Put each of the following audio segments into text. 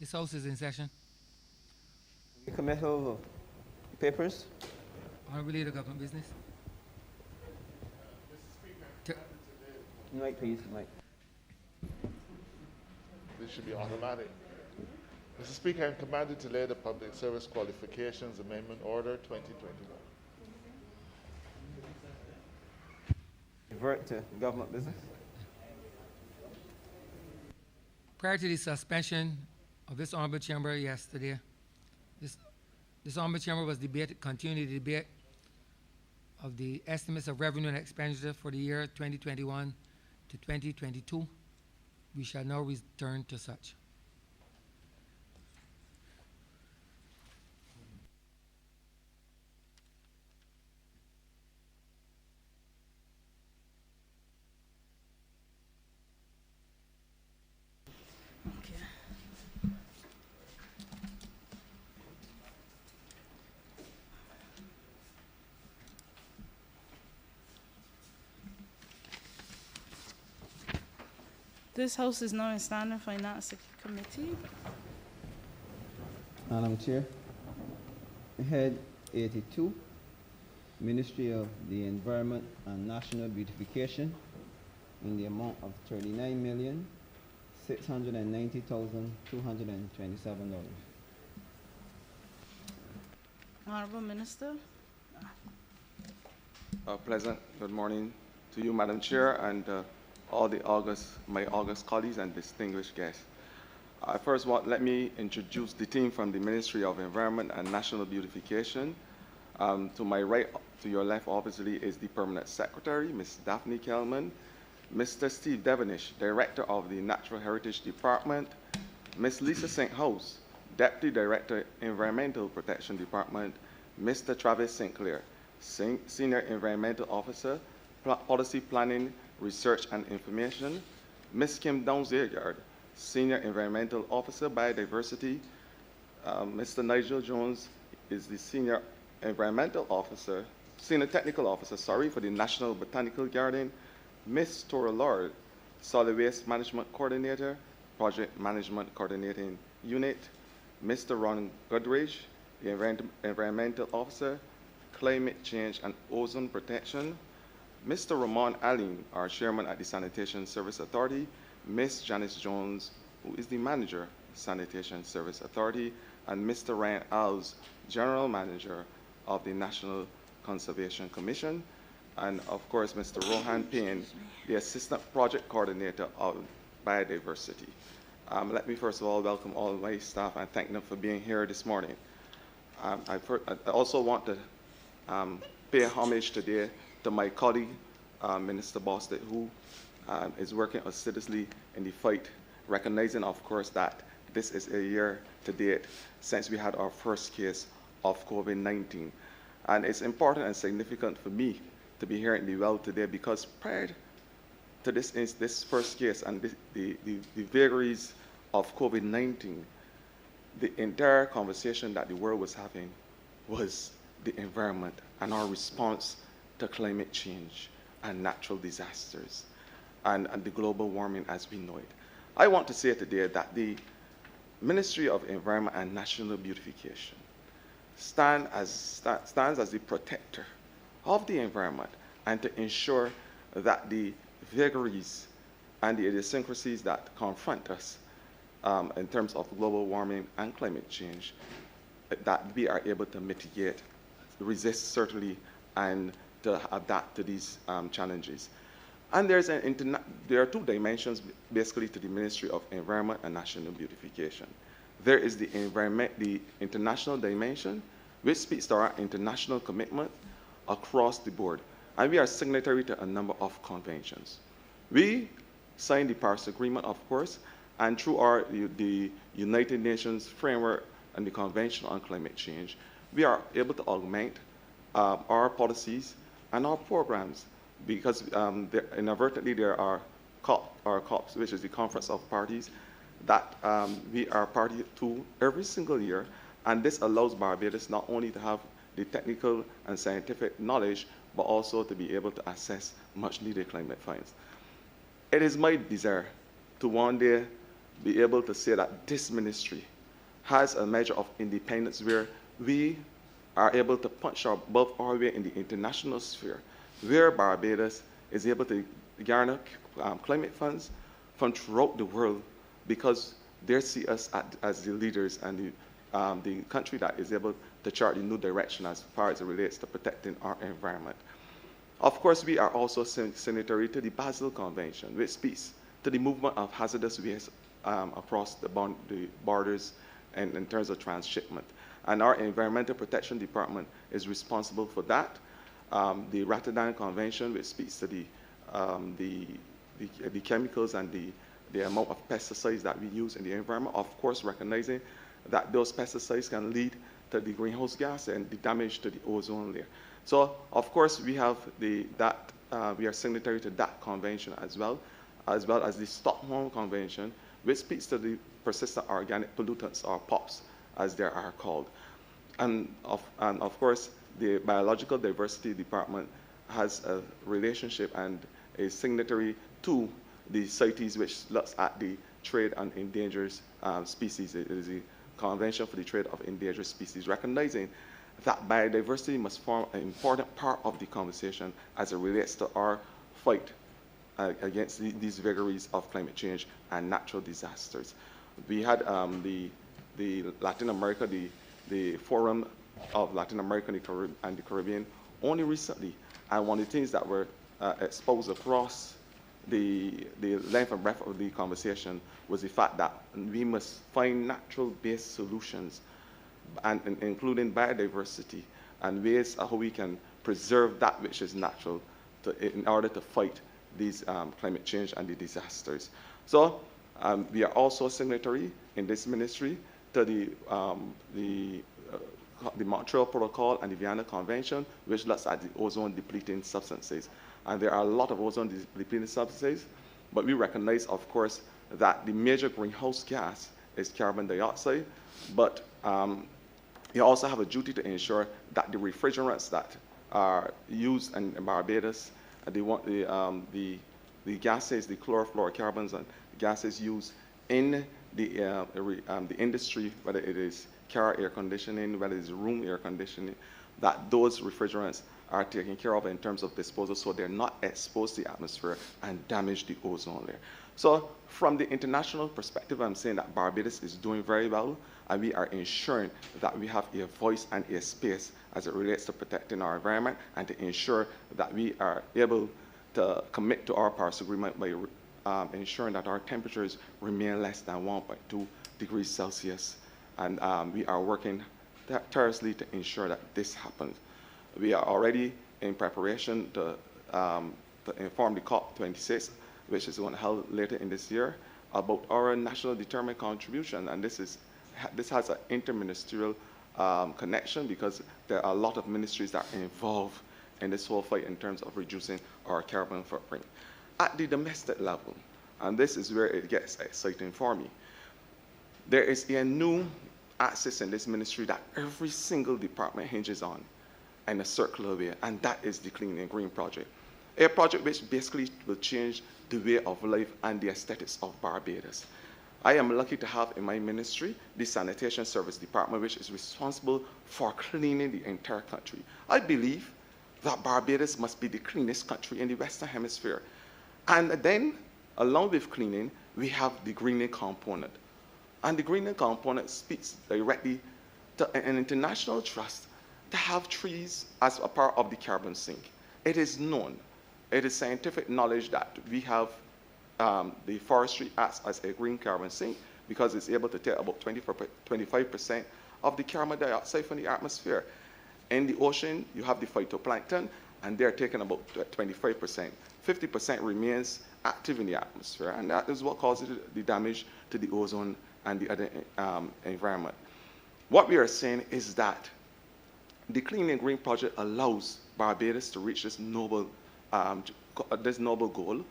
This House is in session. Committal papers. Honorable Leader, Government Business. T- Mike, please, Mike. This should be automatic. Mr. Speaker, I am commanded to lay the Public Service Qualifications Amendment Order 2021. Revert to government business. Prior to the suspension of this Honorable Chamber yesterday, this Honorable Chamber was continuing the debate of the estimates of revenue and expenditure for the year 2021 to 2022. We shall now return to such. This House is now in standing Finance Committee. Madam Chair, Head 82, Ministry of the Environment and National Beautification, in the amount of $39,690,227. Honorable Minister. Pleasant good morning to you, Madam Chair, and all my August colleagues and distinguished guests. First, let me introduce the team from the Ministry of Environment and National Beautification. To my right, to your left, obviously, is the Permanent Secretary, Ms. Daphne Kelman, Mr. Steve Devonish, Director of the Natural Heritage Department, Ms. Lisa St. House, Deputy Director, Environmental Protection Department, Mr. Travis Sinclair, Senior Environmental Officer, Policy Planning, Research and Information, Ms. Kim Downs-Ayard, Senior Environmental Officer, Biodiversity. Mr. Nigel Jones is the Senior Environmental Officer, Senior Technical Officer, for the National Botanical Garden. Ms. Tora Lord, Solid Waste Management Coordinator, Project Management Coordinating Unit. Mr. Ron Goodridge, the Environmental Officer, Climate Change and Ozone Protection. Mr. Ramon Allen, our Chairman at the Sanitation Service Authority, Ms. Janice Jones, who is the Manager, Sanitation Service Authority, and Mr. Ryan Alves, General Manager of the National Conservation Commission, and of course, Mr. Rohan Payne, the Assistant Project Coordinator of Biodiversity. Let me first of all welcome all my staff and thank them for being here this morning. I also want to pay homage today to my colleague, Minister Bostic, who is working assiduously in the fight, recognizing, of course, that this is a year to date since we had our first case of COVID-19. And it's important and significant for me to be here in the well today because prior to this first case and the vagaries of COVID-19, the entire conversation that the world was having was the environment and our response to climate change and natural disasters and the global warming as we know it. I want to say today that the Ministry of Environment and National Beautification stands as the protector of the environment and to ensure that the vagaries and the idiosyncrasies that confront us in terms of global warming and climate change, that we are able to mitigate, resist certainly, and to adapt to these challenges. And there are two dimensions basically to the Ministry of Environment and National Beautification. There is the international dimension, which speaks to our international commitment across the board. And we are signatory to a number of conventions. We signed the Paris Agreement, of course, and through the United Nations framework and the Convention on Climate Change, we are able to augment our policies and our programs because inadvertently there are COPs, which is the Conference of Parties, that we are party to every single year, and this allows Barbados not only to have the technical and scientific knowledge, but also to be able to assess much needed climate finds. It is my desire to one day be able to say that this ministry has a measure of independence where we are able to punch above our weight in the international sphere, where Barbados is able to garner climate funds from throughout the world because they see us as the leaders and the country that is able to chart the new direction as far as it relates to protecting our environment. Of course, we are also signatory to the Basel Convention, which speaks to the movement of hazardous waste across the borders and in terms of transshipment. And our Environmental Protection Department is responsible for that. The Rotterdam Convention, which speaks to the chemicals and the amount of pesticides that we use in the environment, of course recognizing that those pesticides can lead to the greenhouse gas and the damage to the ozone layer. So, of course, we have we are signatory to that convention as well as the Stockholm Convention, which speaks to the persistent organic pollutants, or POPs, as they are called. And of course, the Biological Diversity Department has a relationship and a signatory to the CITES, which looks at the trade on endangered species. It is the Convention for the Trade of Endangered Species, recognizing that biodiversity must form an important part of the conversation as it relates to our fight against these vagaries of climate change and natural disasters. We had the Latin America, the Forum of Latin America and the Caribbean only recently, and one of the things that were exposed across the length and breadth of the conversation was the fact that we must find natural-based solutions, and including biodiversity, and ways how we can preserve that which is natural in order to fight these climate change and the disasters. So we are also signatory in this ministry to the Montreal Protocol and the Vienna Convention, which looks at the ozone-depleting substances. And there are a lot of ozone-depleting substances, but we recognize, of course, that the major greenhouse gas is carbon dioxide, but you also have a duty to ensure that the refrigerants that are used in Barbados, the gases, the chlorofluorocarbons and gases used in the industry, whether it is car air conditioning, whether it is room air conditioning, that those refrigerants are taken care of in terms of disposal so they're not exposed to the atmosphere and damage the ozone layer. So from the international perspective, I'm saying that Barbados is doing very well, and we are ensuring that we have a voice and a space as it relates to protecting our environment and to ensure that we are able to commit to our Paris Agreement by ensuring that our temperatures remain less than 1.2 degrees Celsius. And we are working tirelessly to ensure that this happens. We are already in preparation to inform the COP26, which is going to be held later in this year, about our national determined contribution. And this has an interministerial connection because there are a lot of ministries that are involved in this whole fight in terms of reducing our carbon footprint. At the domestic level, and this is where it gets exciting for me, there is a new axis in this ministry that every single department hinges on in a circular way, and that is the Clean and Green project. A project which basically will change the way of life and the aesthetics of Barbados. I am lucky to have in my ministry the Sanitation Service Department, which is responsible for cleaning the entire country. I believe that Barbados must be the cleanest country in the Western Hemisphere. And then, along with cleaning, we have the greening component. And the greening component speaks directly to an international trust to have trees as a part of the carbon sink. It is known, it is scientific knowledge that we have the forestry acts as a green carbon sink because it's able to take about 25% of the carbon dioxide from the atmosphere. In the ocean, you have the phytoplankton, and they're taking about 25%. 50% remains active in the atmosphere, and that is what causes the damage to the ozone and the other environment. What we are saying is that the Clean and Green project allows Barbados to reach this noble goal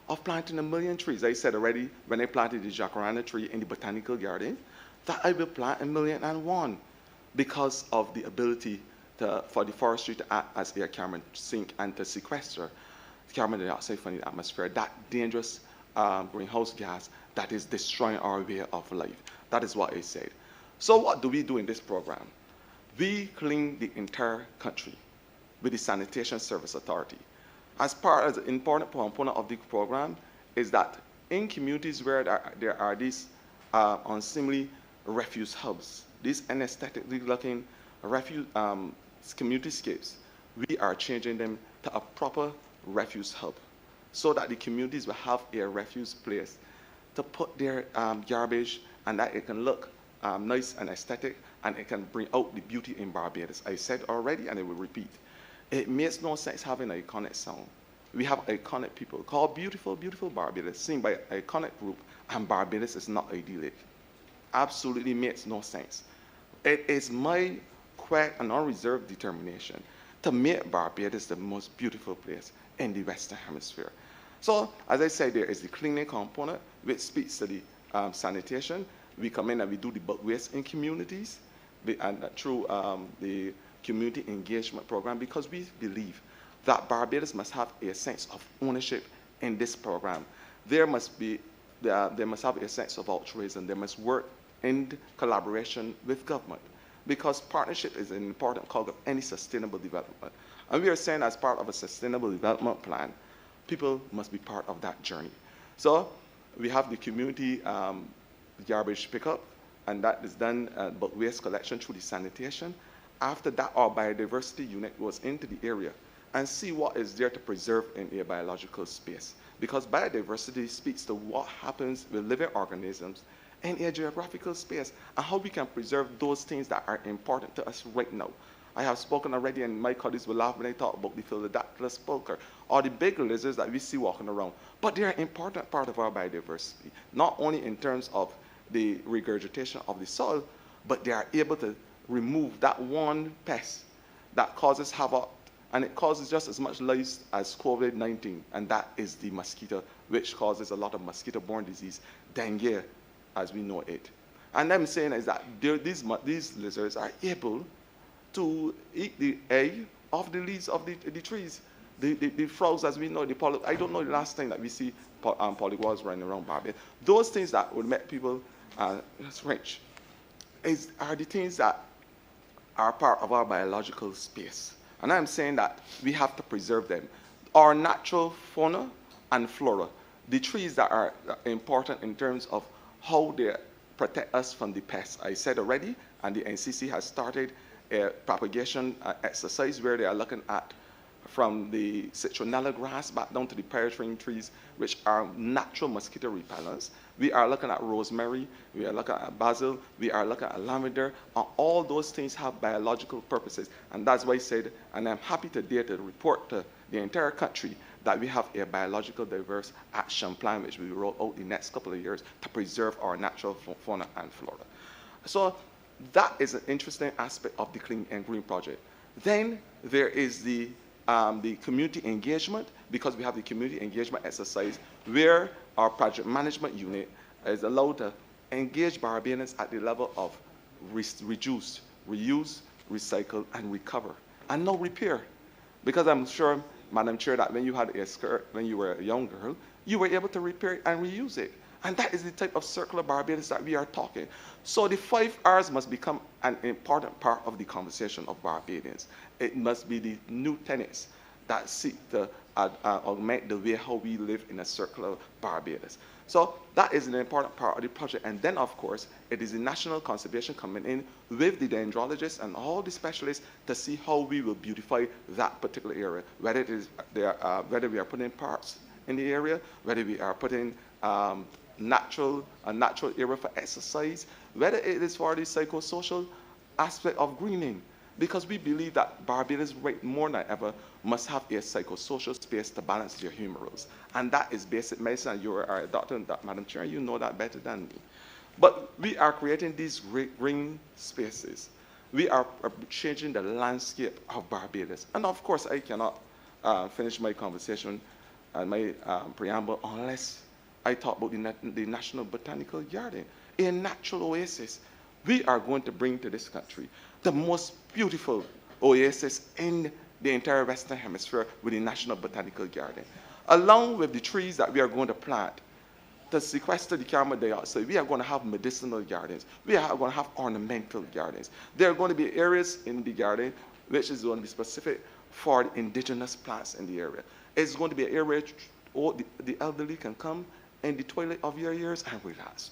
of planting 1 million trees. I said already when I planted the jacaranda tree in the botanical garden that I will plant 1,000,001 because of the ability for the forestry to act as a carbon sink and to sequester carbon dioxide from the atmosphere, that dangerous greenhouse gas that is destroying our way of life. That is what I said. So what do we do in this program? We clean the entire country with the Sanitation Service Authority. As part of the important component of the program is that in communities where there are these unseemly refuse hubs, these anesthetically looking refuse communityscapes, we are changing them to a proper refuse hub so that the communities will have a refuse place to put their garbage, and that it can look nice and aesthetic, and it can bring out the beauty in Barbados. I said already, and I will repeat. It makes no sense having an iconic song. We have iconic people called Beautiful, Beautiful Barbados, sing by an iconic group, and Barbados is not idyllic. Absolutely makes no sense. It is my quiet and unreserved determination to make Barbados the most beautiful place in the Western Hemisphere. So, as I said, there is the cleaning component, which speaks to the sanitation. We come in and we do the bulk waste in communities and through the community engagement program, because we believe that Barbados must have a sense of ownership in this program. They must have a sense of altruism. They must work in collaboration with government, because partnership is an important cog of any sustainable development. And we are saying, as part of a sustainable development plan, people must be part of that journey. So we have the community garbage pickup, and that is done bulk waste collection through the sanitation. After that, our biodiversity unit goes into the area and see what is there to preserve in a biological space. Because biodiversity speaks to what happens with living organisms in a geographical space and how we can preserve those things that are important to us right now. I have spoken already, and my colleagues will laugh when I talk about the Philodactylus pulcher or the big lizards that we see walking around. But they're an important part of our biodiversity, not only in terms of the regurgitation of the soil, but they are able to remove that one pest that causes havoc, and it causes just as much lives as COVID-19, and that is the mosquito, which causes a lot of mosquito-borne disease, dengue, as we know it. And I'm saying is that these lizards are able to eat the egg of the leaves of the trees. The frogs, as we know, I don't know the last time that we see polywalls running around Barbados. Those things that would make people rich are the things that are part of our biological space. And I'm saying that we have to preserve them. Our natural fauna and flora, the trees that are important in terms of how they protect us from the pests. I said already, and the NCC has started a propagation exercise where they are looking at from the citronella grass back down to the pear-tree trees, which are natural mosquito repellents. We are looking at rosemary, we are looking at basil, we are looking at lavender, and all those things have biological purposes. And that's why I said, and I'm happy today to report to the entire country that we have a biological diverse action plan, which we will roll out the next couple of years to preserve our natural fauna and flora. So that is an interesting aspect of the Clean and Green project. Then there is the community engagement, because we have the community engagement exercise where our project management unit is allowed to engage Barbadians at the level of reduce, reuse, recycle, and recover, and no repair. Because I'm sure, Madam Chair, that when you had a skirt, when you were a young girl, you were able to repair it and reuse it. And that is the type of circular Barbados that we are talking. So the 5 R's must become an important part of the conversation of Barbadians. It must be the new tenets that seek to augment the way how we live in a circular Barbados. So that is an important part of the project. And then, of course, it is the National Conservation coming in with the dendrologists and all the specialists to see how we will beautify that particular area, whether it is whether we are putting parks in the area, whether we are putting a natural area for exercise, whether it is for the psychosocial aspect of greening, because we believe that Barbados right more than ever must have a psychosocial space to balance their humerals. And that is basic medicine. You are a doctor, Madam Chair, you know that better than me. But we are creating these green spaces. We are changing the landscape of Barbados. And of course, I cannot finish my conversation and my preamble unless I talk about the National Botanical Garden, a natural oasis. We are going to bring to this country the most beautiful oasis in the entire Western Hemisphere with the National Botanical Garden. Along with the trees that we are going to plant, to sequester the carbon dioxide, we are going to have medicinal gardens. We are going to have ornamental gardens. There are going to be areas in the garden which is going to be specific for the indigenous plants in the area. It's going to be an area where the elderly can come in the twilight of their years and relax.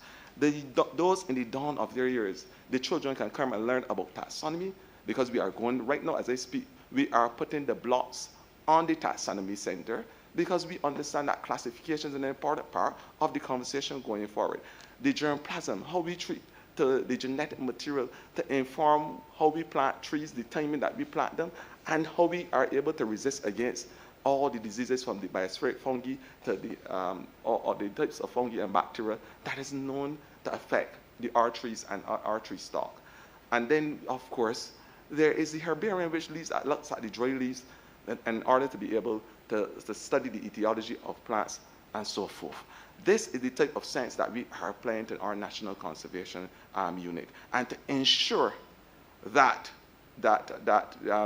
Those in the dawn of their years, the children can come and learn about taxonomy, because we are going, right now as I speak, we are putting the blocks on the taxonomy center, because we understand that classification is an important part of the conversation going forward. The germplasm, how we treat the genetic material to inform how we plant trees, the timing that we plant them, and how we are able to resist against all the diseases from the biospheric fungi to the, or the types of fungi and bacteria that is known to affect the R trees and R tree stock. And then, of course, there is the herbarium, which looks at the dry leaves in order to be able to study the etiology of plants and so forth. This is the type of science that we are applying to our National Conservation Unit, and to ensure that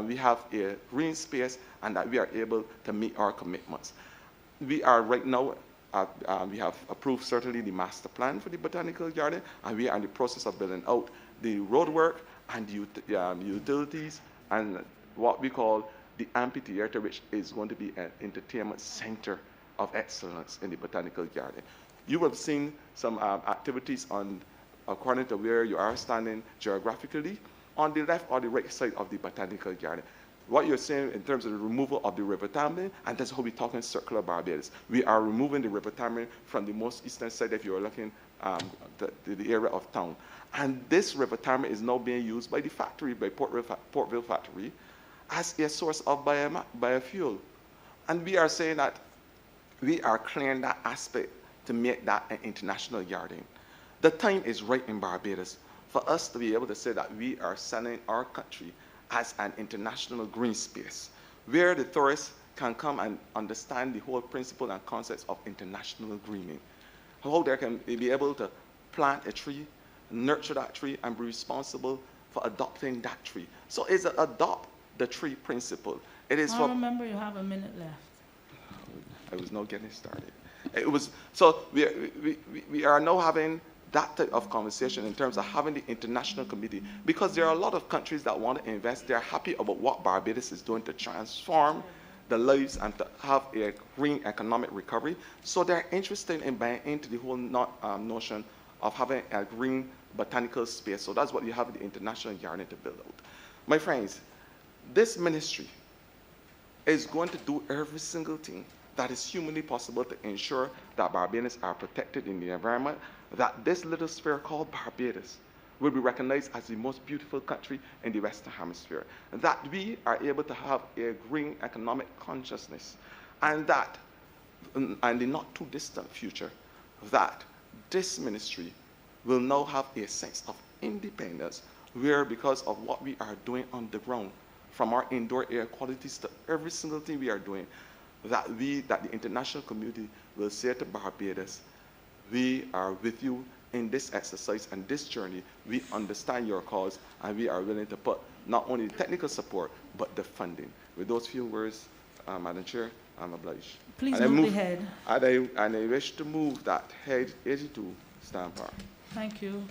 we have a green space and that we are able to meet our commitments. We are right now, we have approved certainly the master plan for the botanical garden, and we are in the process of building out the roadwork and the utilities and what we call the amphitheater, which is going to be an entertainment center of excellence in the botanical garden. You have seen some activities according to where you are standing geographically, on the left or the right side of the botanical garden. What you're saying in terms of the removal of the River Tamlin, and that's how we talk in circular Barbados. We are removing the River Tamlin from the most eastern side, if you are looking the area of town. And this River Tamlin is now being used by the factory, by Portville factory, as a source of biofuel. And we are saying that we are clearing that aspect to make that an international garden. The time is right in Barbados for us to be able to say that we are selling our country as an international green space, where the tourists can come and understand the whole principle and concepts of international greening. How they can be able to plant a tree, nurture that tree, and be responsible for adopting that tree. So it's an adopt the tree principle. It is I remember you have a minute left. I was now getting started. It was, so we are now having that type of conversation in terms of having the international committee, because there are a lot of countries that want to invest. They're happy about what Barbados is doing to transform the lives and to have a green economic recovery. So they're interested in buying into the whole notion of having a green botanical space. So that's what you have in the international garden to build out. My friends, this ministry is going to do every single thing that is humanly possible to ensure that Barbadians are protected in the environment, that this little sphere called Barbados will be recognized as the most beautiful country in the Western Hemisphere, and that we are able to have a green economic consciousness, and that, in the not too distant future, that this ministry will now have a sense of independence, where because of what we are doing on the ground, from our indoor air qualities to every single thing we are doing, that the international community will say to Barbados, we are with you in this exercise and this journey. We understand your cause, and we are willing to put not only the technical support, but the funding. With those few words, Madam Chair, I'm obliged. Please move the head. And I wish to move that head 82 stand par. Thank you.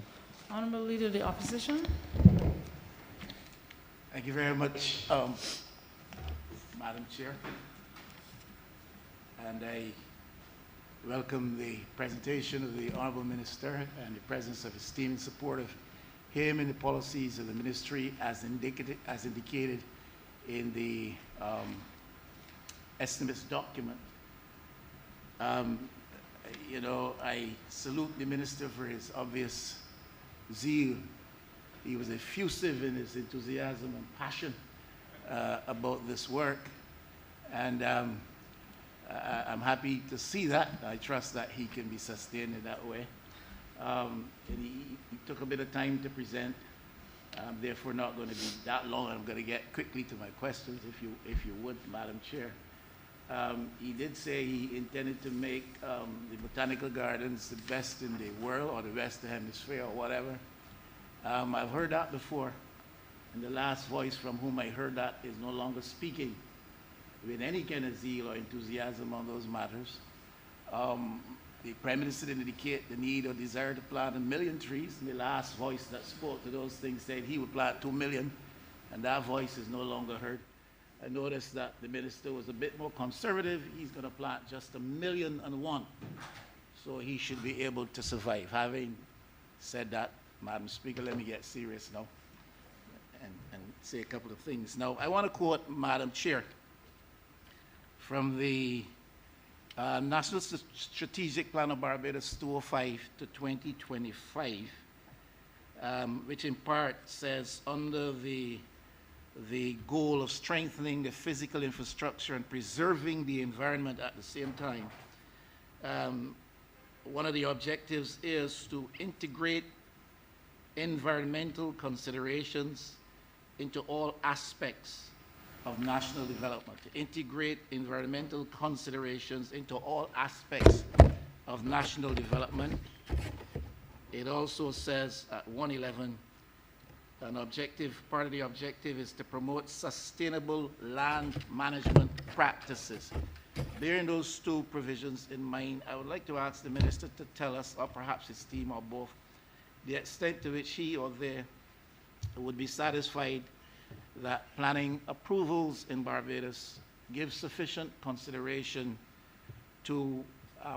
Honorable Leader of the Opposition. Thank you very much, Madam Chair. And I welcome the presentation of the Honorable Minister and the presence of esteemed support of him and the policies of the ministry as indicated in the estimates document. You know, I salute the minister for his obvious zeal. He was effusive in his enthusiasm and passion about this work. And I'm happy to see that. I trust that he can be sustained in that way. And he took a bit of time to present. I'm therefore not going to be that long. I'm going to get quickly to my questions, if you would, Madam Chair. He did say he intended to make the botanical gardens the best in the world, or the Western Hemisphere, or whatever. I've heard that before, and the last voice from whom I heard that is no longer speaking with any kind of zeal or enthusiasm on those matters. the Prime Minister didn't indicate the need or desire to plant 1 million trees. And the last voice that spoke to those things said he would plant 2 million, and that voice is no longer heard. I noticed that the minister was a bit more conservative. He's going to plant just 1,000,001, so he should be able to survive. Having said that, Madam Speaker, let me get serious now and say a couple of things. Now, I want to quote Madam Chair from the National Strategic Plan of Barbados 2005 to 2025, which in part says, under the goal of strengthening the physical infrastructure and preserving the environment at the same time, one of the objectives is to integrate environmental considerations into all aspects of national development, to integrate environmental considerations into all aspects of national development. It also says at 111, part of the objective is to promote sustainable land management practices. Bearing those two provisions in mind, I would like to ask the minister to tell us, or perhaps his team or both, the extent to which he or they would be satisfied that planning approvals in Barbados give sufficient consideration to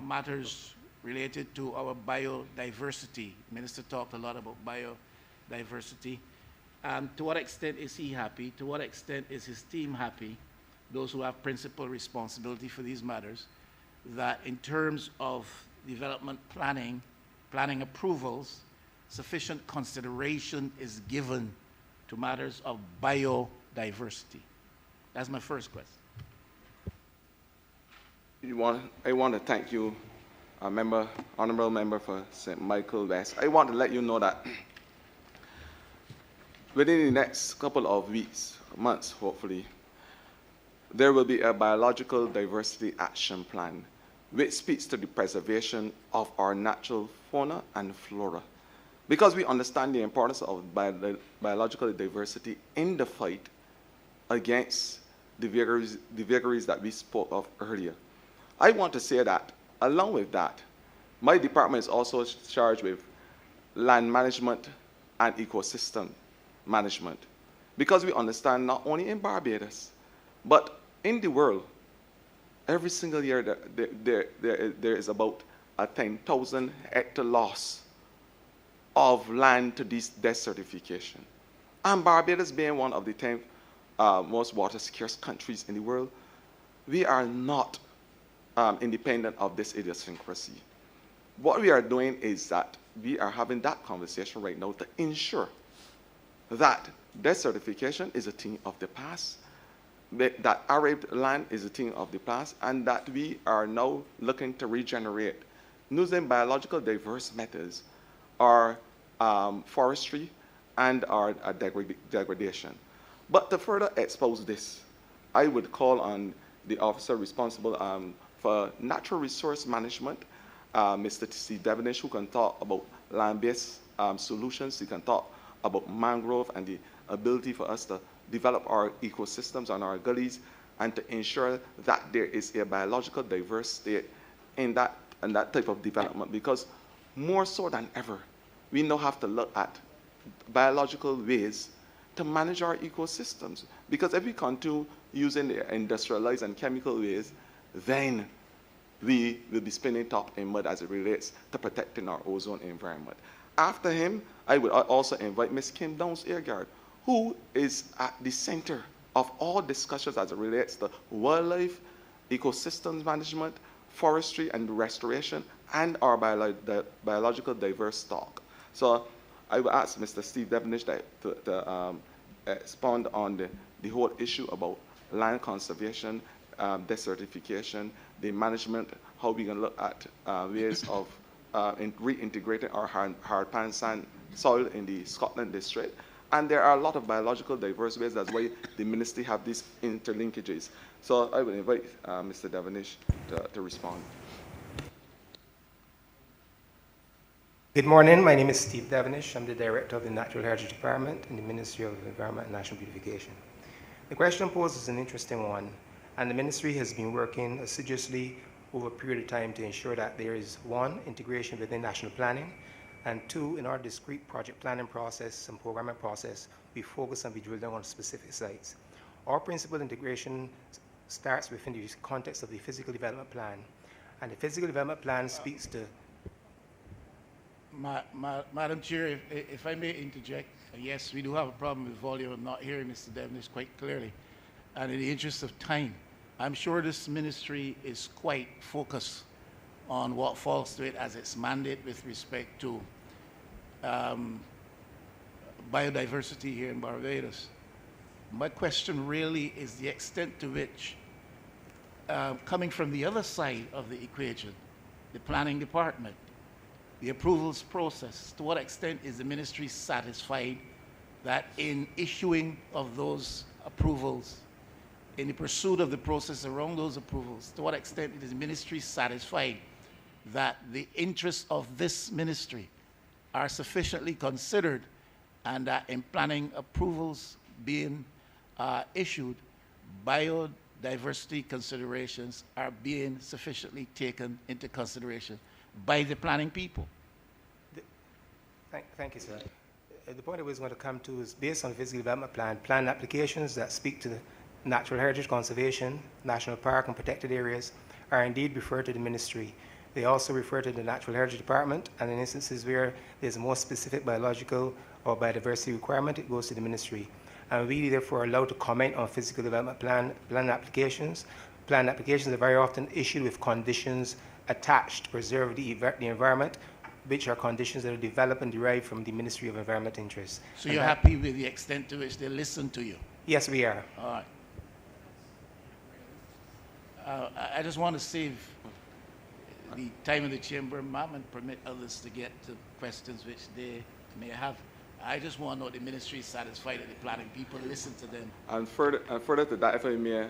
matters related to our biodiversity. The minister talked a lot about biodiversity. To what extent is he happy? To what extent is his team happy, those who have principal responsibility for these matters, that in terms of development planning approvals, sufficient consideration is given to matters of biodiversity? That's my first question. I want to thank you, honorable member for St. Michael West. I want to let you know that within the next couple of weeks, months, hopefully, there will be a biological diversity action plan which speaks to the preservation of our natural fauna and flora. Because we understand the importance of biological diversity in the fight against the vagaries that we spoke of earlier. I want to say that, along with that, my department is also charged with land management and ecosystem management. Because we understand not only in Barbados, but in the world, every single year there is about a 10,000 hectare loss of land to this desertification. And Barbados being one of the 10 most water scarce countries in the world, we are not independent of this idiosyncrasy. What we are doing is that we are having that conversation right now to ensure that desertification is a thing of the past, that arid land is a thing of the past, and that we are now looking to regenerate using biological diverse methods, our forestry, and our degradation. But to further expose this, I would call on the officer responsible for natural resource management, Mr. Steve Devenish, who can talk about land-based solutions. He can talk about mangrove and the ability for us to develop our ecosystems on our gullies and to ensure that there is a biological diverse state in that type of development. Because more so than ever, we now have to look at biological ways to manage our ecosystems. Because if we continue using the industrialized and chemical ways, then we will be spinning top in mud as it relates to protecting our ozone environment. After him, I would also invite Ms. Kim Downs-Airguard, who is at the center of all discussions as it relates to wildlife, ecosystems management, forestry and restoration, and our biological diverse stock. So I will ask Mr. Steve Devenish to expound on the whole issue about land conservation, desertification, the management, how we can look at ways of reintegrating our hard pan sand soil in the Scotland district. And there are a lot of biological diverse ways. That's why the ministry have these interlinkages. So I will invite Mr. Devenish to respond. Good morning. My name is Steve Devenish. I'm the Director of the Natural Heritage Department in the Ministry of Environment and National Beautification. The question posed is an interesting one, and the ministry has been working assiduously over a period of time to ensure that there is, one, integration within national planning, and two, in our discrete project planning process and programming process, we focus and we drill down on specific sites. Our principal integration starts within the context of the physical development plan. And the physical development plan speaks to... Madam Chair, if I may interject, yes, we do have a problem with volume. I'm not hearing Mr. Devenish quite clearly. And in the interest of time, I'm sure this ministry is quite focused on what falls to it as its mandate with respect to biodiversity here in Barbados. My question really is the extent to which, coming from the other side of the equation, the planning department, the approvals process, to what extent is the ministry satisfied that in issuing of those approvals, in the pursuit of the process around those approvals, to what extent is the ministry satisfied that the interests of this ministry are sufficiently considered and that in planning approvals being issued, biodiversity considerations are being sufficiently taken into consideration by the planning people? Thank you, sir. The point I was going to come to is based on the physical development plan applications that speak to the natural heritage conservation, national park and protected areas are indeed referred to the ministry. They also refer to the Natural Heritage Department, and in instances where there's a more specific biological or biodiversity requirement, it goes to the ministry. And we therefore are allowed to comment on physical development plan applications. Plan applications are very often issued with conditions attached to preserve the environment, which are conditions that are developed and derived from the Ministry of Environment Interests. So you're happy with the extent to which they listen to you? Yes, we are. All right. I just want to save the time of the chamber, ma'am, and permit others to get to questions which they may have. I just want to know the ministry is satisfied that the planning people listen to them. And further to that, if I may,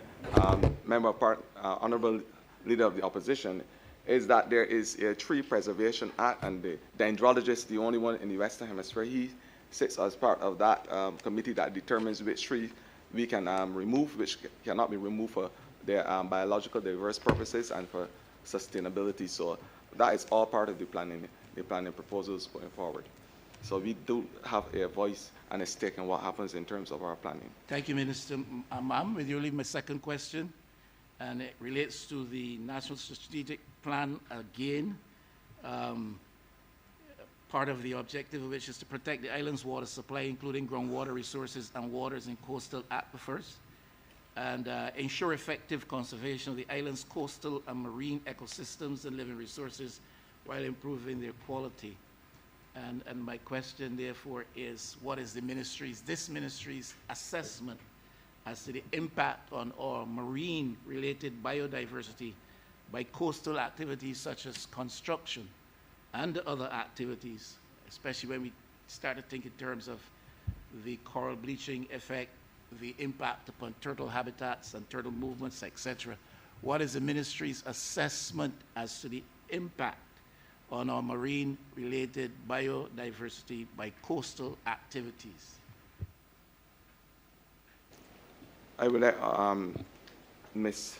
Honorable Leader of the Opposition, is that there is a Tree Preservation Act, and the dendrologist, the only one in the Western Hemisphere, he sits as part of that committee that determines which tree we can remove, which cannot be removed for their biological diverse purposes and for sustainability. So that is all part of the planning proposals going forward. So we do have a voice and a stake in what happens in terms of our planning. Thank you, Minister. Ma'am, will you leave my second question? And it relates to the National Strategic Plan again. Part of the objective of which is to protect the island's water supply, including groundwater resources and waters in coastal aquifers, and ensure effective conservation of the island's coastal and marine ecosystems and living resources while improving their quality. And my question, therefore, is what is this ministry's assessment as to the impact on our marine-related biodiversity by coastal activities such as construction and other activities, especially when we start to think in terms of the coral bleaching effect, the impact upon turtle habitats and turtle movements, etc. What is the ministry's assessment as to the impact on our marine-related biodiversity by coastal activities? I would let Ms.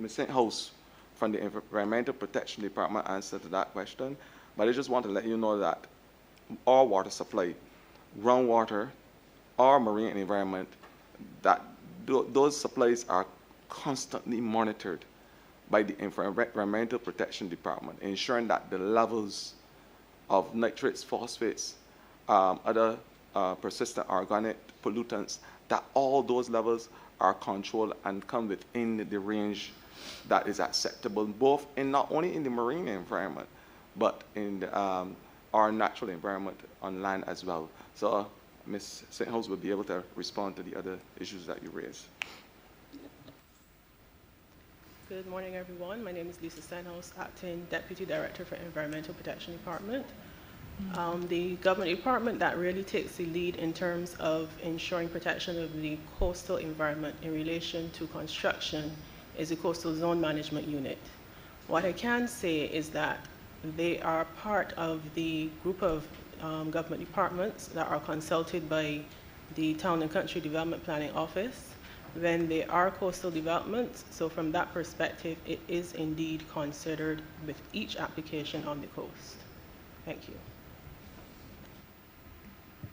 St. House from the Environmental Protection Department answer to that question, but I just want to let you know that our water supply, groundwater, our marine environment, that those supplies are constantly monitored by the Environmental Protection Department, ensuring that the levels of nitrates, phosphates, other persistent organic pollutants, that all those levels are controlled and come within the range that is acceptable, both in not only in the marine environment, but in our natural environment on land as well. So Ms. St. House will be able to respond to the other issues that you raised. Good morning, everyone. My name is Lisa Stenhouse, Acting Deputy Director for Environmental Protection Department. The government department that really takes the lead in terms of ensuring protection of the coastal environment in relation to construction is the Coastal Zone Management Unit. What I can say is that they are part of the group of government departments that are consulted by the Town and Country Development Planning Office. then they are coastal developments. So from that perspective, it is indeed considered with each application on the coast. Thank you.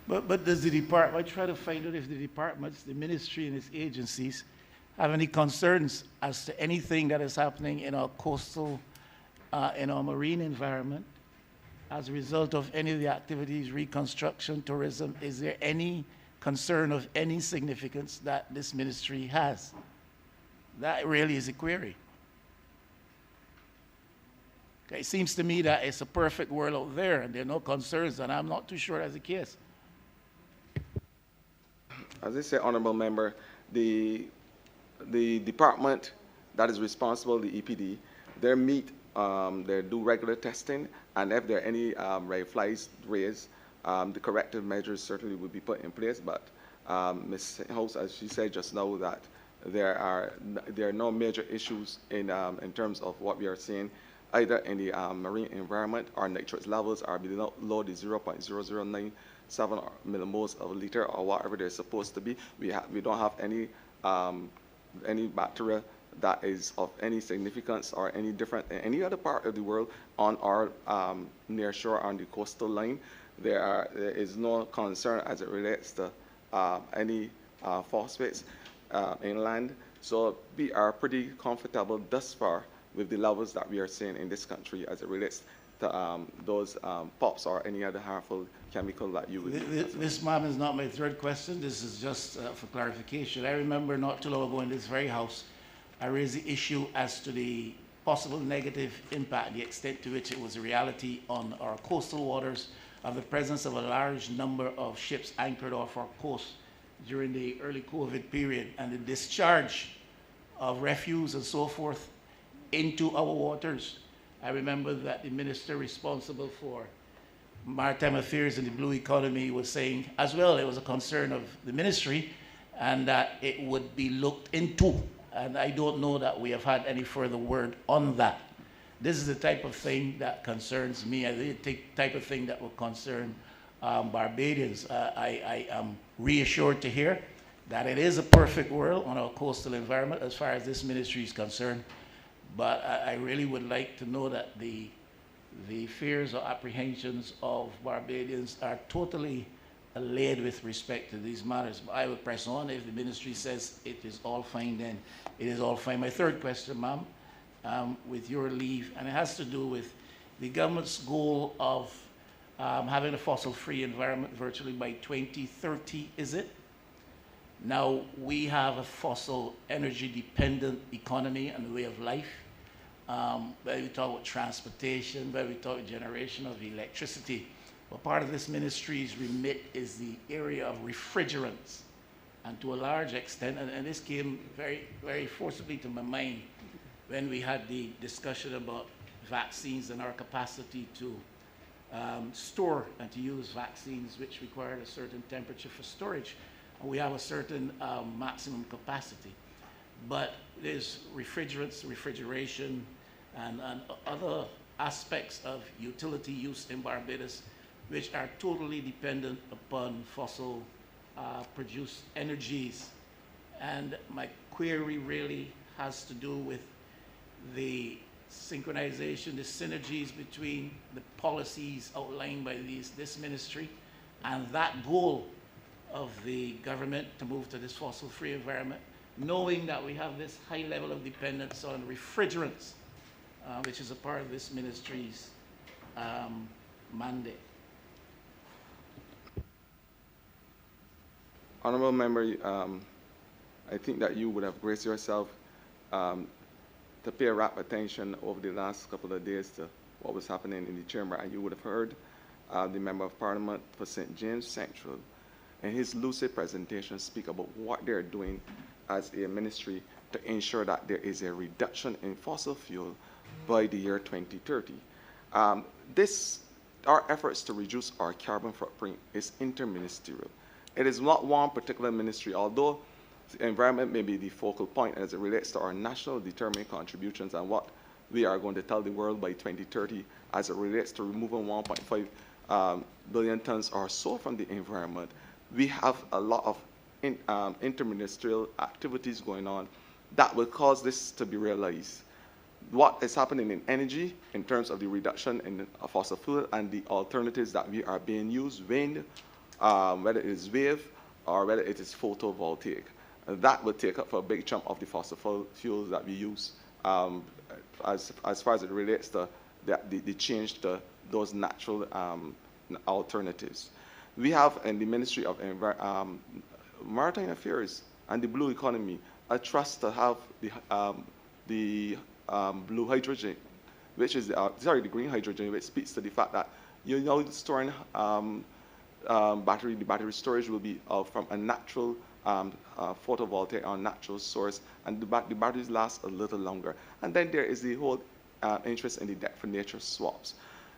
But does the department, I try to find out if the departments, the ministry and its agencies have any concerns as to anything that is happening in our coastal, in our marine environment as a result of any of the activities, reconstruction, tourism. Is there any concern of any significance that this ministry has? That really is a query. Okay, it seems to me that it's a perfect world out there and there are no concerns, and I'm not too sure that's the case. As I say, honorable member, the department that is responsible, the EPD, they do regular testing, and if there are any red flags raised, the corrective measures certainly will be put in place. But Ms. House, as she said just now, that there are no major issues in terms of what we are seeing, either in the marine environment. Our nitrate levels are below the 0.0097 millimoles of a liter, or whatever they're supposed to be. We don't have any bacteria that is of any significance or any different in any other part of the world on our near shore on the coastal line. There is no concern as it relates to any phosphates inland. So we are pretty comfortable thus far with the levels that we are seeing in this country as it relates to those POPs or any other harmful chemical that you would use. This, ma'am, is not my third question. This is just for clarification. I remember not too long ago in this very house, I raised the issue as to the possible negative impact, the extent to which it was a reality on our coastal waters of the presence of a large number of ships anchored off our coast during the early COVID period, and the discharge of refuse and so forth into our waters. I remember that the minister responsible for maritime affairs and the blue economy was saying as well it was a concern of the ministry and that it would be looked into. And I don't know that we have had any further word on that. This is the type of thing that concerns me. I think the type of thing that will concern Barbadians. I am reassured to hear that it is a perfect world on our coastal environment as far as this ministry is concerned. But I really would like to know that the fears or apprehensions of Barbadians are totally allayed with respect to these matters. But I will press on. If the ministry says it is all fine, then it is all fine. My third question, ma'am, with your leave, and it has to do with the government's goal of having a fossil-free environment virtually by 2030, is it? Now, we have a fossil energy-dependent economy and way of life. Whether we talk about transportation, whether we talk about generation of electricity. But part of this ministry's remit is the area of refrigerants. And to a large extent, and this came very, very forcibly to my mind when we had the discussion about vaccines and our capacity to store and to use vaccines which required a certain temperature for storage. And we have a certain maximum capacity. But there's refrigerants, refrigeration, and other aspects of utility use in Barbados which are totally dependent upon fossil produced energies. And my query really has to do with the synchronization, the synergies between the policies outlined by this ministry and that goal of the government to move to this fossil-free environment, knowing that we have this high level of dependence on refrigerants, which is a part of this ministry's mandate. Honorable member, I think that you would have graced yourself to pay rapt attention over the last couple of days to what was happening in the chamber, and you would have heard the Member of Parliament for St. James Central in his lucid presentation speak about what they're doing as a ministry to ensure that there is a reduction in fossil fuel by the year 2030. Our efforts to reduce our carbon footprint is interministerial. It is not one particular ministry, although the environment may be the focal point as it relates to our national determined contributions and what we are going to tell the world by 2030 as it relates to removing 1.5 billion tons or so from the environment. We have a lot of interministerial activities going on that will cause this to be realized. What is happening in energy in terms of the reduction in fossil fuel and the alternatives that we are being used, wind, whether it is wave or whether it is photovoltaic. That will take up a big chunk of the fossil fuels that we use as far as it relates to the change to those natural alternatives. We have in the Ministry of Maritime Affairs and the Blue Economy a trust to have the blue hydrogen, which is the green hydrogen, which speaks to the fact that you're now storing the battery storage will be from a natural photovoltaic or natural source, and the batteries last a little longer. And then there is the whole interest in the debt for nature swaps.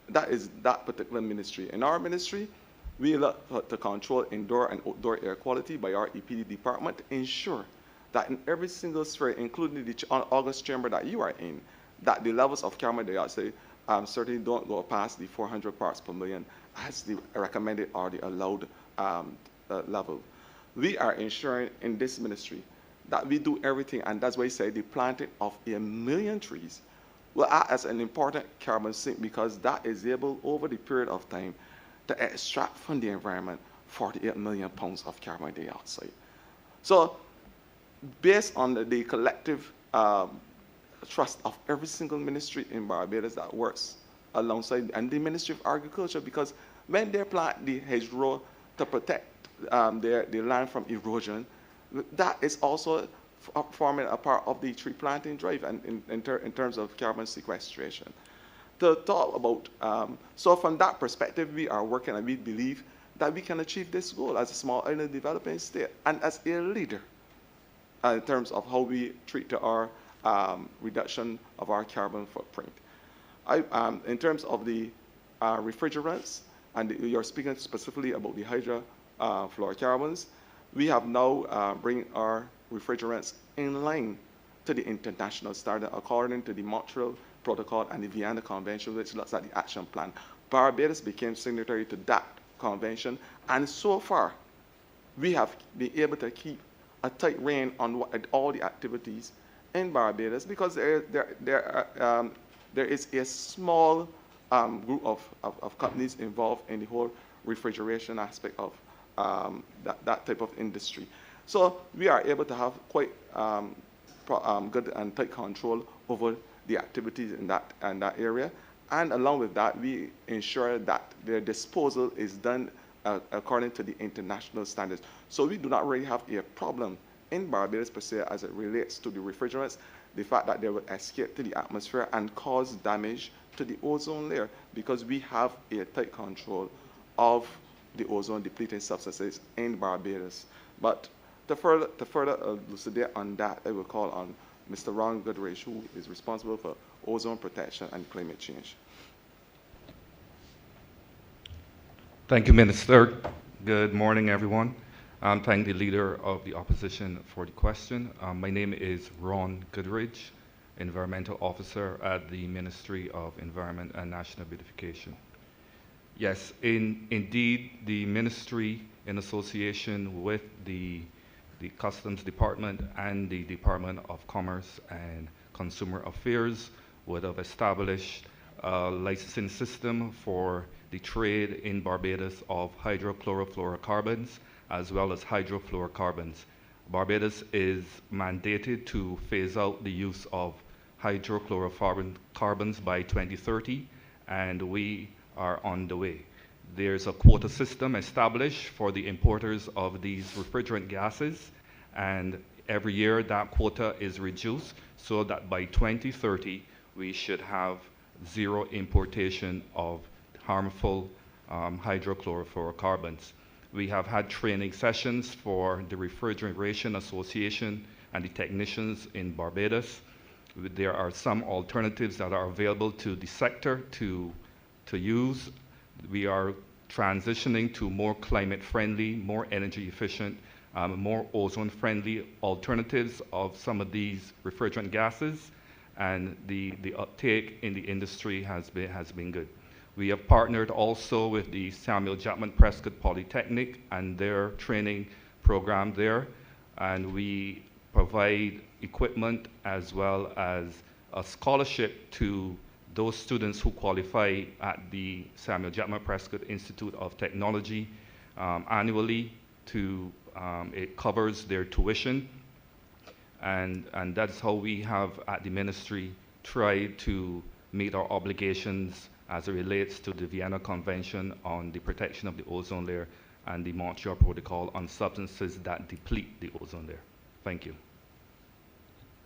That is that particular ministry. In our ministry, we look to control indoor and outdoor air quality by our EPD department to ensure that in every single sphere, including the August chamber that you are in, that the levels of carbon dioxide certainly don't go past the 400 parts per million as the recommended or the allowed level. We are ensuring in this ministry that we do everything, and that's why I say the planting of 1 million trees will act as an important carbon sink, because that is able over the period of time to extract from the environment 48 million pounds of carbon dioxide. So based on the collective trust of every single ministry in Barbados that works alongside, and the Ministry of Agriculture, because when they plant the hedgerow to protect their land from erosion, that is also forming a part of the tree planting drive and in terms of carbon sequestration. To talk about, so from that perspective, we are working and we believe that we can achieve this goal as a small island developing state and as a leader in terms of how we treat our reduction of our carbon footprint. In terms of the refrigerants, and you're speaking specifically about the hydrofluorocarbons, we have now bring our refrigerants in line to the international standard according to the Montreal Protocol and the Vienna Convention, which looks at the action plan. Barbados became signatory to that convention, and so far we have been able to keep a tight rein on all the activities in Barbados, because there is a small group of companies involved in the whole refrigeration aspect of that type of industry. So we are able to have quite good and tight control over the activities in that area. And along with that, we ensure that their disposal is done according to the international standards. So we do not really have a problem in Barbados per se as it relates to the refrigerants, the fact that they will escape to the atmosphere and cause damage to the ozone layer, because we have a tight control of the ozone depleting substances in Barbados. But to further elucidate on that, I will call on Mr. Ron Goodrich, who is responsible for ozone protection and climate change. Thank you, Minister. Good morning, everyone. Thank the Leader of the Opposition for the question. My name is Ron Goodrich, Environmental Officer at the Ministry of Environment and National Beautification. Yes, indeed, the Ministry, in association with the Customs Department and the Department of Commerce and Consumer Affairs, would have established a licensing system for the trade in Barbados of hydrochlorofluorocarbons as well as hydrofluorocarbons. Barbados is mandated to phase out the use of hydrochlorofluorocarbons by 2030, and we are on the way. There's a quota system established for the importers of these refrigerant gases, and every year that quota is reduced so that by 2030 we should have zero importation of harmful hydrochlorofluorocarbons. We have had training sessions for the Refrigeration Association and the technicians in Barbados. There are some alternatives that are available to the sector to use. We are transitioning to more climate-friendly, more energy-efficient, more ozone-friendly alternatives of some of these refrigerant gases, and the uptake in the industry has been good. We have partnered also with the Samuel Jackman Prescott Polytechnic and their training program there, and we provide equipment as well as a scholarship to those students who qualify at the Samuel Jackman Prescott Institute of Technology annually. It covers their tuition, and that's how we have at the ministry tried to meet our obligations as it relates to the Vienna Convention on the protection of the ozone layer and the Montreal Protocol on substances that deplete the ozone layer. Thank you.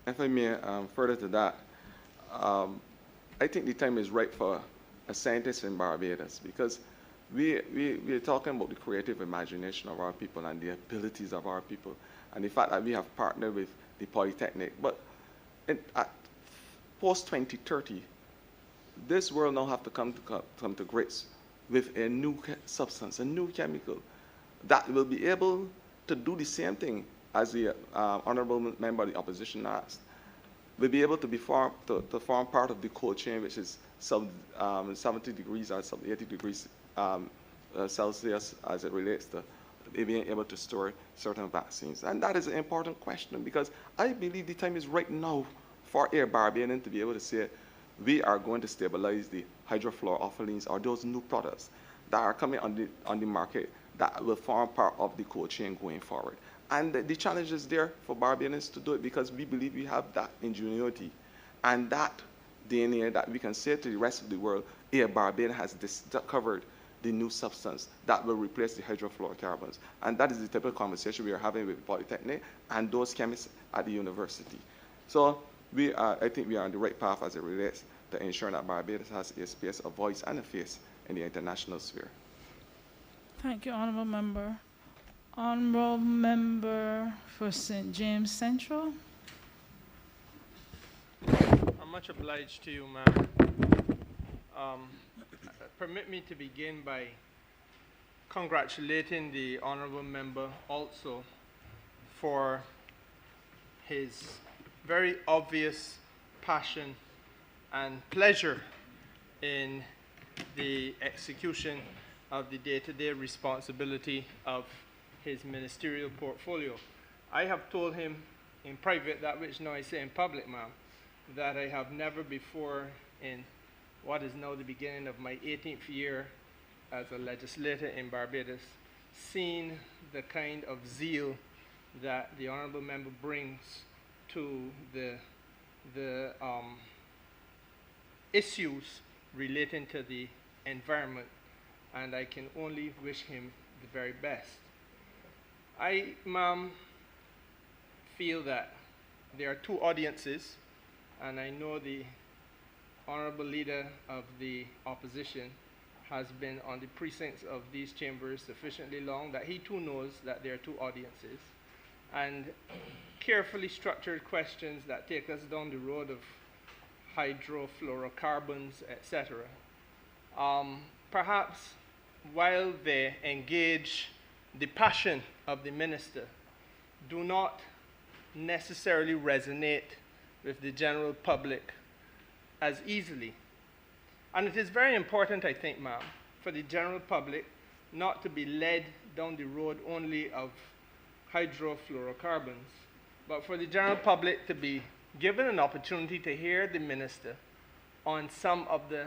If I may further to that, I think the time is right for a scientist in Barbados, because we're talking about the creative imagination of our people and the abilities of our people, and the fact that we have partnered with the Polytechnic. But at post-2030, this world now have to come to grips with a new substance, a new chemical, that will be able to do the same thing as the honorable member of the opposition asked. Will be able to to form part of the cold chain, which is sub 70 degrees or sub 80 degrees Celsius, as it relates to being able to store certain vaccines. And that is an important question, because I believe the time is right now for a Barbadian to be able to say, we are going to stabilize the hydrofluorophyllenes, or those new products that are coming on the market that will form part of the cold chain going forward. And the challenge is there for Barbadians to do it, because we believe we have that ingenuity and that DNA that we can say to the rest of the world, here Barbadian has discovered the new substance that will replace the hydrofluorocarbons. And that is the type of conversation we are having with Polytechnic and those chemists at the university. So I think we are on the right path as it relates to ensuring that Barbados has a space, a voice, and a face in the international sphere. Thank you, Honourable Member. Honourable Member for St. James Central. I'm much obliged to you, ma'am. Permit me to begin by congratulating the Honourable Member also for his very obvious passion and pleasure in the execution of the day-to-day responsibility of his ministerial portfolio. I have told him in private that which now I say in public, ma'am, that I have never before in what is now the beginning of my 18th year as a legislator in Barbados seen the kind of zeal that the Honourable Member brings to the issues relating to the environment, and I can only wish him the very best. I, ma'am, feel that there are two audiences, and I know the Honourable Leader of the Opposition has been on the precincts of these chambers sufficiently long that he too knows that there are two audiences, and carefully structured questions that take us down the road of hydrofluorocarbons, etc. Perhaps while they engage the passion of the minister, do not necessarily resonate with the general public as easily. And it is very important, I think, ma'am, for the general public not to be led down the road only of hydrofluorocarbons, but for the general public to be given an opportunity to hear the minister on some of the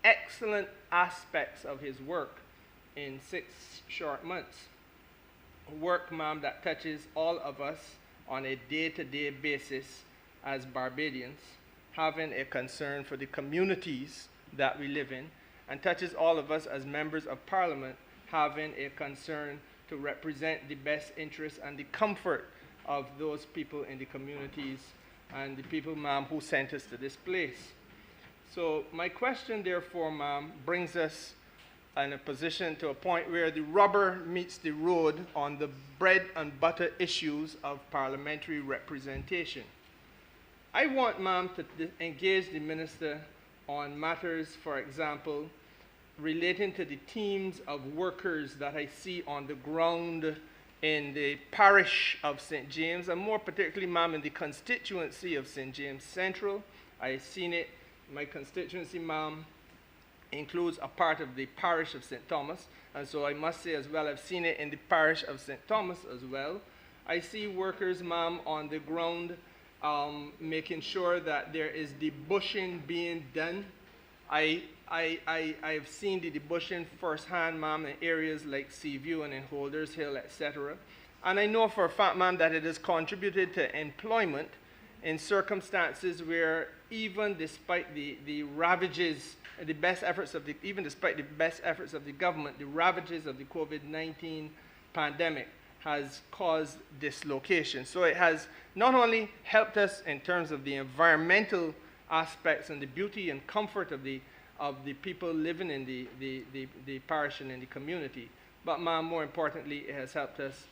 excellent aspects of his work in 6 short months. Work, ma'am, that touches all of us on a day-to-day basis as Barbadians, having a concern for the communities that we live in, and touches all of us as members of Parliament, having a concern to represent the best interests and the comfort of those people in the communities and the people, ma'am, who sent us to this place. So my question, therefore, ma'am, brings us in a position to a point where the rubber meets the road on the bread and butter issues of parliamentary representation. I want, ma'am, to engage the minister on matters, for example, relating to the teams of workers that I see on the ground in the parish of St. James, and more particularly, ma'am, in the constituency of St. James Central. I've seen it in my constituency, ma'am, includes a part of the parish of St. Thomas. And so I must say as well, I've seen it in the parish of St. Thomas as well. I see workers, ma'am, on the ground making sure that there is debushing being done. I've seen the debushing firsthand, ma'am, in areas like Seaview and in Holders Hill, etc. And I know for a fact, ma'am, that it has contributed to employment in circumstances where even despite the ravages, the best efforts of the, even despite the best efforts of the government, the ravages of the COVID-19 pandemic has caused dislocation. So it has not only helped us in terms of the environmental aspects and the beauty and comfort of the people living in the parish and in the community, but ma'am, more importantly, it has helped us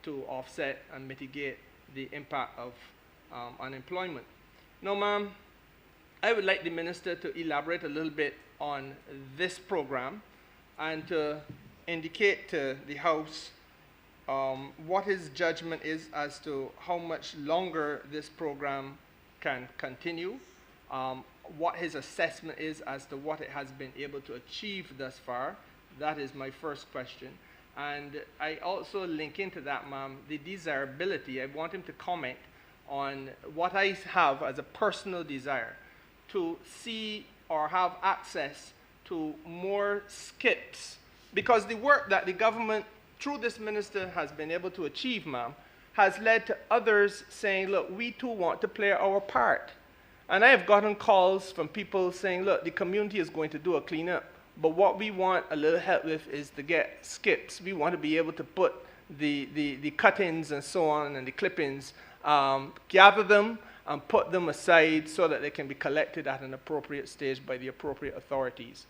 to offset and mitigate the impact of unemployment. Now, ma'am, I would like the minister to elaborate a little bit on this program and to indicate to the House what his judgment is as to how much longer this program can continue, what his assessment is as to what it has been able to achieve thus far. That is my first question. And I also link into that, ma'am, the desirability. I want him to comment on what I have as a personal desire to see or have access to more skips, because the work that the government, through this minister, has been able to achieve, ma'am, has led to others saying, look, we too want to play our part. And I have gotten calls from people saying, look, the community is going to do a cleanup, but what we want a little help with is to get skips. We want to be able to put the cuttings and so on and the clippings, gather them and put them aside so that they can be collected at an appropriate stage by the appropriate authorities.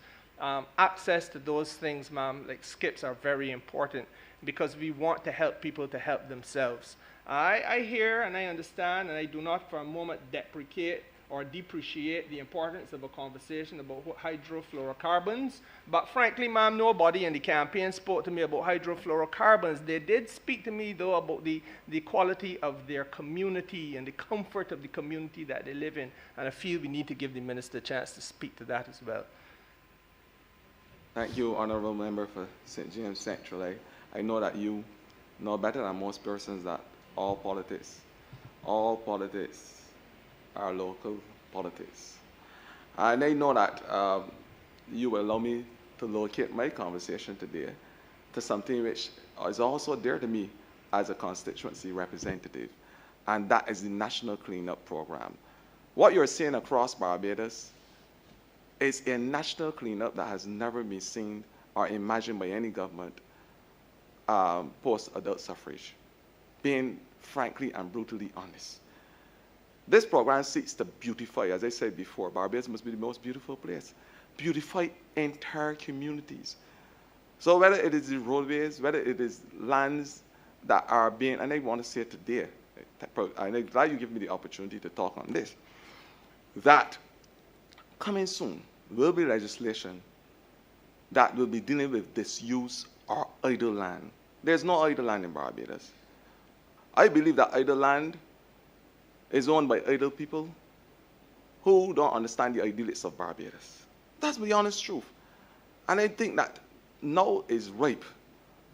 Access to those things, ma'am, like skips, are very important because we want to help people to help themselves. I hear and I understand, and I do not for a moment deprecate or depreciate the importance of a conversation about hydrofluorocarbons. But frankly, ma'am, nobody in the campaign spoke to me about hydrofluorocarbons. They did speak to me, though, about the quality of their community and the comfort of the community that they live in. And I feel we need to give the minister a chance to speak to that as well. Thank you, Honorable Member for St. James Central. I know that you know better than most persons that all politics are local politics. And I know that you will allow me to locate my conversation today to something which is also dear to me as a constituency representative, and that is the National Cleanup Program. What you're seeing across Barbados is a national cleanup that has never been seen or imagined by any government post-adult suffrage, being frankly and brutally honest. This program seeks to beautify, as I said before, Barbados must be the most beautiful place. Beautify entire communities. So whether it is the roadways, whether it is lands that are being, and I want to say today, and I'm glad you give me the opportunity to talk on this, that coming soon will be legislation that will be dealing with disuse or idle land. There's no idle land in Barbados. I believe that idle land is owned by idle people who don't understand the idealists of Barbados. That's the honest truth. And I think that now is ripe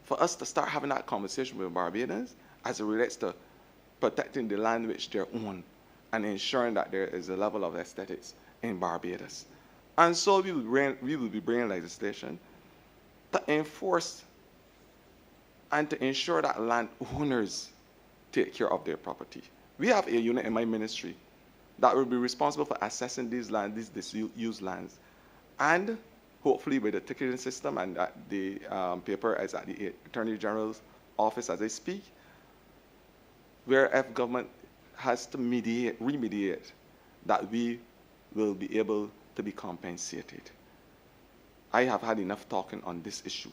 for us to start having that conversation with Barbadians as it relates to protecting the land which they own and ensuring that there is a level of aesthetics in Barbados. And so we will be bringing legislation to enforce and to ensure that land owners take care of their property. We have a unit in my ministry that will be responsible for assessing these lands, these disused lands, and hopefully with the ticketing system, and the paper is at the Attorney General's office as I speak, where if government has to remediate, that we will be able to be compensated. I have had enough talking on this issue.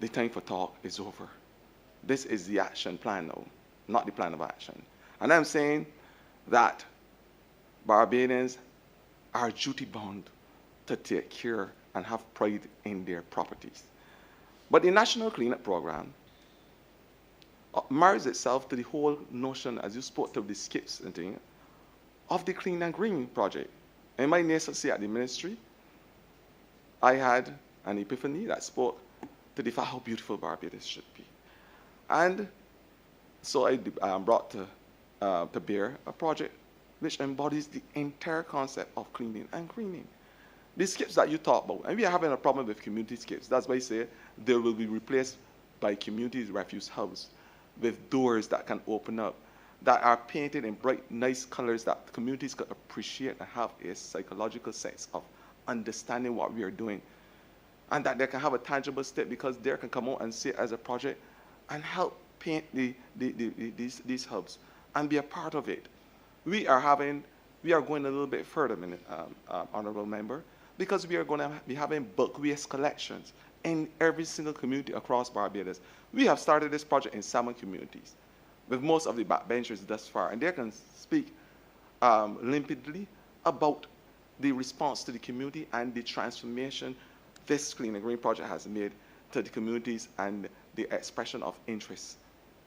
The time for talk is over. This is the action plan now, not the plan of action. And I'm saying that Barbadians are duty-bound to take care and have pride in their properties. But the National Cleanup Program marries itself to the whole notion, as you spoke to the skips and things, of the Clean and Green project. In my nascency at the ministry, I had an epiphany that spoke to the fact how beautiful Barbados should be. And so I brought to bear a project which embodies the entire concept of cleaning and greening. These skips that you talk about, and we are having a problem with community skips. That's why I say they will be replaced by community refuse hubs with doors that can open up, that are painted in bright, nice colors that communities could appreciate and have a psychological sense of understanding what we are doing. And that they can have a tangible step because they can come out and see it as a project and help paint these hubs and be a part of it. We are going a little bit further, Honorable Member, because we are going to be having bulk waste collections in every single community across Barbados. We have started this project in 7 communities with most of the backbenchers thus far, and they can speak limpidly about the response to the community and the transformation this Clean and Green project has made to the communities and the expression of interest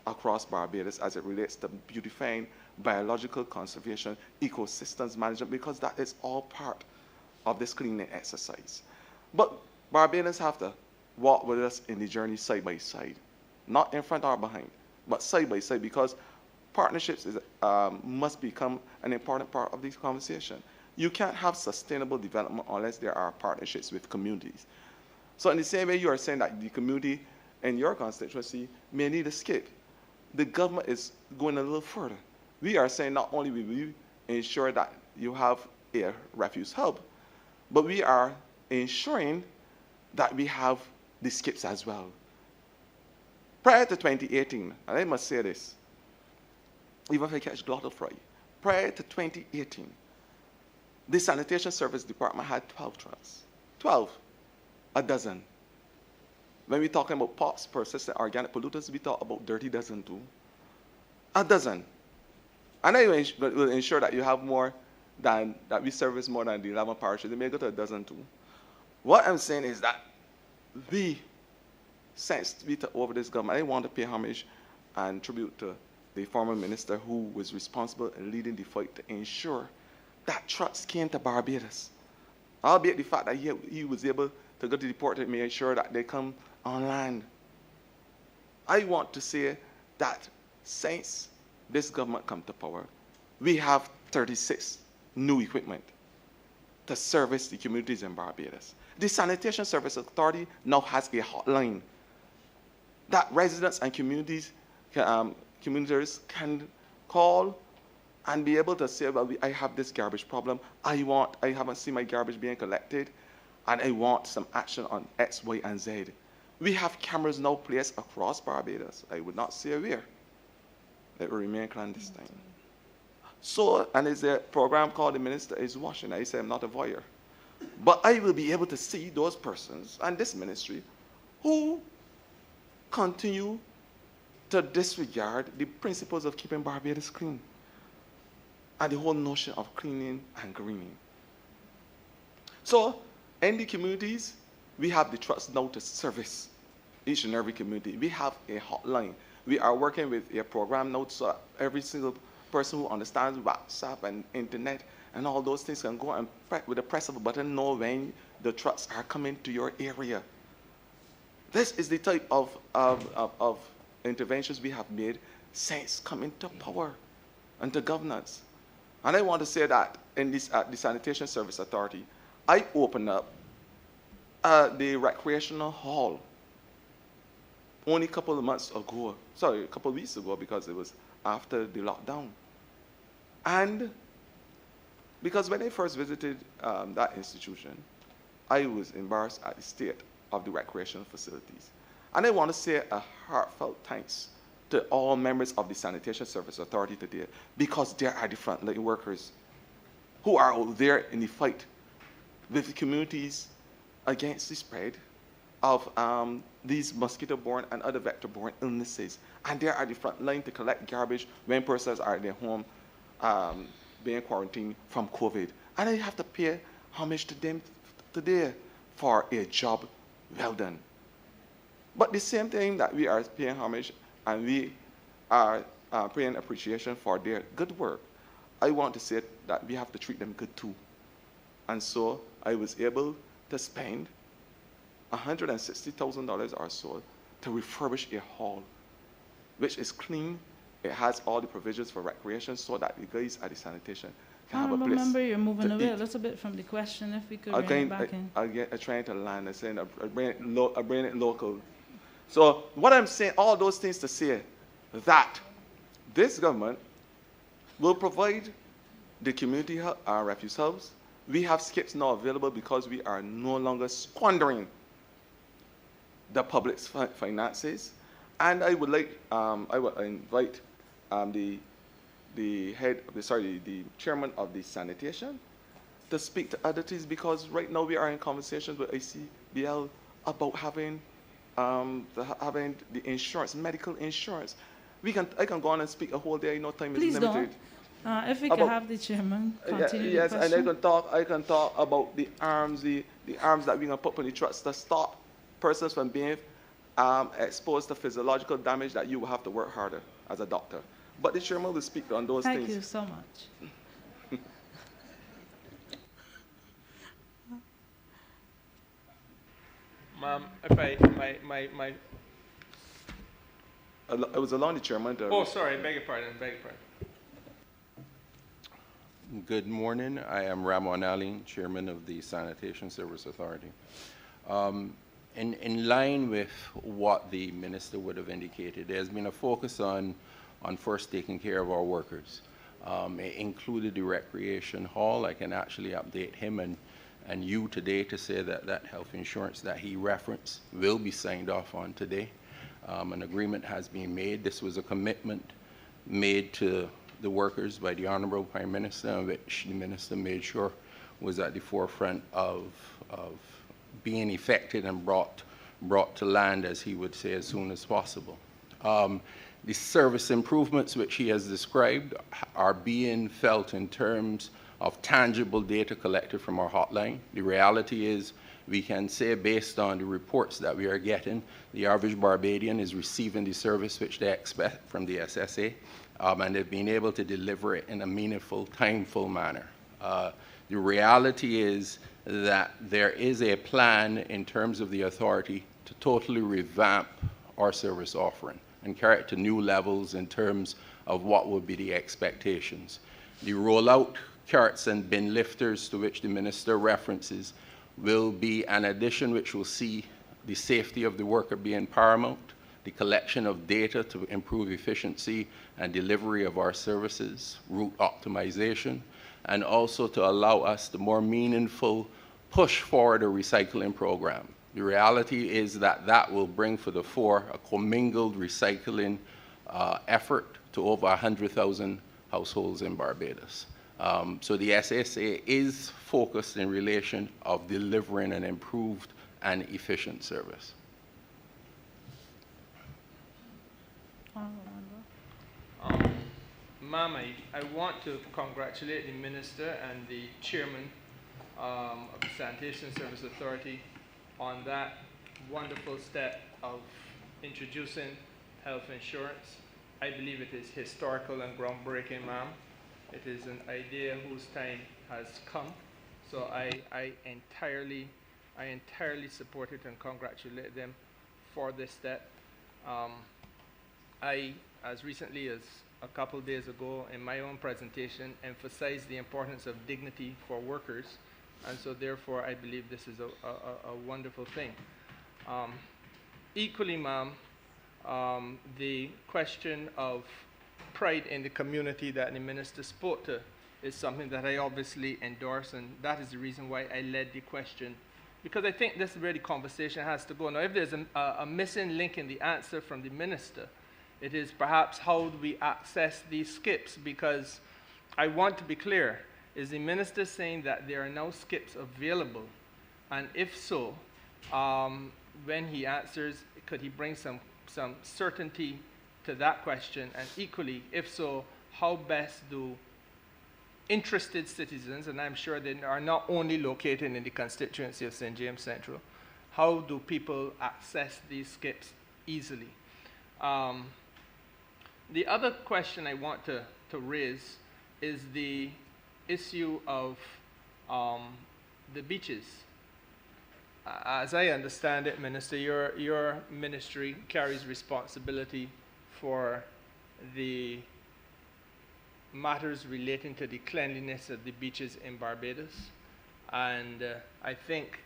across Barbados as it relates to beautifying biological conservation, ecosystems management, because that is all part of this cleaning exercise. But Barbadians have to walk with us in the journey side by side, not in front or behind, but side by side, because partnerships must become an important part of this conversation. You can't have sustainable development unless there are partnerships with communities. So in the same way you are saying that the community in your constituency may need a skip, the government is going a little further. We are saying not only will we ensure that you have a refuse hub, but we are ensuring that we have the skips as well. Prior to 2018, and I must say this, even if I catch glottal fry, prior to 2018, the Sanitation Service Department had 12 trucks. 12, a dozen. When we're talking about POPs, persistent organic pollutants, we talk about dirty dozen too. A dozen. And I will ensure that you have more than, that we service more than the 11 parishes. They may go to a dozen too. What I'm saying is that we, since we took over this government, I want to pay homage and tribute to the former minister who was responsible in leading the fight to ensure that trucks came to Barbados. Albeit the fact that he was able to go to the port and make sure that they come on land. I want to say that since this government come to power, we have 36 new equipment to service the communities in Barbados. The Sanitation Service Authority now has a hotline that residents and communities can call and be able to say, well, I have this garbage problem. I haven't seen my garbage being collected, and I want some action on X, Y, and Z. We have cameras now placed across Barbados. I would not say where. It will remain clandestine. So, and there's a program called The Minister is Watching. I say I'm not a voyeur. But I will be able to see those persons and this ministry who continue to disregard the principles of keeping Barbados clean and the whole notion of cleaning and greening. So, in the communities, we have the trucks now to service each and every community. We have a hotline. We are working with a program now so every single person who understands WhatsApp and internet and all those things can go and with the press of a button know when the trucks are coming to your area. This is the type of interventions we have made since coming to power and to governance. And I want to say that in this, the Sanitation Service Authority, I opened up the recreational hall only a couple of months ago, sorry, a couple of weeks ago, because it was after the lockdown. And because when I first visited that institution, I was embarrassed at the state of the recreational facilities. And I want to say a heartfelt thanks to all members of the Sanitation Service Authority today, because they are the frontline workers who are out there in the fight with the communities against the spread of these mosquito-borne and other vector-borne illnesses. And they are the front line to collect garbage when persons are at their home being quarantined from COVID. And I have to pay homage to them today for a job well done. But the same thing that we are paying homage and we are paying appreciation for their good work, I want to say that we have to treat them good too. And so I was able to spend $160,000 or so to refurbish a hall, which is clean. It has all the provisions for recreation so that the guys at the sanitation can have a Honorable place member, you're moving to away a eat. little bit from the question. If we could I'm bring it back in. trying to land. I'm saying I bring it local. So what I'm saying, all those things to say that this government will provide the community refuse house. We have skips now available because we are no longer squandering the public's finances. And I would like, I would invite the chairman of the sanitation to speak to other things, because right now we are in conversations with ICBL about having the insurance, medical insurance. I can go on and speak a whole day. No time Please is limited. don't. If we could have the chairman continue Yes, the and question. I can talk about the arms that we're gonna put on the trucks to stop persons from being exposed to physiological damage that you will have to work harder as a doctor. But the chairman will speak on those things. Thank you so much. Ma'am, if my It was along the chairman. oh, sorry, beg your pardon. Good morning. I am Ramon Ali, Chairman of the Sanitation Service Authority. In line with what the minister would have indicated, there's been a focus on first taking care of our workers. It included the recreation hall. I can actually update him and you today to say that health insurance that he referenced will be signed off on today. An agreement has been made. This was a commitment made to the workers by the Honorable Prime Minister, which the Minister made sure was at the forefront of being effected and brought to land, as he would say, as soon as possible. The service improvements which he has described are being felt in terms of tangible data collected from our hotline. The reality is, we can say, based on the reports that we are getting, the average Barbadian is receiving the service which they expect from the SSA, and they've been able to deliver it in a meaningful, timeful manner. The reality is that there is a plan in terms of the authority to totally revamp our service offering and carry it to new levels in terms of what would be the expectations. The rollout carts and bin lifters to which the minister references will be an addition which will see the safety of the worker being paramount, the collection of data to improve efficiency and delivery of our services, route optimization, and also to allow us the more meaningful push forward a recycling program. The reality is that will bring for the fore a commingled recycling effort to over 100,000 households in Barbados. So the SSA is focused in relation of delivering an improved and efficient service. Ma'am, I want to congratulate the Minister and the Chairman of the Sanitation Service Authority on that wonderful step of introducing health insurance. I believe it is historical and groundbreaking, ma'am. It is an idea whose time has come. So I entirely support it and congratulate them for this step. I, as recently as a couple days ago in my own presentation, emphasized the importance of dignity for workers, and so therefore I believe this is a wonderful thing. Equally, ma'am, the question of pride in the community that the minister spoke to is something that I obviously endorse, and that is the reason why I led the question, because I think this is where the conversation has to go. Now, if there's a missing link in the answer from the minister, it is perhaps how do we access these skips, because I want to be clear, is the minister saying that there are now skips available? And if so, when he answers, could he bring some certainty to that question? And equally, if so, how best do interested citizens, and I'm sure they are not only located in the constituency of St. James Central, how do people access these skips easily? The other question I want to raise is the issue of the beaches. As I understand it, Minister, your ministry carries responsibility for the matters relating to the cleanliness of the beaches in Barbados. And I think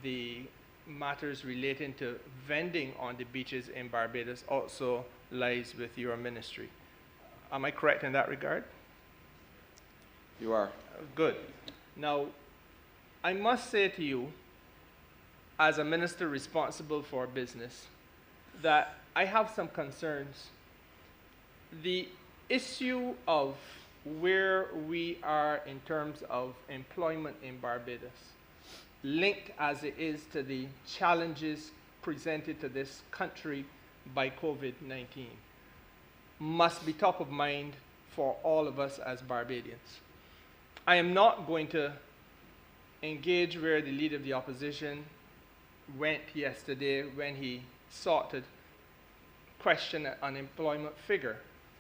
the matters relating to vending on the beaches in Barbados also lies with your ministry. Am I correct in that regard? You are. Good. Now, I must say to you, as a minister responsible for business, that I have some concerns. The issue of where we are in terms of employment in Barbados, linked as it is to the challenges presented to this country by COVID-19, must be top of mind for all of us as Barbadians. I am not going to engage where the leader of the opposition went yesterday when he sought to question an unemployment figure,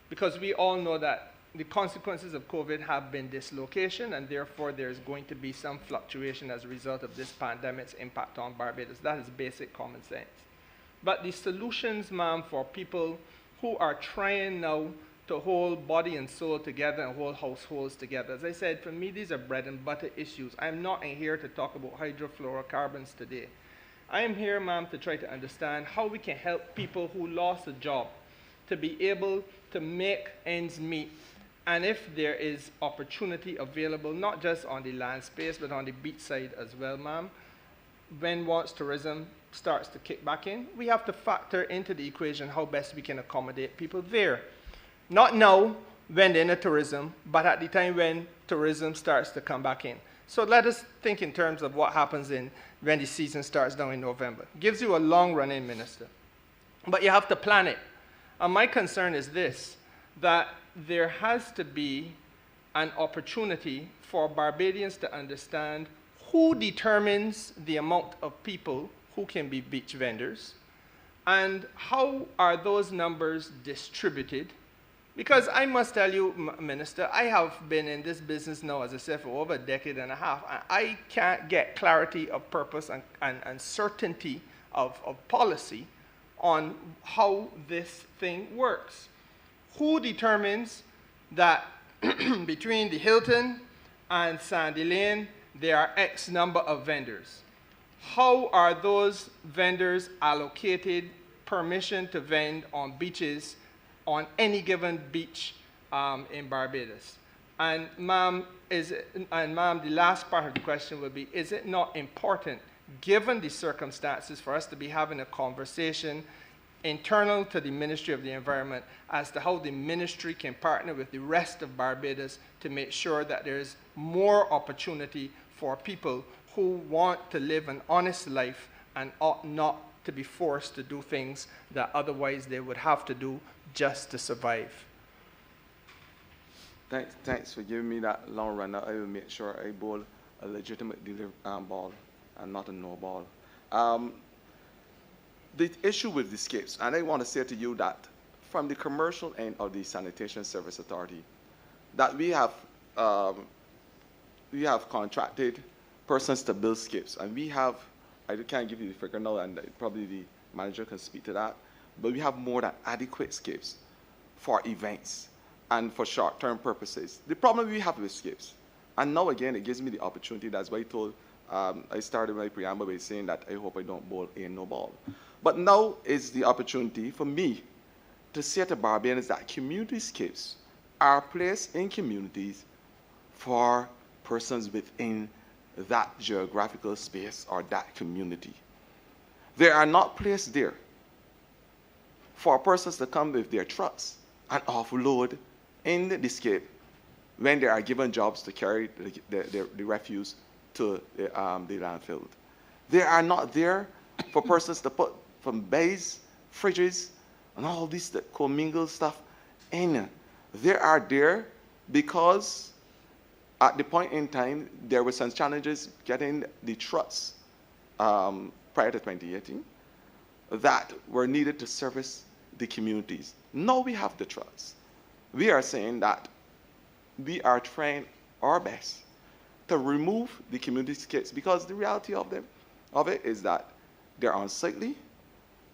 because we all know that the consequences of COVID have been dislocation, and therefore there's going to be some fluctuation as a result of this pandemic's impact on Barbados. That is basic common sense. But the solutions, ma'am, for people who are trying now to hold body and soul together and hold households together. As I said, for me, these are bread and butter issues. I'm not in here to talk about hydrofluorocarbons today. I am here, ma'am, to try to understand how we can help people who lost a job to be able to make ends meet. And if there is opportunity available, not just on the land space, but on the beach side as well, ma'am, when once tourism starts to kick back in, we have to factor into the equation how best we can accommodate people there. Not now, when they're in tourism, but at the time when tourism starts to come back in. So let us think in terms of what happens when the season starts down in November. Gives you a long run-in, Minister. But you have to plan it. And my concern is this, that there has to be an opportunity for Barbadians to understand who determines the amount of people who can be beach vendors, and how are those numbers distributed. Because I must tell you, Minister, I have been in this business now, as I said, for over a decade and a half, and I can't get clarity of purpose and certainty of policy on how this thing works. Who determines that between the Hilton and Sandy Lane, there are X number of vendors? How are those vendors allocated permission to vend on beaches, on any given beach in Barbados? And ma'am, the last part of the question would be, is it not important, given the circumstances, for us to be having a conversation internal to the Ministry of the Environment as to how the ministry can partner with the rest of Barbados to make sure that there's more opportunity for people who want to live an honest life and ought not to be forced to do things that otherwise they would have to do just to survive? Thanks for giving me that long run. I will make sure I bowl a legitimate ball and not a no ball. The issue with the skips, and I want to say to you that from the commercial end of the Sanitation Service Authority, that we have contracted persons to build skips, and we have, I can't give you the figure now, and probably the manager can speak to that, but we have more than adequate skips for events and for short-term purposes. The problem we have with skips, and now again it gives me the opportunity, that's why I told, I started my preamble by saying that I hope I don't bowl a no ball. But now is the opportunity for me to say to Barbadians that community skips are placed in communities for persons within that geographical space or that community. They are not placed there for persons to come with their trucks and offload in the skip when they are given jobs to carry the refuse to the landfill. They are not there for persons to put from bays, fridges, and all this commingled stuff in. They are there because at the point in time, there were some challenges getting the trucks prior to 2018 that were needed to service the communities. Now we have the trucks. We are saying that we are trying our best to remove the community skips, because the reality of it is that they're unsightly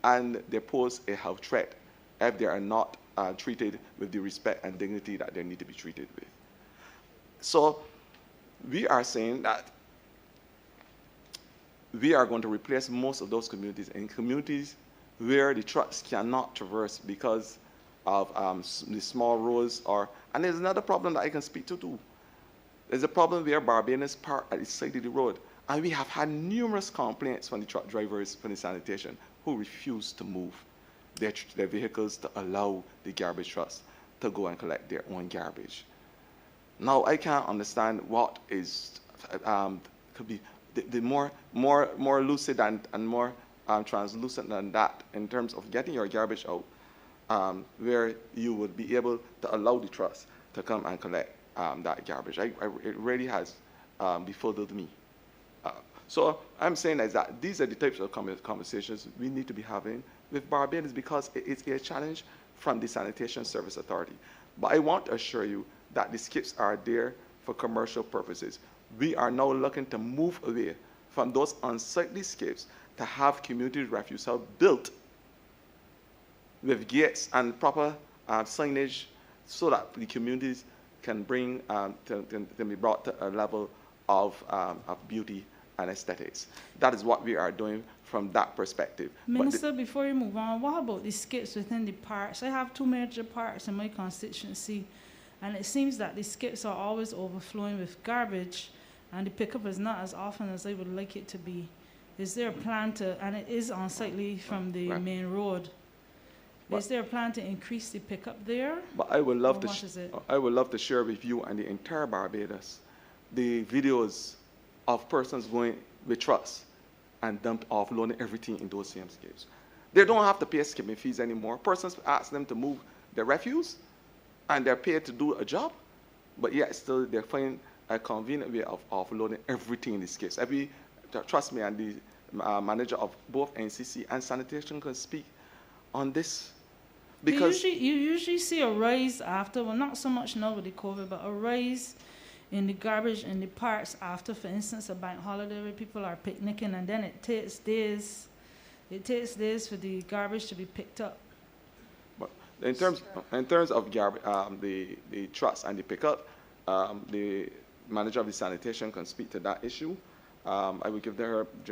and they pose a health threat if they are not treated with the respect and dignity that they need to be treated with. So we are saying that we are going to replace most of those communities in communities where the trucks cannot traverse because of the small roads. And there's another problem that I can speak to too. There's a problem where Barbadians park at the side of the road, and we have had numerous complaints from the truck drivers, from the sanitation, who refuse to move their vehicles to allow the garbage trucks to go and collect their own garbage. Now, I can't understand what is could be the more lucid and more translucent than that in terms of getting your garbage out, where you would be able to allow the trucks to come and collect that garbage. It really has befuddled me. So I'm saying is that these are the types of conversations we need to be having with Barbadians, because it's a challenge from the Sanitation Service Authority. But I want to assure you that the skips are there for commercial purposes. We are now looking to move away from those unsightly skips to have community refuse hubs built with gates and proper signage so that the communities can can be brought to a level of beauty and aesthetics. That is what we are doing from that perspective. Minister, before you move on, what about the skips within the parks? I have 2 major parks in my constituency, and it seems that the skips are always overflowing with garbage, and the pickup is not as often as I would like it to be. Is there a plan to, and it is unsightly from the main road, is there a plan to increase the pickup there? But I would love to share with you and the entire Barbados the videos of persons going with trucks and offloading everything in those same skips. They don't have to pay skipping fees anymore. Persons ask them to move their refuse, and they're paid to do a job, but yet still they find a convenient way of offloading everything in the skips. Trust me, and the manager of both NCC and sanitation can speak on this. Because you usually see a rise after, well, not so much now with the COVID, but a rise in the garbage in the parks after, for instance, a bank holiday where people are picnicking, and then it takes days for the garbage to be picked up. But in terms of garbage, the trucks and the pickup, the manager of the sanitation can speak to that issue. I will give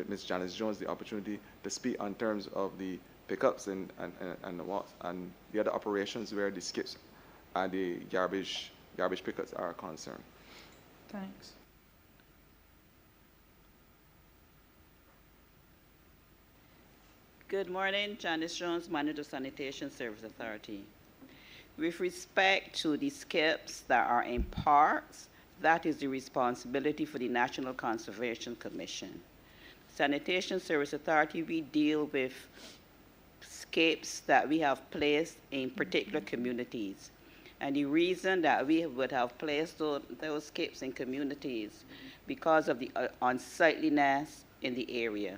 Ms. Janice Jones the opportunity to speak on terms of the pickups and the other operations where the skips and the garbage pickups are concerned. Thanks. Good morning, Janice Jones, Manager Sanitation Service Authority. With respect to the skips that are in parks, that is the responsibility for the National Conservation Commission. Sanitation Service Authority, we deal with skips that we have placed in particular communities. And the reason that we would have placed those skips in communities because of the unsightliness in the area.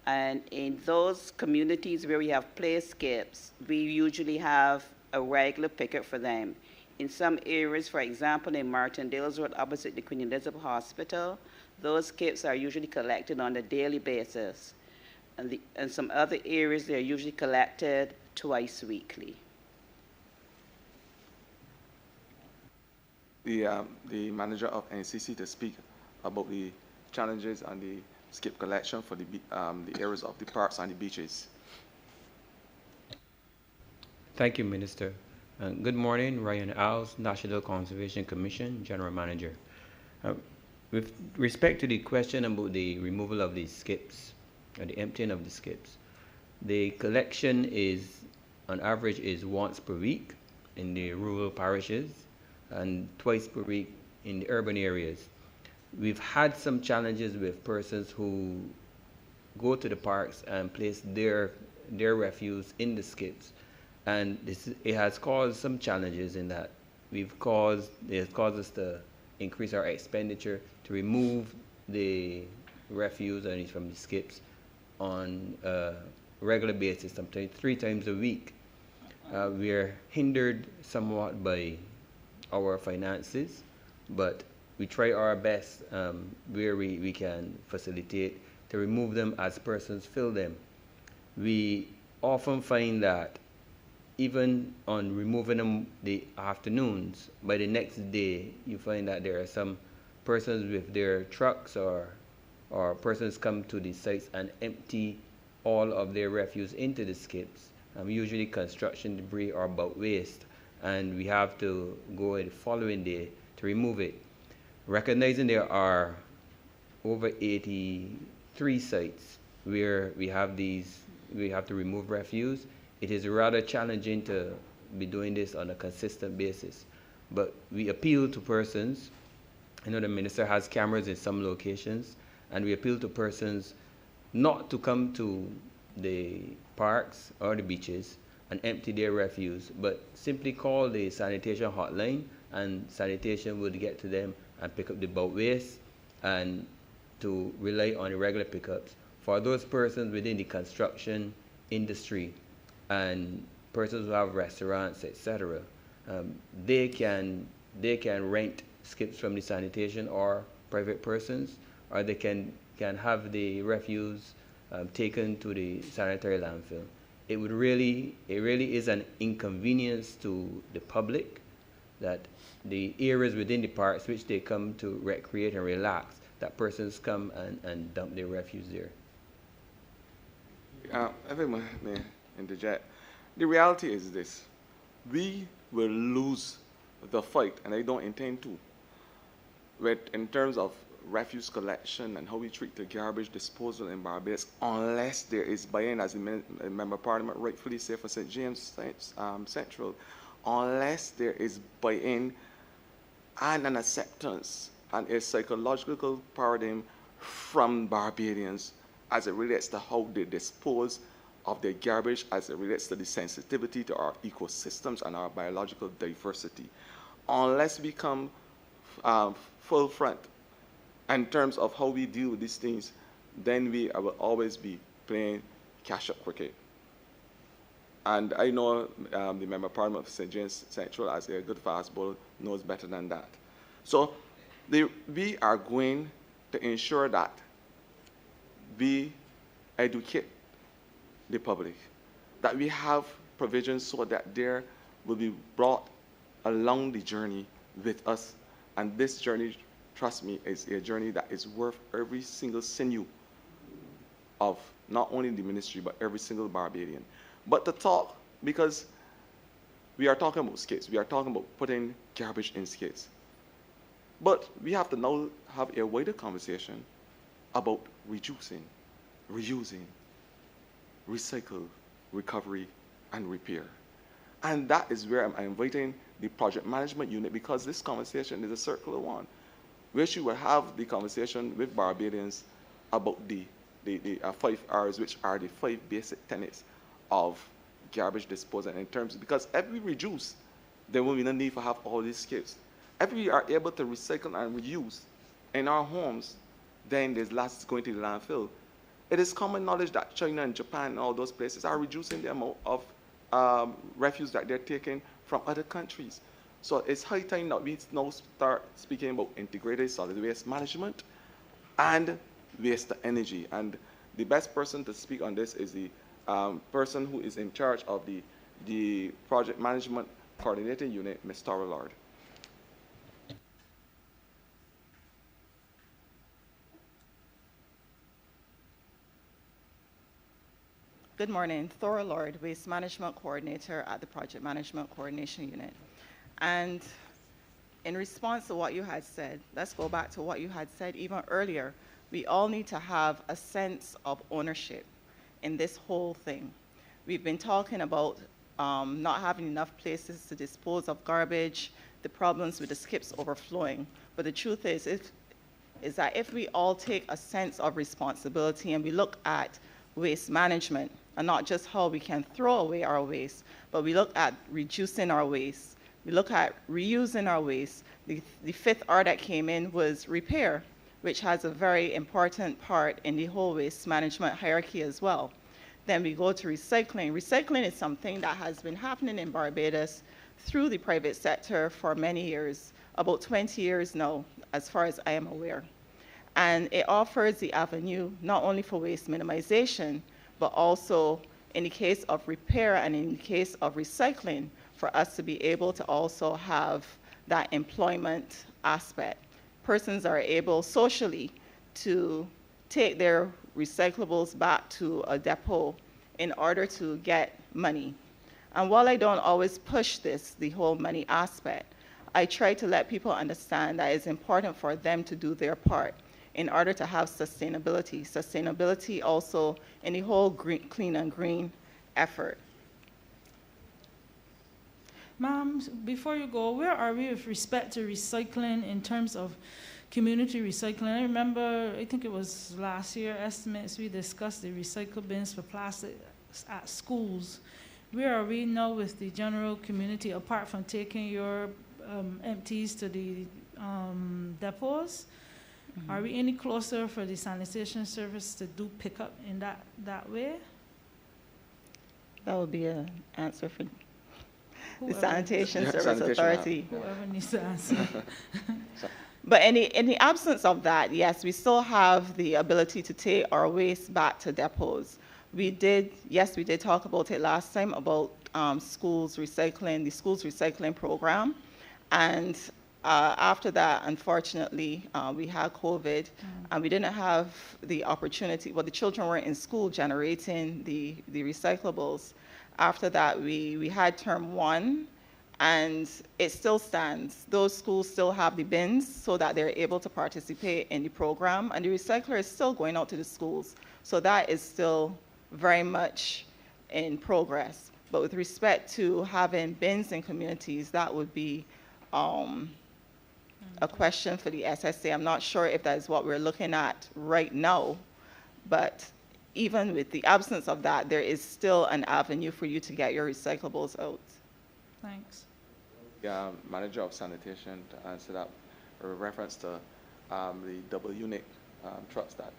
And in those communities where we have placed skips, we usually have a regular pickup for them. In some areas, for example, in Martindale's Road opposite the Queen Elizabeth Hospital, those skips are usually collected on a daily basis. And in some other areas, they're usually collected twice weekly. The manager of NCC to speak about the challenges and the skip collection for the areas of the parks and the beaches. Thank you, Minister. Good morning, Ryan Owls, National Conservation Commission, General Manager. With respect to the question about the removal of the skips, or the emptying of the skips, the collection is, on average, is once per week in the rural parishes and twice per week in the urban areas. We've had some challenges with persons who go to the parks and place their refuse in the skips. And it has caused some challenges in that it has caused us to increase our expenditure to remove the refuse from the skips on a regular basis, sometimes 3 times a week. We are hindered somewhat by our finances, but we try our best where we can facilitate to remove them as persons fill them. We often find that even on removing them the afternoons, by the next day, you find that there are some persons with their trucks or persons come to the sites and empty all of their refuse into the skips, usually construction debris or bulk waste, and we have to go the following day to remove it. Recognizing there are over 83 sites where we have to remove refuse, it is rather challenging to be doing this on a consistent basis. But we appeal to persons. I know the minister has cameras in some locations, and we appeal to persons not to come to the parks or the beaches and empty their refuse, but simply call the sanitation hotline, and sanitation would get to them and pick up the bulk waste, and to rely on the regular pickups. For those persons within the construction industry and persons who have restaurants, etc., they can rent skips from the sanitation or private persons, or they can have the refuse taken to the sanitary landfill. It really is an inconvenience to the public that the areas within the parks which they come to recreate and relax, that persons come and dump their refuse there. I think may interject. The reality is this: we will lose the fight, and I don't intend to, in terms of refuse collection and how we treat the garbage disposal in Barbados, unless there is buy-in, as the Member of Parliament rightfully said for St. James Central, unless there is buy-in and an acceptance and a psychological paradigm from Barbadians as it relates to how they dispose of their garbage, as it relates to the sensitivity to our ecosystems and our biological diversity. Unless we come full front in terms of how we deal with these things, then we will always be playing catch-up cricket. And I know the Member of Parliament of St. James Central, as a good fast bowler, knows better than that. So we are going to ensure that we educate the public, that we have provisions so that they will be brought along the journey with us. And this journey, trust me, is a journey that is worth every single sinew of not only the ministry, but every single Barbadian. But to talk, because we are talking about skids, we are talking about putting garbage in skids. But we have to now have a wider conversation about reducing, reusing, recycle, recovery, and repair. And that is where I'm inviting the project management unit, because this conversation is a circular one, where she will have the conversation with Barbadians about the 5 R's, which are the 5 basic tenets of garbage disposal in terms, because if we reduce, there will be no need for have all these skips. If we are able to recycle and reuse in our homes, then there's less going to the landfill. It is common knowledge that China and Japan and all those places are reducing the amount of refuse that they're taking from other countries. So it's high time that we now start speaking about integrated solid waste management and waste to energy. And the best person to speak on this is the person who is in charge of the project management coordinating unit, Ms. Tara Lord. Good morning, Thora Lord, Waste Management Coordinator at the Project Management Coordination Unit. And in response to what you had said, let's go back to what you had said even earlier. We all need to have a sense of ownership in this whole thing. We've been talking about not having enough places to dispose of garbage, the problems with the skips overflowing. But the truth is that if we all take a sense of responsibility and we look at waste management, and not just how we can throw away our waste, but we look at reducing our waste. We look at reusing our waste. The 5th R that came in was repair, which has a very important part in the whole waste management hierarchy as well. Then we go to recycling. Recycling is something that has been happening in Barbados through the private sector for many years, about 20 years now. as far as I am aware. And it offers the avenue not only for waste minimization, but also in the case of repair and in the case of recycling, for us to be able to also have that employment aspect. Persons are able socially to take their recyclables back to a depot in order to get money. And while I don't always push this, the whole money aspect, I try to let people understand that it's important for them to do their part in order to have sustainability. Sustainability also in the whole clean and green effort. Ma'am, before you go, where are we with respect to recycling in terms of community recycling? I remember, I think it was last year, estimates, we discussed the recycle bins for plastic at schools. Where are we now with the general community, apart from taking your empties to the depots? Mm-hmm. Are we any closer for the sanitation service to do pickup in that way? That would be an answer for Whoever. The Sanitation Service Sanitation Authority. Whoever needs to answer. But in the absence of that, yes, we still have the ability to take our waste back to depots. We did talk about it last time about schools recycling, the schools recycling program. And after that, unfortunately, we had COVID, and we didn't have the opportunity, well, the children weren't in school generating the recyclables. After that, we had term 1, and it still stands. Those schools still have the bins so that they're able to participate in the program, and the recycler is still going out to the schools. So that is still very much in progress. But with respect to having bins in communities, that would be a question for the SSA. I'm not sure if that is what we're looking at right now, but even with the absence of that, there is still an avenue for you to get your recyclables out. Thanks. Yeah, manager of sanitation to answer that, in reference to the double unit trucks that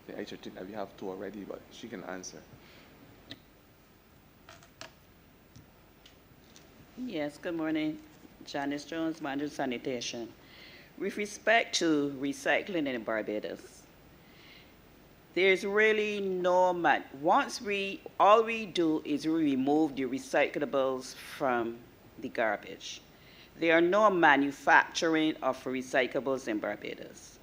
the HRT that we have 2 already, but she can answer. Yes, good morning. Janice Jones, manager of sanitation. With respect to recycling in Barbados, there's really no all we do is we remove the recyclables from the garbage. There are no manufacturing of recyclables in Barbados.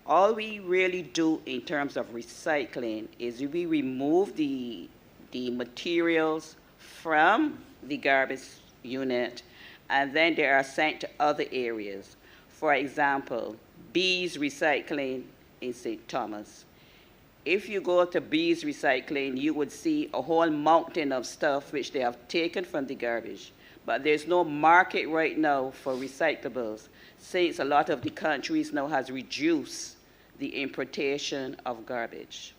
All we really do in terms of recycling is we remove the materials from the garbage unit, and then they are sent to other areas. For example, Bees Recycling in St. Thomas. If you go to Bees Recycling, you would see a whole mountain of stuff which they have taken from the garbage. But there's no market right now for recyclables, since a lot of the countries now has reduced the importation of garbage,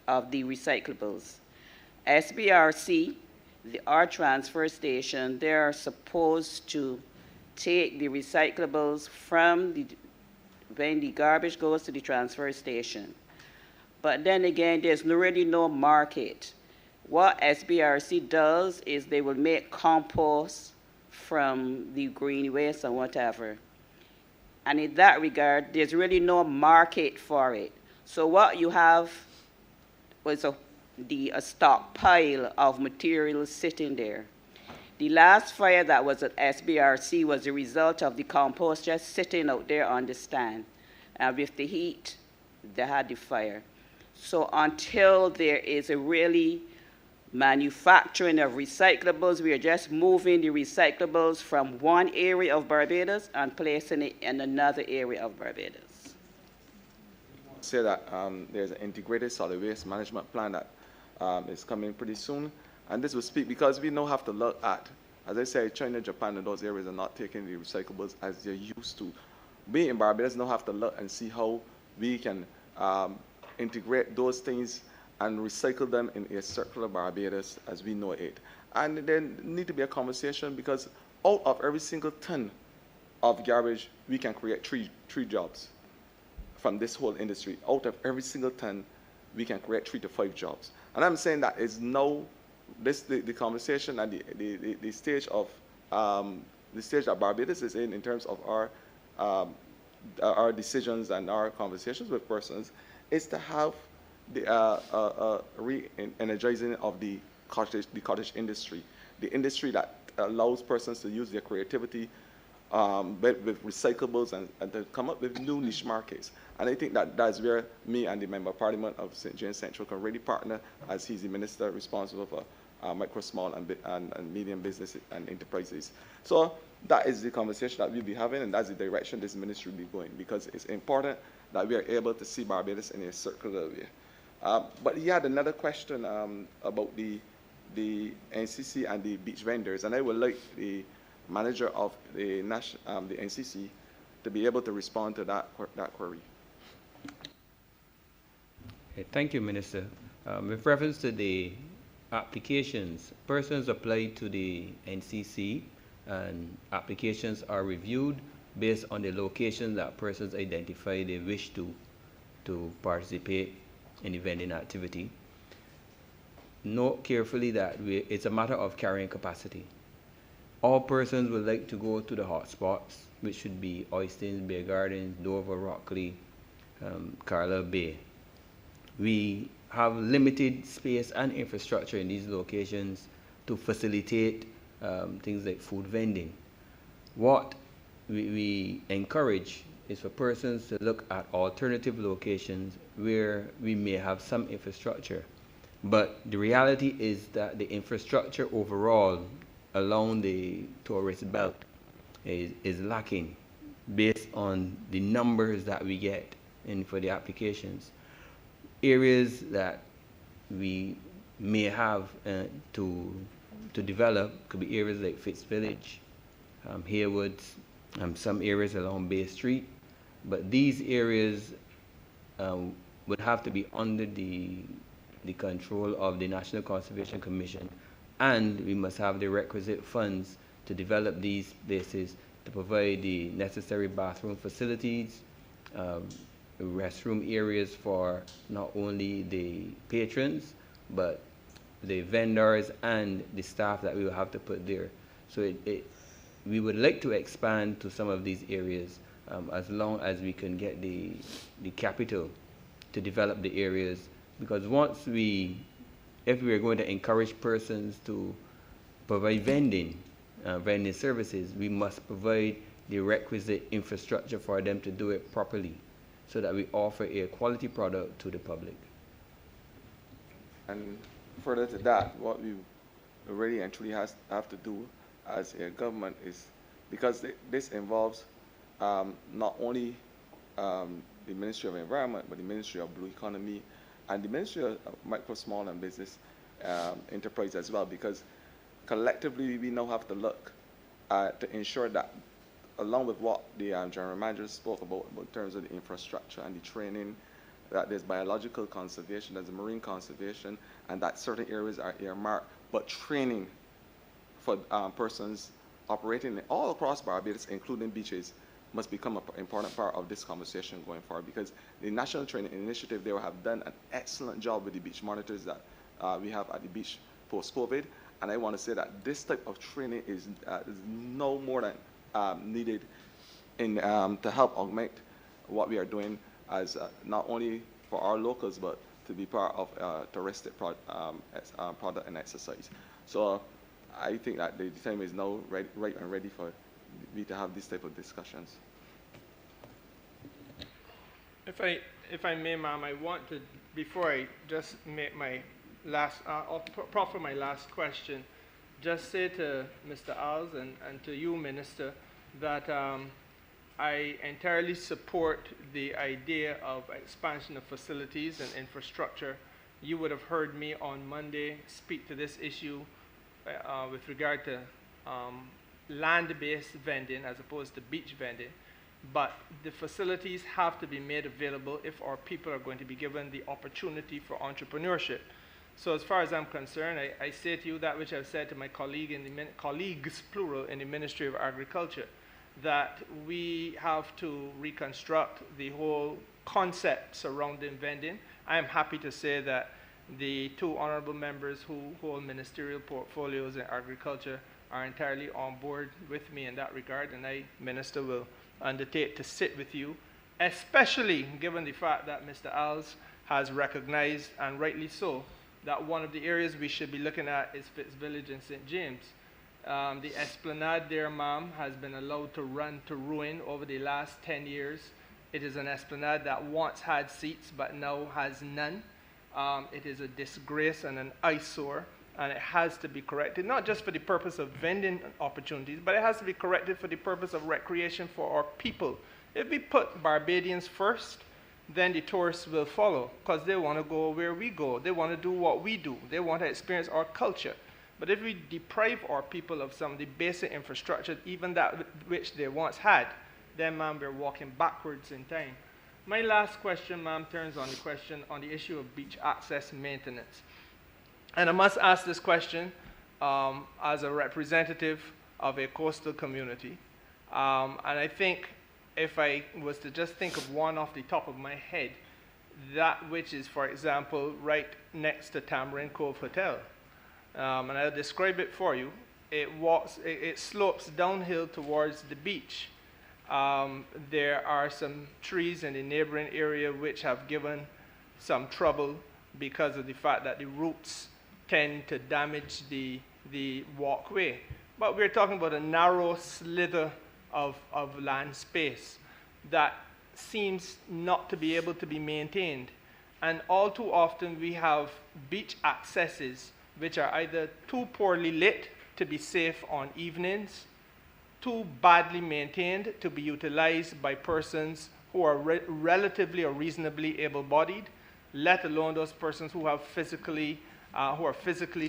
of the recyclables. SBRC, our transfer station, they are supposed to take the recyclables from when the garbage goes to the transfer station. But then again, there's really no market. What SBRC does is they will make compost from the green waste and whatever. And in that regard, there's really no market for it. So what you have was a stockpile of materials sitting there. The last fire that was at SBRC was a result of the compost just sitting out there on the stand. And with the heat, they had the fire. So until there is a really manufacturing of recyclables, we are just moving the recyclables from one area of Barbados and placing it in another area of Barbados. Say that there's an integrated solid waste management plan that is coming pretty soon. And this will speak because we now have to look at, as I say, China, Japan, and those areas are not taking the recyclables as they're used to. We in Barbados now have to look and see how we can integrate those things and recycle them in a circular Barbados as we know it. And there need to be a conversation because out of every single ton of garbage, we can create three jobs from this whole industry. Out of every single ton, we can create 3 to 5 jobs. And I'm saying that is now the conversation and the stage of the stage that Barbados is in terms of our our decisions and our conversations with persons is to have the re-energizing of the cottage industry, the industry that allows persons to use their creativity with recyclables and to come up with new niche markets. And I think that that's where me and the Member of Parliament of St. James Central can really partner, as he's the minister responsible for micro, small, and medium business and enterprises. So that is the conversation that we'll be having, and that's the direction this ministry will be going, because it's important that we are able to see Barbados in a circular way. But he had another question about the NCC and the beach vendors, and I would like the manager of the NCC to be able to respond to that query. Okay, thank you, Minister. With reference to the applications, persons apply to the NCC and applications are reviewed based on the location that persons identify they wish to participate in the vending activity. Note carefully that it's a matter of carrying capacity. All persons would like to go to the hotspots, which should be Oystins, Bay Gardens, Dover, Rockley, Carlisle Bay. We have limited space and infrastructure in these locations to facilitate things like food vending. What we encourage is for persons to look at alternative locations where we may have some infrastructure. But the reality is that the infrastructure overall along the tourist belt is lacking based on the numbers that we get in for the applications. Areas that we may have to develop could be areas like Fitz Village, Haywoods, some areas along Bay Street, but these areas would have to be under the control of the National Conservation Commission, and we must have the requisite funds to develop these places to provide the necessary bathroom facilities, restroom areas for not only the patrons, but the vendors and the staff that we will have to put there. So we would like to expand to some of these areas as long as we can get the capital to develop the areas, because if we are going to encourage persons to provide vending services, we must provide the requisite infrastructure for them to do it properly, so that we offer a quality product to the public. And further to that, what we really and truly have to do as a government is, because this involves not only the Ministry of Environment, but the Ministry of Blue Economy and the Ministry of Micro, Small and Business Enterprise as well, because collectively we now have to look to ensure that, along with what the General Manager spoke about in terms of the infrastructure and the training, that there's biological conservation, there's marine conservation, and that certain areas are earmarked, but training for persons operating all across Barbados, including beaches, must become an important part of this conversation going forward, because the National Training Initiative, they have done an excellent job with the beach monitors that we have at the beach post-COVID, and I want to say that this type of training is no more than needed to help augment what we are doing as not only for our locals, but to be part of touristic product and exercise. So I think that the time is now right and ready for me to have this type of discussions. If I may, ma'am, I want to, before I just make my last, proffer my last question, just say to Mr. Alves and to you, Minister, that I entirely support the idea of expansion of facilities and infrastructure. You would have heard me on Monday speak to this issue with regard to land-based vending as opposed to beach vending. But the facilities have to be made available if our people are going to be given the opportunity for entrepreneurship. So as far as I'm concerned, I say to you that which I've said to my colleagues, plural, in the Ministry of Agriculture, that we have to reconstruct the whole concept surrounding vending. I am happy to say that the two honorable members who hold ministerial portfolios in agriculture are entirely on board with me in that regard, and I, Minister, will undertake to sit with you, especially given the fact that Mr. Alves has recognized, and rightly so, that one of the areas we should be looking at is Fitz Village in St. James. The esplanade there, ma'am, has been allowed to run to ruin over the last 10 years. It is an esplanade that once had seats but now has none. It is a disgrace and an eyesore, and it has to be corrected, not just for the purpose of vending opportunities, but it has to be corrected for the purpose of recreation for our people. If we put Barbadians first, then the tourists will follow, because they want to go where we go. They want to do what we do. They want to experience our culture. But if we deprive our people of some of the basic infrastructure, even that which they once had, then, ma'am, we're walking backwards in time. My last question, ma'am, turns on the question on the issue of beach access maintenance. And I must ask this question as a representative of a coastal community. And I think if I was to just think of one off the top of my head, that which is, for example, right next to Tamarind Cove Hotel. And I'll describe it for you. It slopes downhill towards the beach. There are some trees in the neighboring area which have given some trouble because of the fact that the roots tend to damage the walkway. But we're talking about a narrow slither of land space that seems not to be able to be maintained. And all too often we have beach accesses which are either too poorly lit to be safe on evenings, too badly maintained to be utilized by persons who are relatively or reasonably able-bodied, let alone those persons who are physically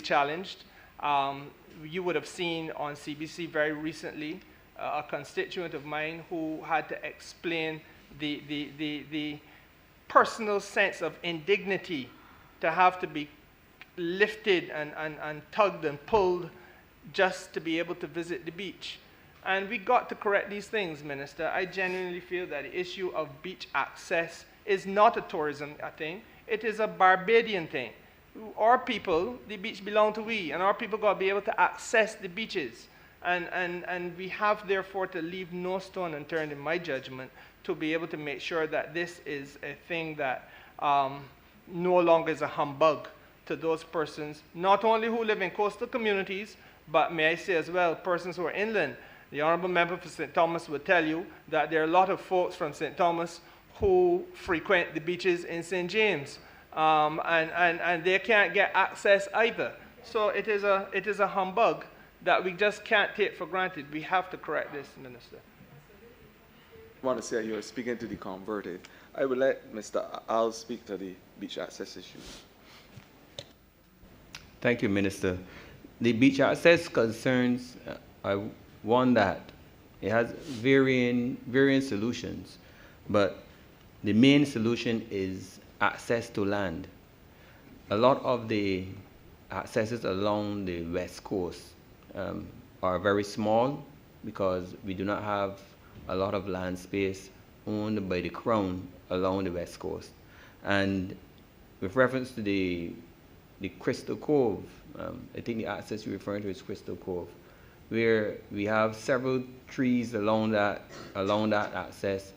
challenged. You would have seen on CBC very recently a constituent of mine who had to explain the personal sense of indignity to have to be lifted and tugged and pulled just to be able to visit the beach. And we got to correct these things, Minister. I genuinely feel that the issue of beach access is not a tourism thing. It is a Barbadian thing. Our people, the beach belong to we, and our people got to be able to access the beaches. And we have, therefore, to leave no stone unturned, in my judgment, to be able to make sure that this is a thing that no longer is a humbug to those persons, not only who live in coastal communities, but may I say as well, persons who are inland. The Honorable Member for St. Thomas would tell you that there are a lot of folks from St. Thomas who frequent the beaches in St. James, and they can't get access either. So it is a humbug that we just can't take for granted. We have to correct this, Minister. I want to say you're speaking to the converted. I will let Mr. Al speak to the beach access issues. Thank you, Minister. The beach access concerns are one that it has varying solutions, but the main solution is access to land. A lot of the accesses along the west coast are very small because we do not have a lot of land space owned by the Crown along the west coast. And with reference to the Crystal Cove, I think the access you're referring to is Crystal Cove, where we have several trees along that access,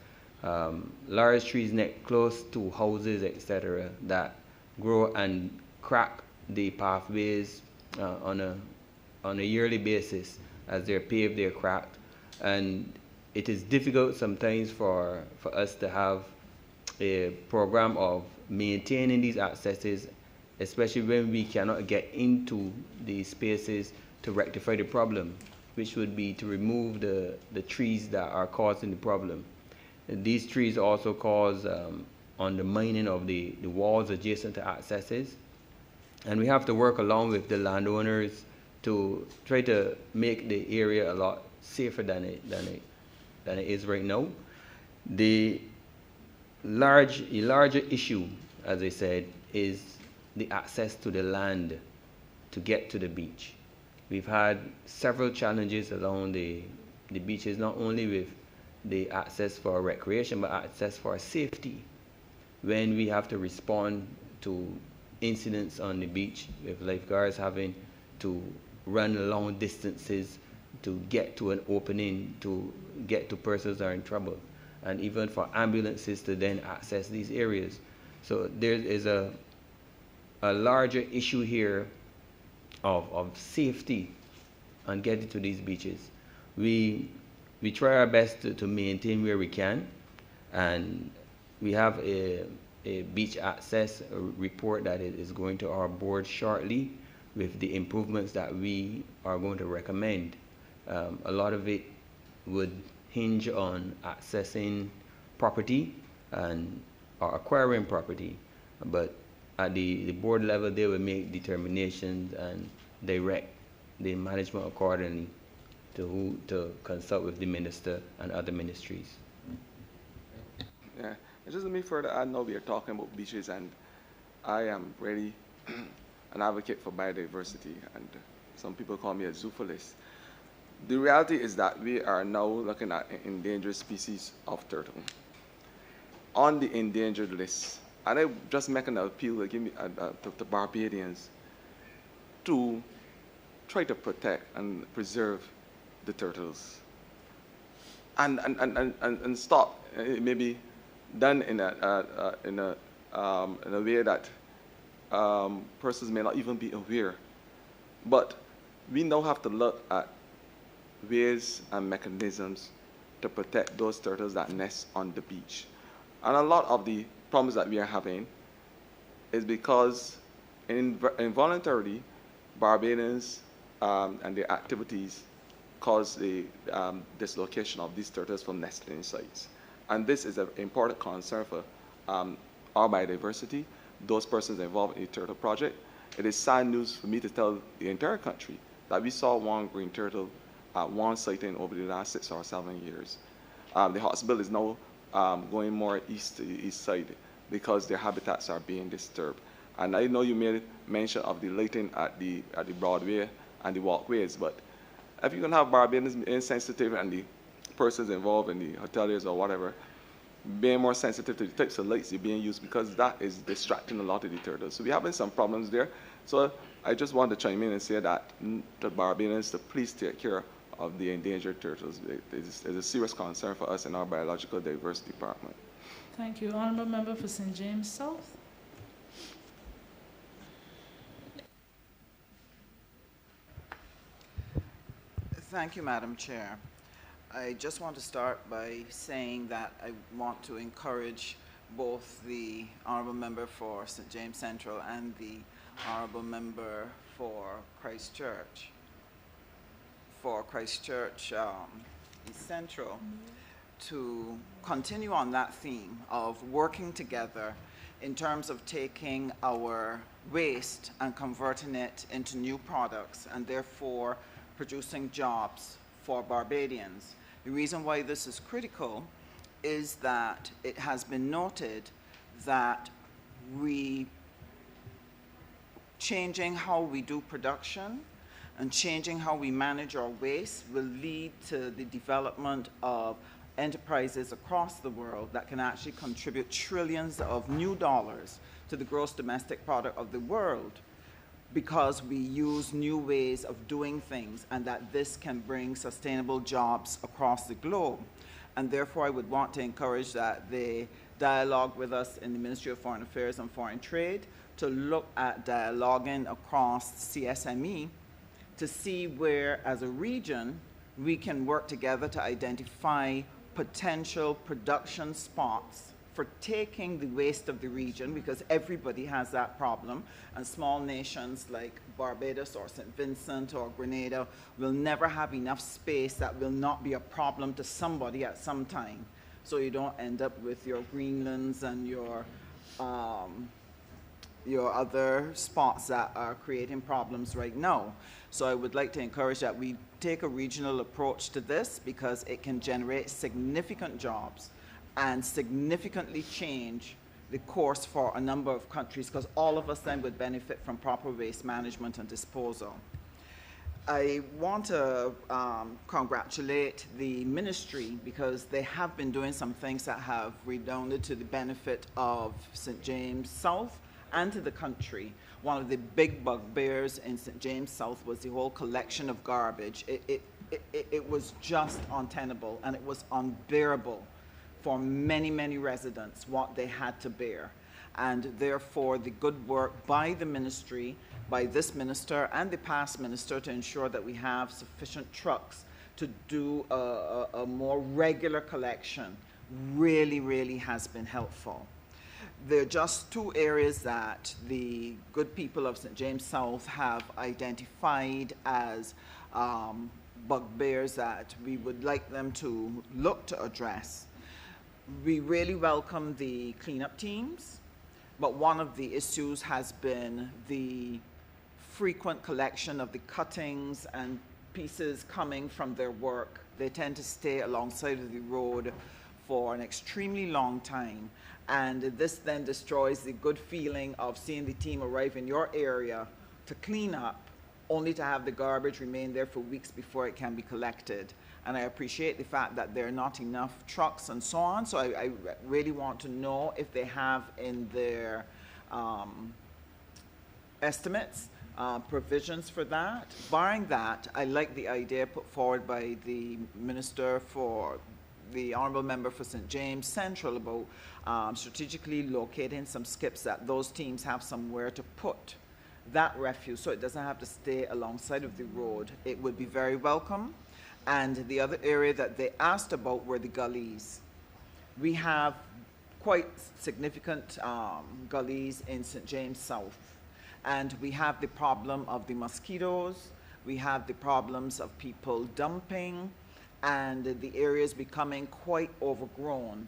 large trees close to houses, etc., that grow and crack the pathways on a yearly basis as they're paved, they're cracked, and it is difficult sometimes for us to have a program of maintaining these accesses, especially when we cannot get into these spaces to rectify the problem, which would be to remove the trees that are causing the problem. And these trees also cause undermining of the walls adjacent to accesses. And we have to work along with the landowners to try to make the area a lot safer than it is right now. The larger issue, as I said, is the access to the land to get to the beach. We've had several challenges along the beaches, not only with the access for recreation, but access for safety. When we have to respond to incidents on the beach with lifeguards having to run long distances to get to an opening, to get to persons that are in trouble, and even for ambulances to then access these areas. So there is a larger issue here of safety on getting to these beaches. We try our best to maintain where we can, and we have a beach access report that is going to our board shortly with the improvements that we are going to recommend. A lot of it would hinge on accessing property and or acquiring property, but at the board level, they will make determinations and direct the management accordingly to who to consult with the minister and other ministries. Yeah, and just let me further add, now we are talking about beaches, and I am really an advocate for biodiversity, and some people call me a zoophilist. The reality is that we are now looking at endangered species of turtle on the endangered list. And I just make an appeal to Barbadians to try to protect and preserve the turtles. And stop. It may be done in a way that persons may not even be aware. But we now have to look at ways and mechanisms to protect those turtles that nest on the beach. And a lot of the problems that we are having is because involuntarily Barbadians and their activities cause the dislocation of these turtles from nesting sites. And this is an important concern for our biodiversity, those persons involved in the turtle project. It is sad news for me to tell the entire country that we saw one green turtle at one sighting over the last 6 or 7 years. The hospital is now going more east to the east side because their habitats are being disturbed. And I know you made mention of the lighting at the Broadway and the walkways, but if you can have Barbadians insensitive and the persons involved in the hoteliers or whatever being more sensitive to the types of lights that are being used, because that is distracting a lot of the turtles. So we're having some problems there. So I just want to chime in and say that the Barbadians to please take care of the endangered turtles. It is a serious concern for us in our biological diversity department. Thank you. Honourable Member for St. James South. Thank you, Madam Chair. I just want to start by saying that I want to encourage both the Honourable Member for St. James Central and the Honourable Member for Christchurch East Central to continue on that theme of working together in terms of taking our waste and converting it into new products and therefore producing jobs for Barbadians. The reason why this is critical is that it has been noted that changing how we do production and changing how we manage our waste will lead to the development of enterprises across the world that can actually contribute trillions of new dollars to the gross domestic product of the world, because we use new ways of doing things, and that this can bring sustainable jobs across the globe. And therefore, I would want to encourage that they dialogue with us in the Ministry of Foreign Affairs and Foreign Trade to look at dialoguing across CSME to see where, as a region, we can work together to identify potential production spots for taking the waste of the region, because everybody has that problem, and small nations like Barbados or St. Vincent or Grenada will never have enough space that will not be a problem to somebody at some time. So you don't end up with your Greenlands and your other spots that are creating problems right now. So I would like to encourage that we take a regional approach to this, because it can generate significant jobs and significantly change the course for a number of countries, because all of us then would benefit from proper waste management and disposal. I want to congratulate the ministry, because they have been doing some things that have redounded to the benefit of St. James South and to the country. One of the big bugbears in St. James South was the whole collection of garbage. It it was just untenable, and it was unbearable for many, many residents what they had to bear. And therefore, the good work by the ministry, by this minister and the past minister, to ensure that we have sufficient trucks to do a more regular collection really, really has been helpful. There are just two areas that the good people of St. James South have identified as bugbears that we would like them to look to address. We really welcome the cleanup teams, but one of the issues has been the frequent collection of the cuttings and pieces coming from their work. They tend to stay alongside of the road for an extremely long time, and this then destroys the good feeling of seeing the team arrive in your area to clean up, only to have the garbage remain there for weeks before it can be collected. And I appreciate the fact that there are not enough trucks and so on, so I really want to know if they have in their estimates provisions for that. Barring that, I like the idea put forward by the Minister for the Honourable Member for St. James Central about strategically locating some skips that those teams have somewhere to put that refuse so it doesn't have to stay alongside of the road. It would be very welcome. And the other area that they asked about were the gullies. We have quite significant gullies in St. James South. And we have the problem of the mosquitoes. We have the problems of people dumping, and the areas becoming quite overgrown.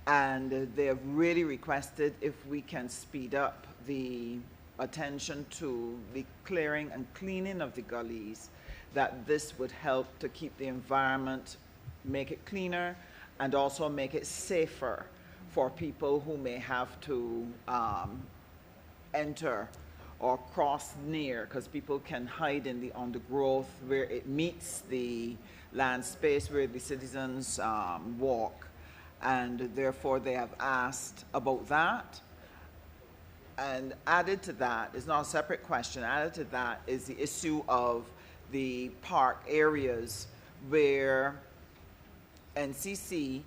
And they have really requested if we can speed up the attention to the clearing and cleaning of the gullies, that this would help to keep the environment, make it cleaner, and also make it safer for people who may have to enter or cross near, because people can hide in the undergrowth where it meets the land space where the citizens walk. And therefore they have asked about that. And added to that, is not a separate question, added to that is the issue of the park areas where NCC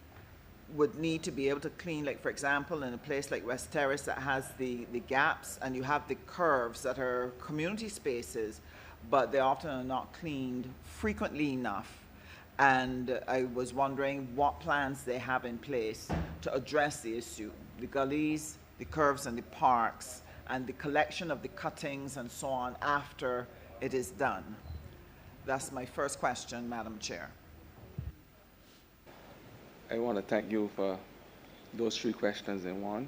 would need to be able to clean, like for example, in a place like West Terrace that has the gaps, and you have the curves that are community spaces, but they often are not cleaned frequently enough. And I was wondering what plans they have in place to address the issue, the gullies, the curves and the parks, and the collection of the cuttings and so on after it is done. That's my first question, Madam Chair. I want to thank you for those three questions in one.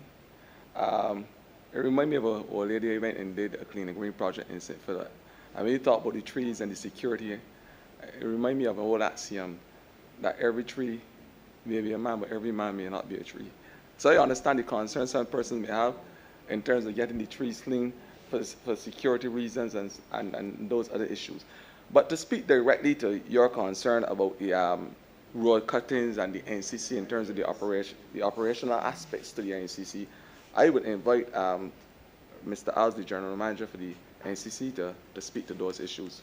It reminds me of a old lady I went and did a clean and green project in St. Philip. And when you talk about the trees and the security, it reminds me of an old axiom that every tree may be a man, but every man may not be a tree. So I understand the concerns some persons may have in terms of getting the trees clean for security reasons and those other issues. But to speak directly to your concern about the road cuttings and the NCC in terms of the operational aspects to the NCC, I would invite Mr. Alves, the General Manager for the NCC, to speak to those issues.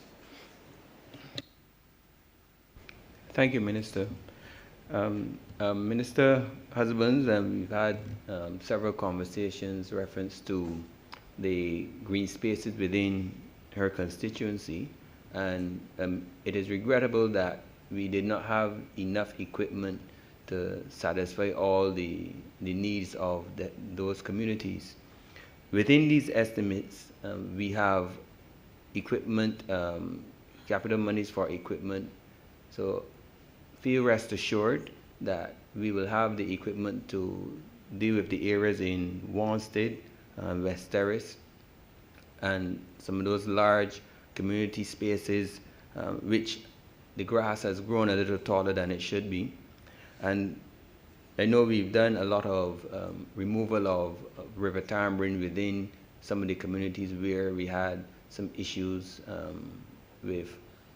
Thank you, Minister. Minister Husbands, we've had several conversations reference to the green spaces within her constituency, and it is regrettable that we did not have enough equipment to satisfy all the needs of those communities. Within these estimates, we have equipment, capital monies for equipment. So feel rest assured that we will have the equipment to deal with the areas in Wanstead, West Terrace, and some of those large community spaces which the grass has grown a little taller than it should be. And I know we've done a lot of removal of river tamarind within some of the communities where we had some issues with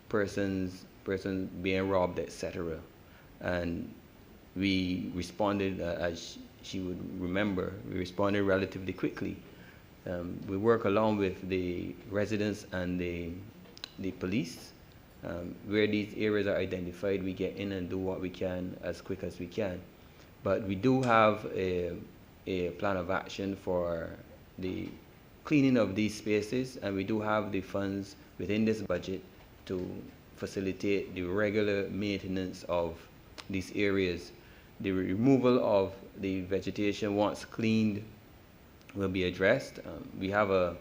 persons being robbed, etc. And we responded, as she would remember, we responded relatively quickly. We work along with the residents and the police Where these areas are identified, we get in and do what we can as quick as we can. But we do have a plan of action for the cleaning of these spaces, and we do have the funds within this budget to facilitate the regular maintenance of these areas. The removal of the vegetation once cleaned will be addressed. We have a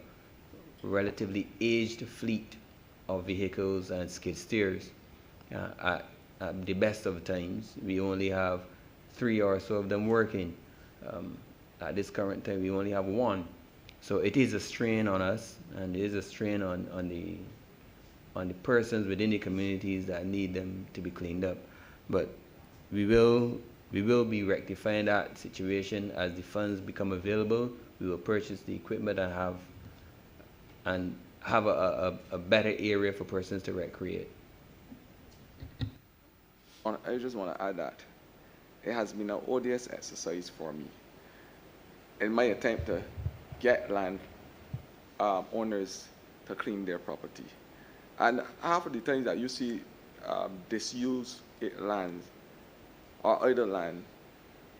relatively aged fleet of vehicles and skid steers. At the best of times, we only have 3 or so of them working. At this current time, we only have 1. So it is a strain on us, and it is a strain on the persons within the communities that need them to be cleaned up. But we will be rectifying that situation as the funds become available. We will purchase the equipment and have a better area for persons to recreate. I just want to add that it has been an odious exercise for me in my attempt to get land owners to clean their property. And half of the times that you see disused lands or idle land,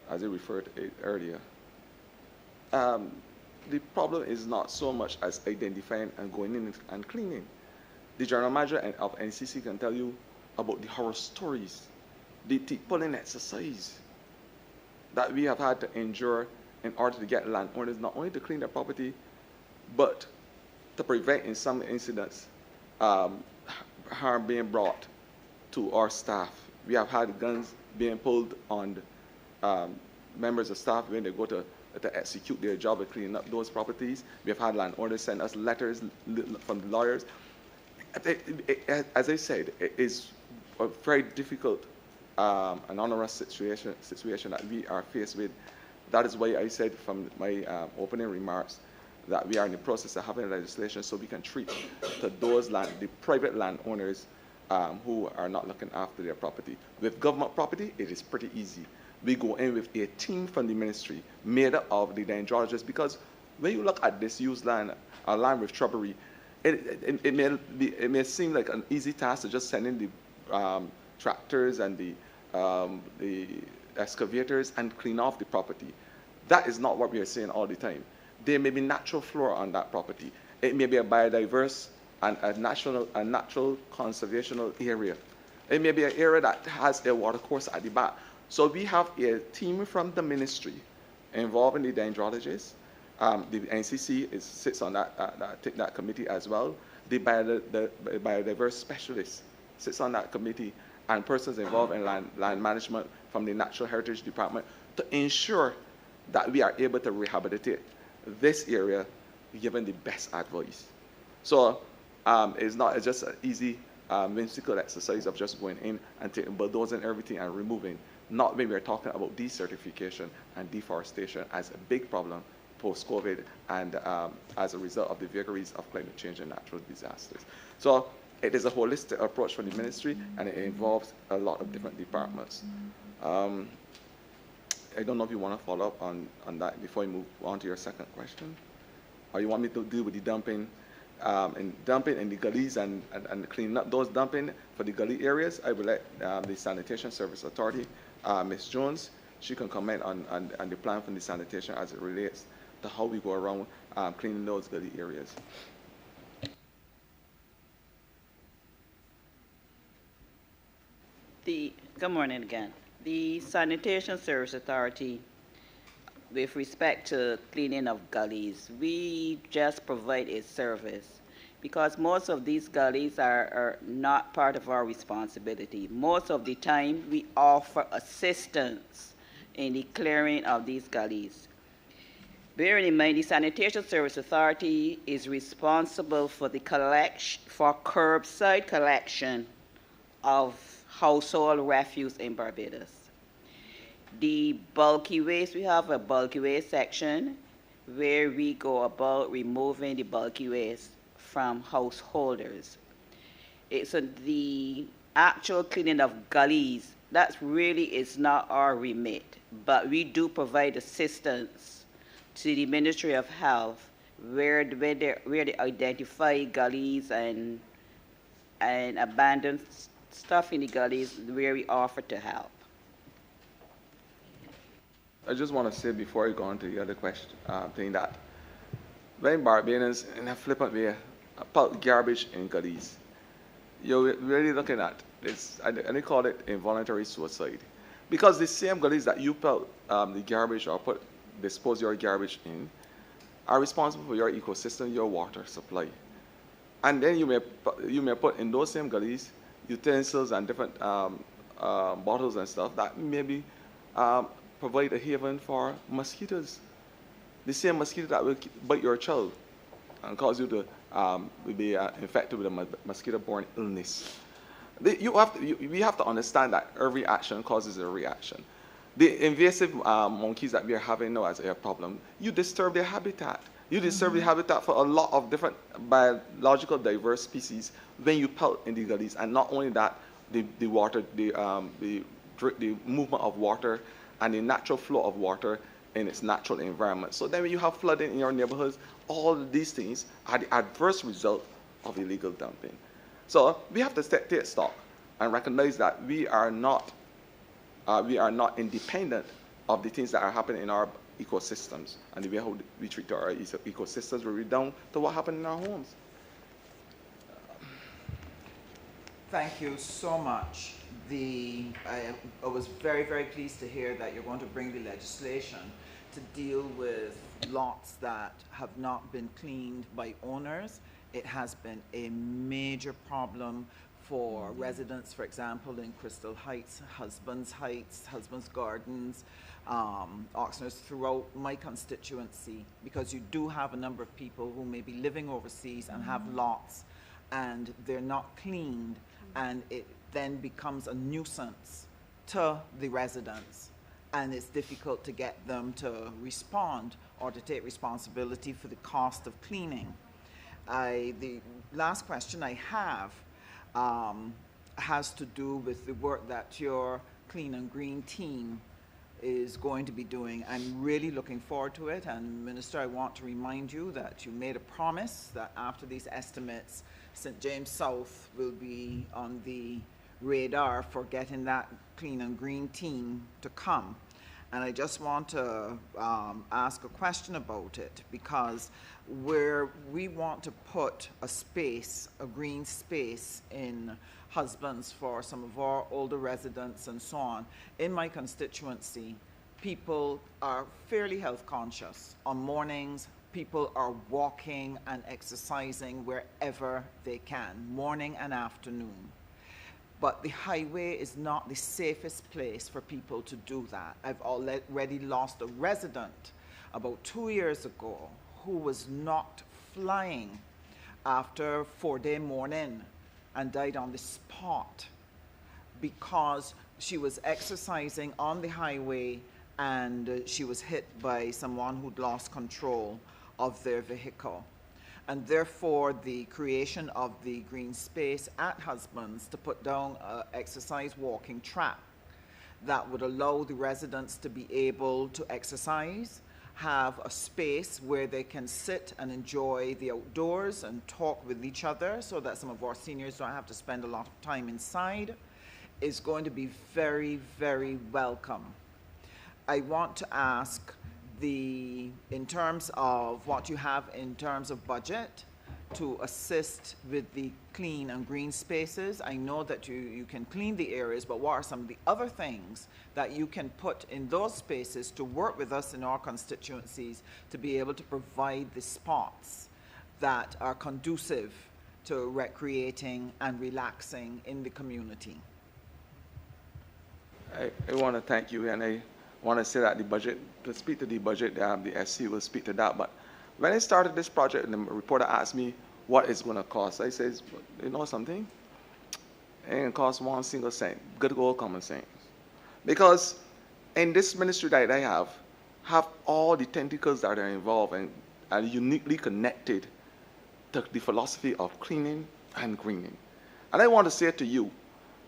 as you referred to it earlier, the problem is not so much as identifying and going in and cleaning. The general manager of NCC can tell you about the horror stories, the pulling exercise that we have had to endure in order to get landowners not only to clean their property, but to prevent, in some incidents, harm being brought to our staff. We have had guns being pulled on members of staff when they go to execute their job of cleaning up those properties. We have had landowners send us letters from the lawyers. As I said, it is a very difficult and onerous situation that we are faced with. That is why I said from my opening remarks that we are in the process of having legislation so we can treat to those the private landowners who are not looking after their property. With government property, it is pretty easy. We go in with a team from the ministry made up of the dendrologists, because when you look at disused land, or land with shrubbery, it may seem like an easy task to just send in the tractors and the excavators and clean off the property. That is not what we are saying all the time. There may be natural flora on that property. It may be a biodiverse and a natural conservational area. It may be an area that has a water course at the back. So we have a team from the ministry involving the dendrologists. The NCC sits on that committee as well. The biodiverse specialist sits on that committee, and persons involved in land management from the Natural Heritage Department to ensure that we are able to rehabilitate this area given the best advice. So it's just an easy whimsical exercise of just going in and taking bulldozers and everything and removing. Not when we're talking about desertification and deforestation as a big problem post-COVID and as a result of the vagaries of climate change and natural disasters. So it is a holistic approach from the ministry, and it involves a lot of different departments. I don't know if you want to follow up on that before you move on to your second question, or you want me to deal with the dumping in the gullies and cleaning up those dumping for the gully areas. I will let the Sanitation Service Authority, Ms. Jones, she can comment on the plan from the sanitation as it relates to how we go around cleaning those gully areas. Good morning again. The Sanitation Service Authority, with respect to cleaning of gullies, we just provide a service because most of these gullies are not part of our responsibility. Most of the time, we offer assistance in the clearing of these gullies. Bearing in mind, the Sanitation Service Authority is responsible for the curbside collection of household refuse in Barbados. The bulky waste, we have a bulky waste section where we go about removing the bulky waste from householders. So the actual cleaning of gullies, that really is not our remit, but we do provide assistance to the Ministry of Health where they identify gullies and and abandoned stuff in the gullies where we offer to help. I just want to say before you go on to the other question, thing that when Barbadians in a flippant way put garbage in gullies, you're really looking at this, and they call it involuntary suicide. Because the same gullies that you put the garbage or dispose your garbage in are responsible for your ecosystem, your water supply. And then you may put in those same gullies utensils and different bottles and stuff that maybe provide a haven for mosquitoes. The same mosquito that will bite your child and cause you to be infected with a mosquito-borne illness. We have to understand that every action causes a reaction. The invasive monkeys that we are having now as a problem, you disturb their habitat. You disturb the habitat for a lot of different biological diverse species when you pelt in the gullies. And not only that, the water, the movement of water and the natural flow of water in its natural environment. So then when you have flooding in your neighborhoods, all of these things are the adverse result of illegal dumping. So we have to take stock and recognize that we are not independent of the things that are happening in our ecosystems, and the way how we treat our ecosystems will be down to what happened in our homes. Thank you so much. I was very, very pleased to hear that you're going to bring the legislation to deal with lots that have not been cleaned by owners. It has been a major problem for residents, for example, in Crystal Heights, Husbands Gardens, Oxnard, throughout my constituency, because you do have a number of people who may be living overseas and have lots, and they're not cleaned, and it then becomes a nuisance to the residents, and it's difficult to get them to respond or to take responsibility for the cost of cleaning. The last question I have has to do with the work that your Clean and Green team is going to be doing. I'm really looking forward to it, and Minister, I want to remind you that you made a promise that after these estimates, St. James South will be on the radar for getting that Clean and Green team to come. And I just want to ask a question about it, because where we want to put a space, a green space in Husbands for some of our older residents and so on, in my constituency, people are fairly health conscious. On mornings, people are walking and exercising wherever they can, morning and afternoon. But the highway is not the safest place for people to do that. I've already lost a resident about 2 years ago who was knocked flying after a 4-day morning and died on the spot because she was exercising on the highway and she was hit by someone who'd lost control of their vehicle. And therefore, the creation of the green space at Husbands to put down an exercise walking track that would allow the residents to be able to exercise, have a space where they can sit and enjoy the outdoors and talk with each other so that some of our seniors don't have to spend a lot of time inside, is going to be very, very welcome. I want to ask, in terms of what you have in terms of budget to assist with the clean and green spaces. I know that you can clean the areas, but what are some of the other things that you can put in those spaces to work with us in our constituencies to be able to provide the spots that are conducive to recreating and relaxing in the community? I want to thank you, and I want to say that the budget, to speak to the budget, the SC will speak to that. But when I started this project, and the reporter asked me what it's going to cost, I said, you know something? It ain't cost 1 single cent. Good old common sense. Because in this ministry that I have all the tentacles that are involved and are uniquely connected to the philosophy of cleaning and greening. And I want to say to you,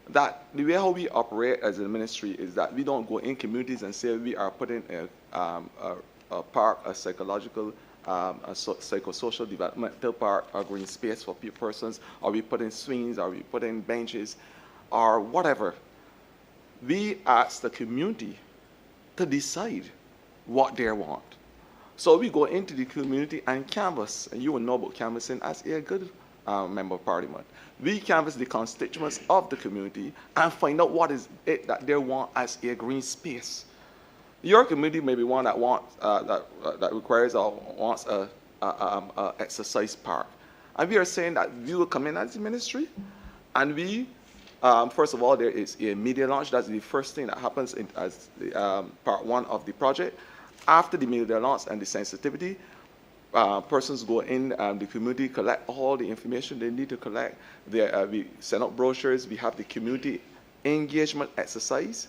that the way how we operate as a ministry is that we don't go in communities and say we are putting a park, a psychological a psychosocial developmental park or green space for persons, or we put in swings, or we put in benches, or whatever. We ask the community to decide what they want. So we go into the community and canvass, and you will know about canvassing as a good member of parliament. We canvass the constituents of the community and find out what is it that they want as a green space. Your community may be one that wants that requires or wants a exercise park, and we are saying that we will come in as the ministry, and we first of all, there is a media launch. That's the first thing that happens as the, part one of the project. After the media launch and the sensitivity, persons go in the community, collect all the information they need to collect. We send out brochures. We have the community engagement exercise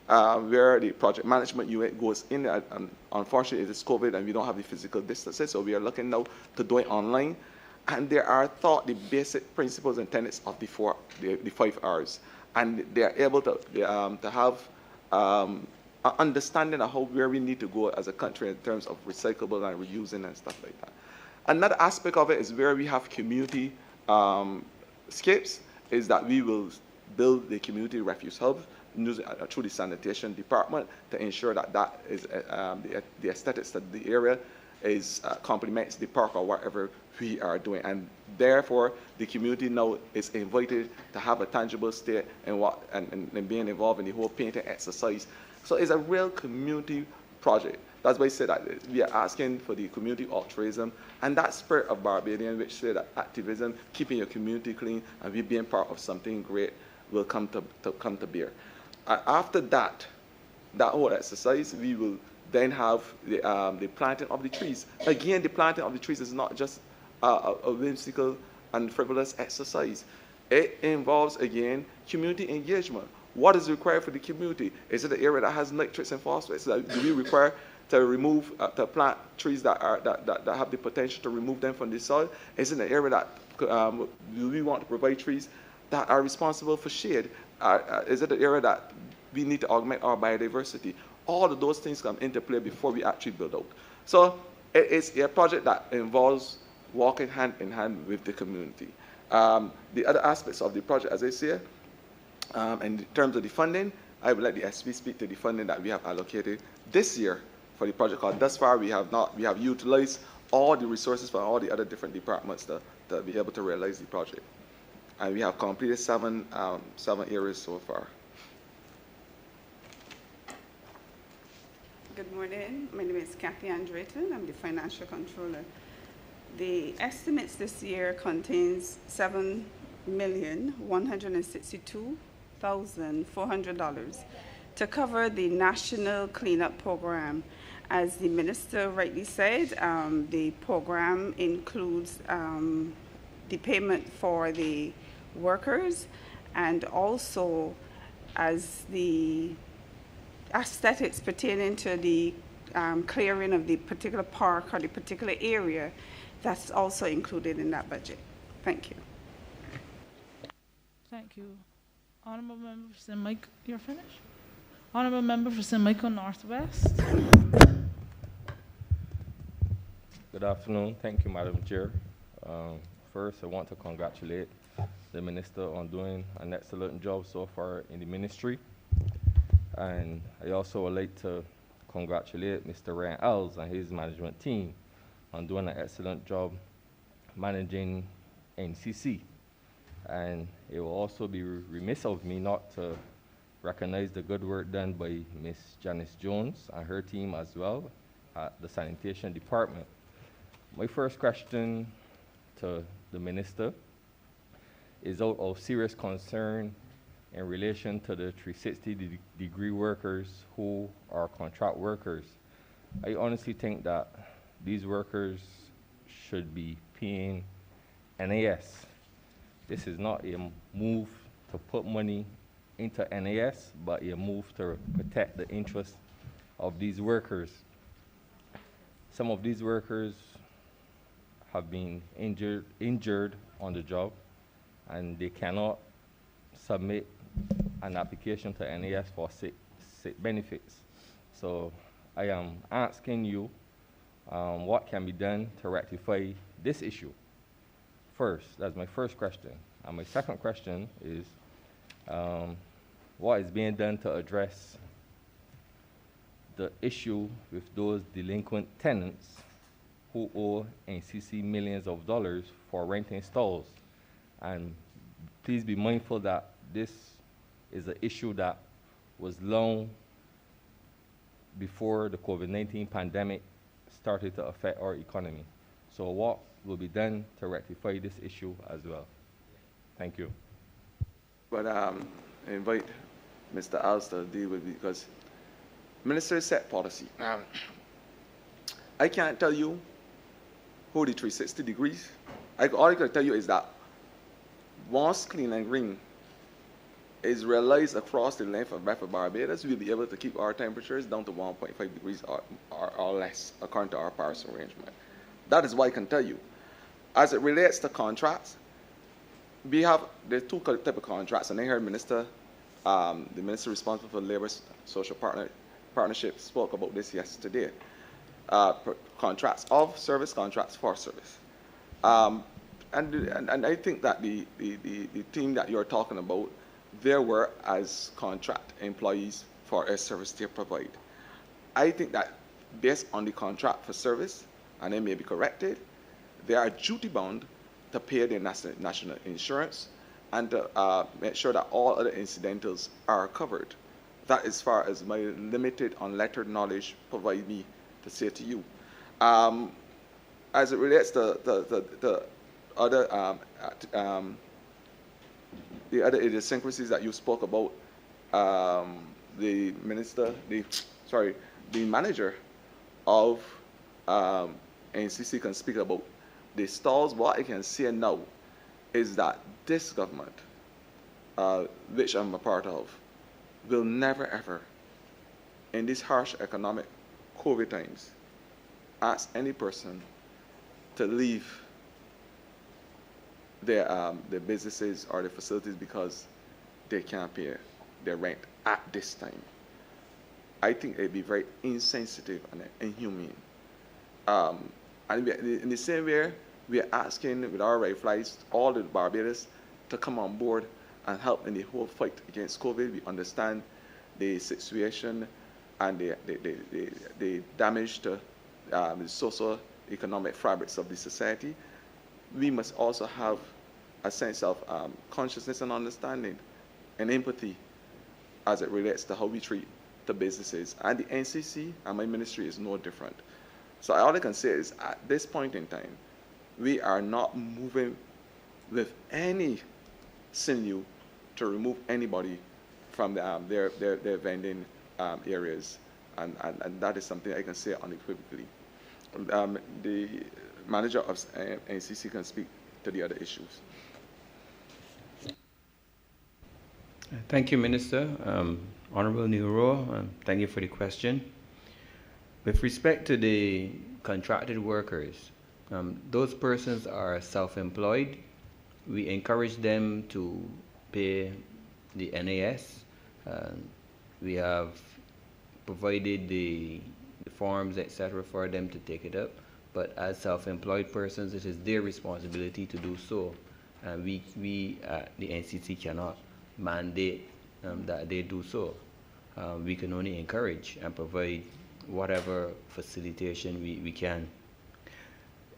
where the project management unit goes in. Unfortunately, it is COVID and we don't have the physical distances, so we are looking now to do it online. And there are taught the basic principles and tenets of the 5 R's, and they are able to have an understanding of where we need to go as a country in terms of recyclable and reusing and stuff like that. Another aspect of it is where we have community scapes, is that we will build the community refuse hub through the sanitation department to ensure that that is the aesthetics of the area is complements the park or whatever we are doing, and therefore the community now is invited to have a tangible stake in what and being involved in the whole painting exercise. So it's a real community project. That's why I said that we are asking for the community altruism and that spirit of Barbadian, which say that activism, keeping your community clean, and we being part of something great will come to bear. After that whole exercise, we will then have the planting of the trees. Again, the planting of the trees is not just a whimsical and frivolous exercise. It involves, again, community engagement. What is required for the community? Is it an area that has nitrates and phosphates? Do we require to remove, to plant trees that have the potential to remove them from the soil? Is it an area that do we want to provide trees that are responsible for shade? Is it an area that we need to augment our biodiversity? All of those things come into play before we actually build out. So it is a project that involves walking hand in hand with the community. The other aspects of the project, as I say, in terms of the funding, I would let the SP speak to the funding that we have allocated this year for the project. Because thus far we have utilized all the resources from all the other different departments to be able to realize the project. And we have completed seven areas so far. Good morning. My name is Kathy Andreton. I'm the financial controller. The estimates this year contains $7,162,400 to cover the national cleanup program. As the minister rightly said, the program includes the payment for the workers and also as the aesthetics pertaining to the clearing of the particular park or the particular area, that's also included in that budget. Thank you. Thank you. Honorable Member for St. Michael, you're finished? Honorable Member for St. Michael Northwest. Good afternoon. Thank you, Madam Chair. First, I want to congratulate the Minister on doing an excellent job so far in the ministry. And I also would like to congratulate Mr. Ryan Ells and his management team on doing an excellent job managing NCC. And it will also be remiss of me not to recognize the good work done by Ms. Janice Jones and her team as well at the sanitation department. My first question to the minister is out of serious concern in relation to the 360-degree workers who are contract workers. I honestly think that these workers should be paying NAS. This is not a move to put money into NAS, but a move to protect the interests of these workers. Some of these workers have been injured on the job, and they cannot submit an application to NAS for sick benefits. So I am asking you, what can be done to rectify this issue? First, that's my first question. And my second question is, what is being done to address the issue with those delinquent tenants who owe NCC millions of dollars for renting stalls? And please be mindful that this is an issue that was long before the COVID-19 pandemic started to affect our economy. So what will be done to rectify this issue as well? Thank you. But I invite Mr. Alster to deal with it because Minister set policy. I can't tell you who the 360 degrees. All I can tell you is that once Clean and Green is realized across the length of Barbados, we'll be able to keep our temperatures down to 1.5 degrees or less, according to our Paris arrangement. That is what I can tell you. As it relates to contracts, we have the two type of contracts, and I heard the minister responsible for labor social partnership spoke about this yesterday. Contracts of service, contracts for service. And I think that the team that you're talking about, they were as contract employees for a service they provide. I think that based on the contract for service, and they may be corrected, they are duty bound to pay their national insurance and to make sure that all other incidentals are covered. That, as far as my limited unlettered knowledge provide me to say to you. As it relates to the other idiosyncrasies that you spoke about, the manager of NCC can speak about the stalls. What I can say now is that this government, which I'm a part of, will never ever, in these harsh economic COVID times, ask any person to leave their businesses or their facilities because they can't pay their rent at this time. I think it'd be very insensitive and inhumane. And in the same way, we are asking with our right flights all the Barbados to come on board and help in the whole fight against COVID. We understand the situation and the damage to the socio-economic fabrics of the society. We must also have a sense of consciousness and understanding and empathy as it relates to how we treat the businesses. And the NCC and my ministry is no different. So all I can say is at this point in time, we are not moving with any sinew to remove anybody from their vending areas. And that is something I can say unequivocally. The manager of NCC can speak to the other issues. Thank you, Minister. Honorable Nero, thank you for the question. With respect to the contracted workers, those persons are self-employed. We encourage them to pay the NAS. We have provided the forms, etc., for them to take it up. But as self-employed persons, it is their responsibility to do so. And we at the NCC cannot mandate that they do so. We can only encourage and provide whatever facilitation we can.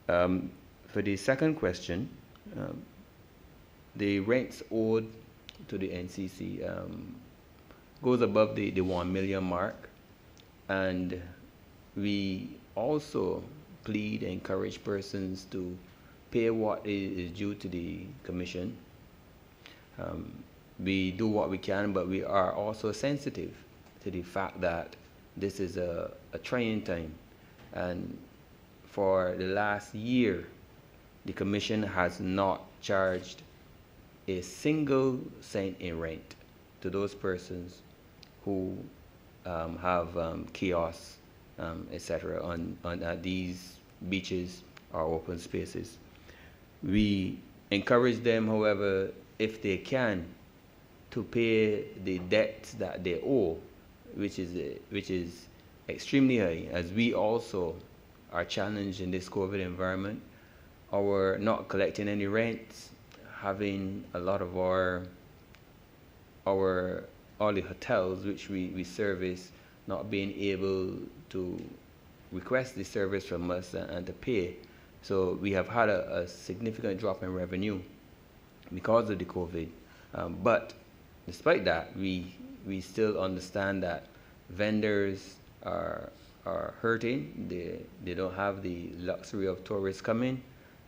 For the second question, the rents owed to the NCC goes above the 1 million mark, and we also plead, encourage persons to pay what is due to the commission. We do what we can, but we are also sensitive to the fact that this is a trying time. And for the last year, the commission has not charged a single cent in rent to those persons who have kiosks, etc., on these beaches or open spaces. We encourage them, however, if they can, to pay the debts that they owe, which is extremely high, as we also are challenged in this COVID environment. Our not collecting any rents, having a lot of all the hotels which we service not being able to request the service from us and to pay. So we have had a significant drop in revenue because of the COVID. But despite that, we still understand that vendors are hurting. They don't have the luxury of tourists coming,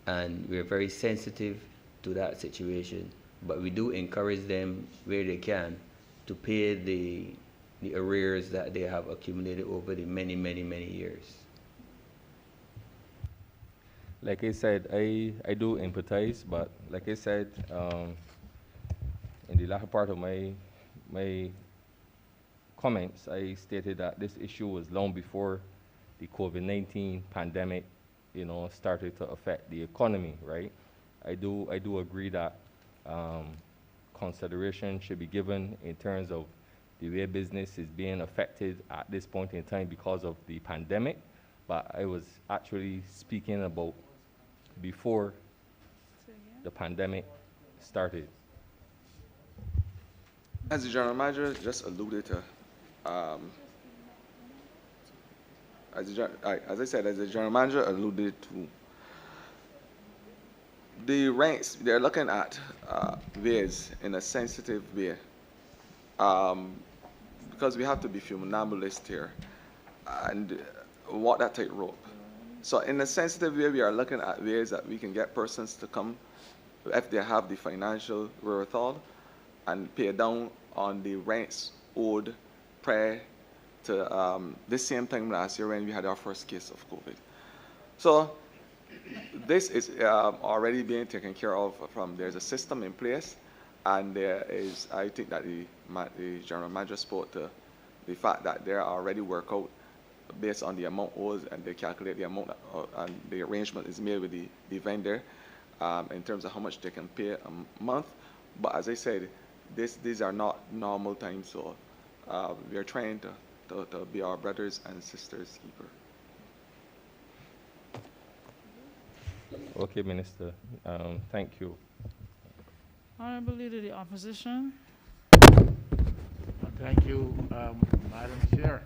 and we're very sensitive to that situation. But we do encourage them where they can to pay the arrears that they have accumulated over the many years. Like I said, I do empathize, but like I said, in the latter part of my comments, I stated that this issue was long before the COVID-19 pandemic, started to affect the economy, right? I do agree that consideration should be given in terms of the way business is being affected at this point in time because of the pandemic, but I was actually speaking about before the pandemic started. As the General Manager just alluded to, as I said, as the General Manager alluded to, the ranks, they're looking at ways in a sensitive way, because we have to be funambulist here and walk that tightrope. So in a sensitive way, we are looking at ways that we can get persons to come if they have the financial wherewithal and pay down on the rents owed prior to this same time last year when we had our first case of COVID. So this is already being taken care of there's a system in place, and there is, I think that the General Manager spoke to the fact that there are already work out based on the amount owed, and they calculate the amount and the arrangement is made with the vendor in terms of how much they can pay a month. But as I said, these are not normal times, so we are trying to be our brothers and sisters keeper. Okay, Minister. Thank you. Honorable Leader of the Opposition. Thank you, Madam Chair,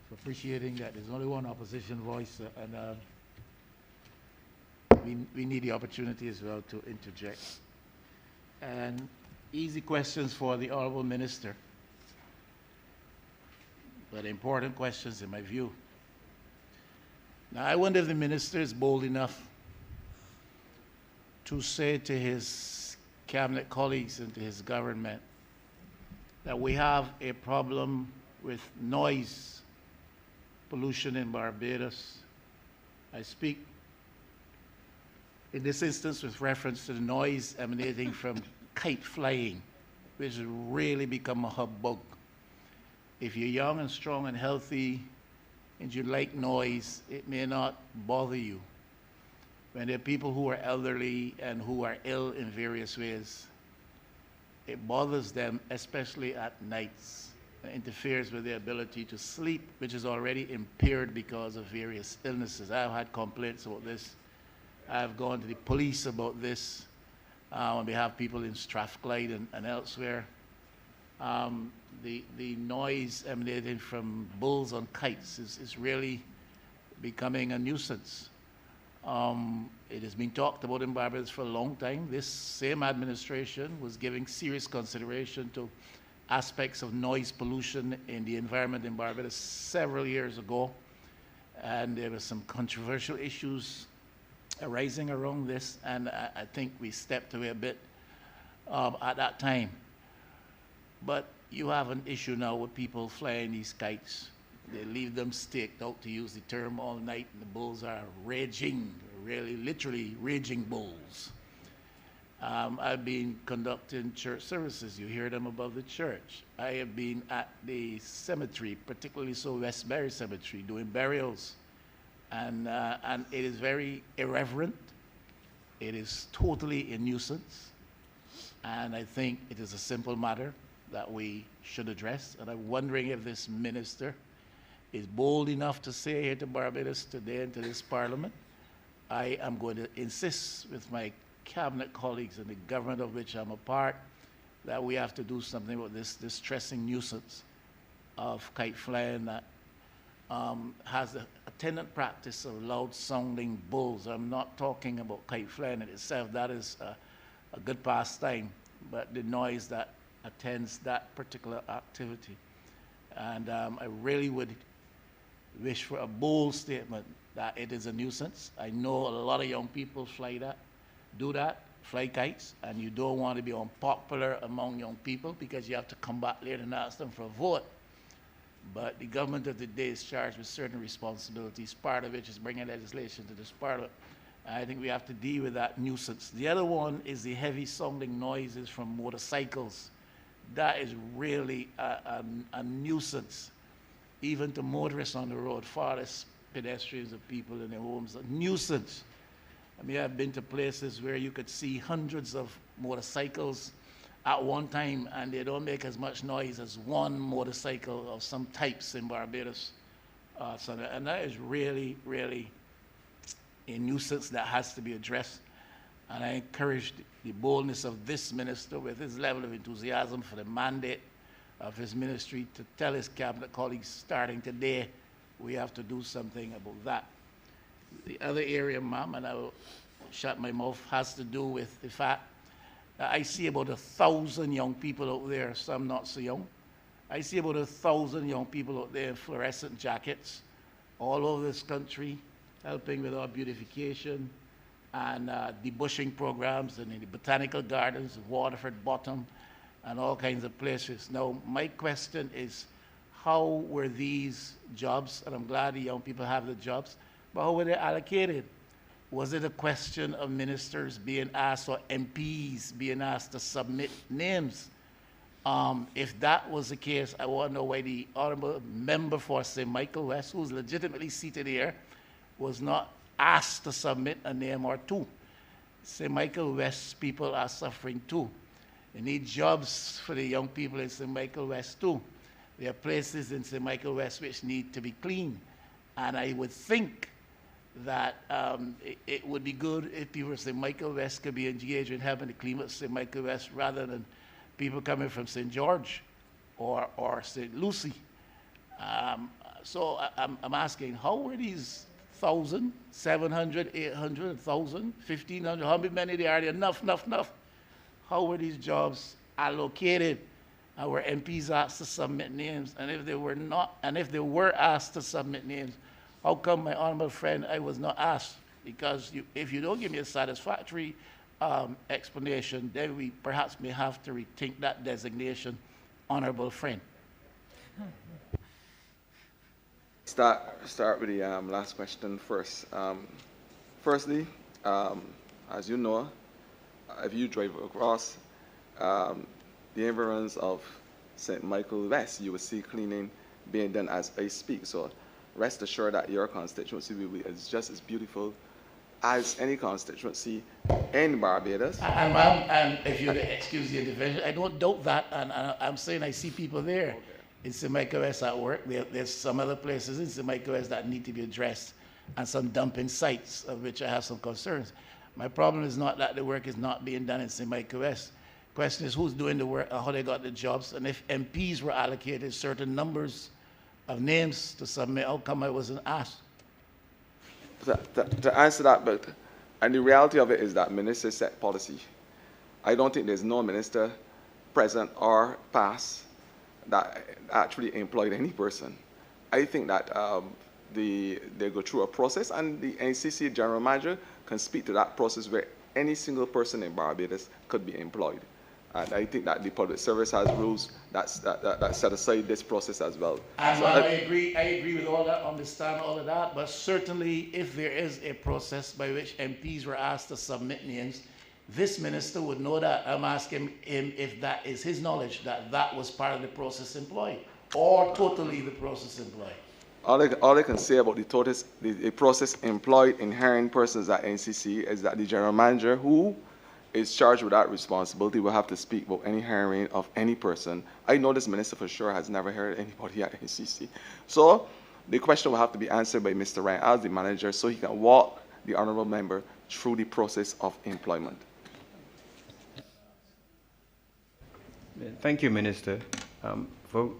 for appreciating that there's only one opposition voice, and we need the opportunity as well to interject. And easy questions for the Honorable Minister, but important questions in my view. Now, I wonder if the Minister is bold enough to say to his cabinet colleagues and to his government that we have a problem with noise pollution in Barbados. I speak in this instance with reference to the noise emanating from kite flying, which has really become a hubbub. If you're young and strong and healthy and you like noise, it may not bother you. When there are people who are elderly and who are ill in various ways, it bothers them, especially at nights. It interferes with their ability to sleep, which is already impaired because of various illnesses. I've had complaints about this. I've gone to the police about this on behalf of people in Strathclyde and elsewhere. The noise emanating from bulls on kites is really becoming a nuisance. It has been talked about in Barbados for a long time. This same administration was giving serious consideration to aspects of noise pollution in the environment in Barbados several years ago, and there were some controversial issues arising around this, and I think we stepped away a bit at that time. But you have an issue now with people flying these kites. They leave them staked out, to use the term, all night, and the bulls are raging, really, literally raging bulls. I've been conducting church services. You hear them above the church. I have been at the cemetery, particularly so Westbury Cemetery, doing burials. And it is very irreverent. It is totally a nuisance. And I think it is a simple matter that we should address. And I'm wondering if this minister is bold enough to say here to Barbados today and to this Parliament, I am going to insist with my cabinet colleagues and the government of which I'm a part that we have to do something about this distressing nuisance of kite flying that has a attendant practice of loud-sounding bulls. I'm not talking about kite flying in itself. That is a good pastime, but the noise that attends that particular activity. And I really would wish for a bold statement that it is a nuisance. I know a lot of young people do that, fly kites, and you don't want to be unpopular among young people because you have to come back later and ask them for a vote. But the government of the day is charged with certain responsibilities, part of which is bringing legislation to this Parliament. I think we have to deal with that nuisance. The other one is the heavy sounding noises from motorcycles. That is really a nuisance, even to motorists on the road, far less pedestrians and people in their homes. A nuisance. I mean, I've been to places where you could see hundreds of motorcycles at one time, and they don't make as much noise as one motorcycle of some types in Barbados. And that is really, really a nuisance that has to be addressed. And I encourage the boldness of this minister with his level of enthusiasm for the mandate of his ministry to tell his cabinet colleagues starting today, we have to do something about that. The other area, ma'am, and I will shut my mouth, has to do with the fact that I see about 1,000 young people out there, some not so young. I see about 1,000 young people out there in fluorescent jackets all over this country, helping with our beautification and debushing programs and in the botanical gardens of Waterford Bottom and all kinds of places. Now, my question is, how were these jobs, and I'm glad the young people have the jobs, but how were they allocated? Was it a question of ministers being asked or MPs being asked to submit names? If that was the case, I want to know why the honorable member for St. Michael West, who's legitimately seated here, was not asked to submit a name or two. St. Michael West people are suffering too. They need jobs for the young people in St. Michael West too. There are places in St. Michael West which need to be cleaned. And I would think that it would be good if people from St. Michael West could be engaged in helping to clean up St. Michael West rather than people coming from St. George or St. Lucie. So I'm asking, how were these 1,000, 700, 800, 1,000, 1,500, how many there are there? Enough. How were these jobs allocated? Were MPs asked to submit names? And if they were not, and if they were asked to submit names, how come, my honorable friend, I was not asked? Because if you don't give me a satisfactory explanation, then we perhaps may have to rethink that designation, honorable friend. Start with the last question first. Firstly, as you know, if you drive across the environs of St. Michael West, you will see cleaning being done as I speak. So rest assured that your constituency will be just as beautiful as any constituency in Barbados. And if you'd excuse the intervention, I don't doubt that, and I'm saying I see people there. Okay. In St. Michael West at work. There's some other places in St. Michael West that need to be addressed, and some dumping sites of which I have some concerns. My problem is not that the work is not being done in St. Michael West. Question is who's doing the work and how they got the jobs, and if MPs were allocated certain numbers of names to submit, how come I wasn't asked? To answer that, and the reality of it is that ministers set policy. I don't think there's no minister, present or past, that actually employed any person. I think that they go through a process, and the NCC general manager can speak to that process where any single person in Barbados could be employed. And I think that the public service has rules that set aside this process as well. And so I agree with all that, understand all of that, but certainly if there is a process by which MPs were asked to submit names, this minister would know that. I'm asking him if that is his knowledge, that that was part of the process employed, or totally the process employed. All I can say about the process employed in hiring persons at NCC is that the general manager who is charged with that responsibility will have to speak about any hiring of any person. I know this minister for sure has never hired anybody at NCC. So the question will have to be answered by Mr. Ryan as the manager so he can walk the honorable member through the process of employment. Thank you, Minister. For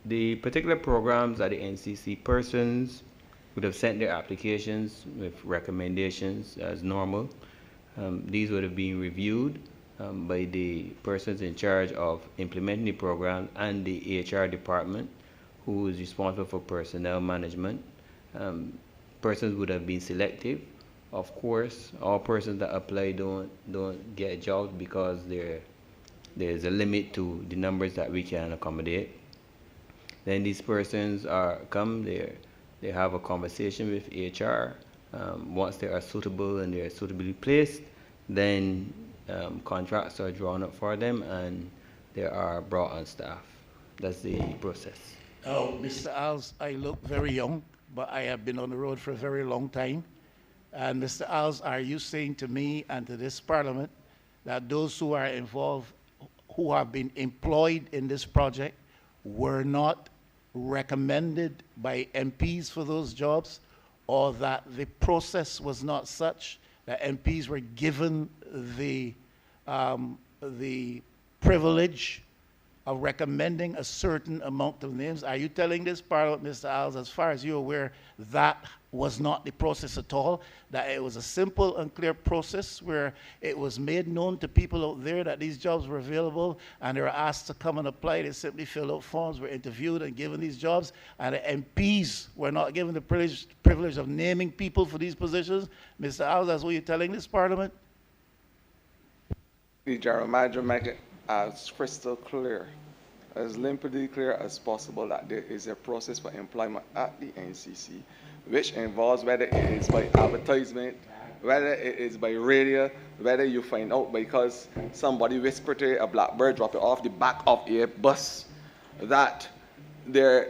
the particular programs that the NCC persons would have sent their applications with recommendations as normal. These would have been reviewed by the persons in charge of implementing the program and the HR department, who is responsible for personnel management. Persons would have been selective. Of course, all persons that apply don't get jobs because there's a limit to the numbers that we can accommodate. Then these persons they have a conversation with HR. Once they are suitable and they are suitably placed, then contracts are drawn up for them and they are brought on staff. That's the process. Oh, Mr. Alves, I look very young, but I have been on the road for a very long time. And Mr. Alves, are you saying to me and to this Parliament that those who are involved, who have been employed in this project, were not recommended by MPs for those jobs, or that the process was not such that MPs were given the privilege of recommending a certain amount of names? Are you telling this Parliament, Mr. Alves, as far as you're aware, that was not the process at all, that it was a simple and clear process where it was made known to people out there that these jobs were available and they were asked to come and apply? They simply filled out forms, were interviewed and given these jobs, and the MPs were not given the privilege of naming people for these positions? Mr. Alves, that's what you're telling this Parliament? The General Manager make it as crystal clear, as limpidly clear as possible that there is a process for employment at the NCC, which involves whether it is by advertisement, whether it is by radio, whether you find out because somebody whispered to a blackbird drop it off the back of a bus that there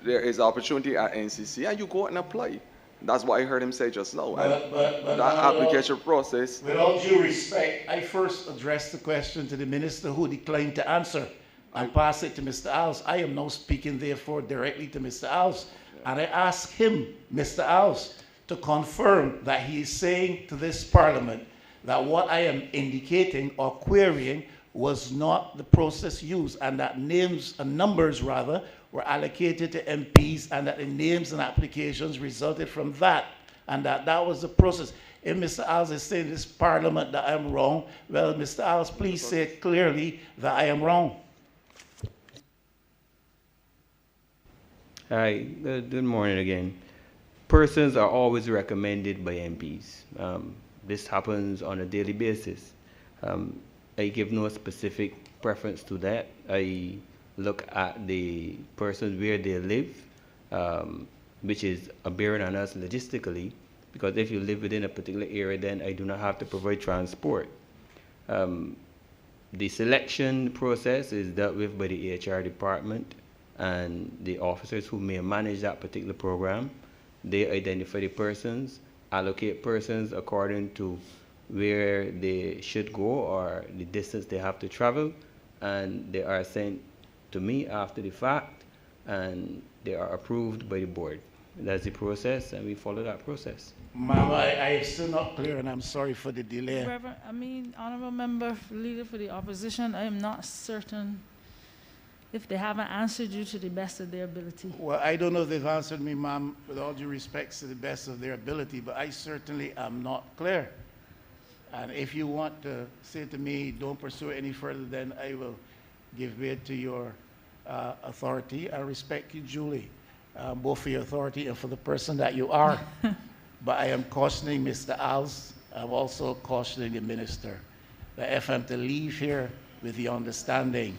is opportunity at NCC, and you go and apply. That's what I heard him say just now. But that application process. With all due respect, I first addressed the question to the minister, who declined to answer, and pass it to Mr. Alves. I am now speaking, therefore, directly to Mr. Alves. And I ask him, Mr. Alves, to confirm that he is saying to this Parliament that what I am indicating or querying was not the process used, and that names and numbers, rather, were allocated to MPs, and that the names and applications resulted from that, and that was the process. If Mr. Alves is saying to this Parliament that I'm wrong, well, Mr. Alves, please say clearly that I am wrong. Hi, good morning again. Persons are always recommended by MPs. This happens on a daily basis. I give no specific preference to that. I look at the persons where they live, which is a bearing on us logistically, because if you live within a particular area, then I do not have to provide transport. The selection process is dealt with by the HR department and the officers who may manage that particular program. They identify the persons, allocate persons according to where they should go or the distance they have to travel, and they are sent to me after the fact, and they are approved by the board. That's the process, and we follow that process. Ma'am, I am still not clear, and I'm sorry for the delay. Reverend, Honourable Member, Leader for the Opposition, I am not certain if they haven't answered you to the best of their ability. Well, I don't know if they've answered me, ma'am, with all due respect, to the best of their ability, but I certainly am not clear. And if you want to say to me, don't pursue it any further, then I will give way to your authority. I respect you, Julie, both for your authority and for the person that you are. But I am cautioning Mr. Alves. I'm also cautioning the minister that if I'm to leave here with the understanding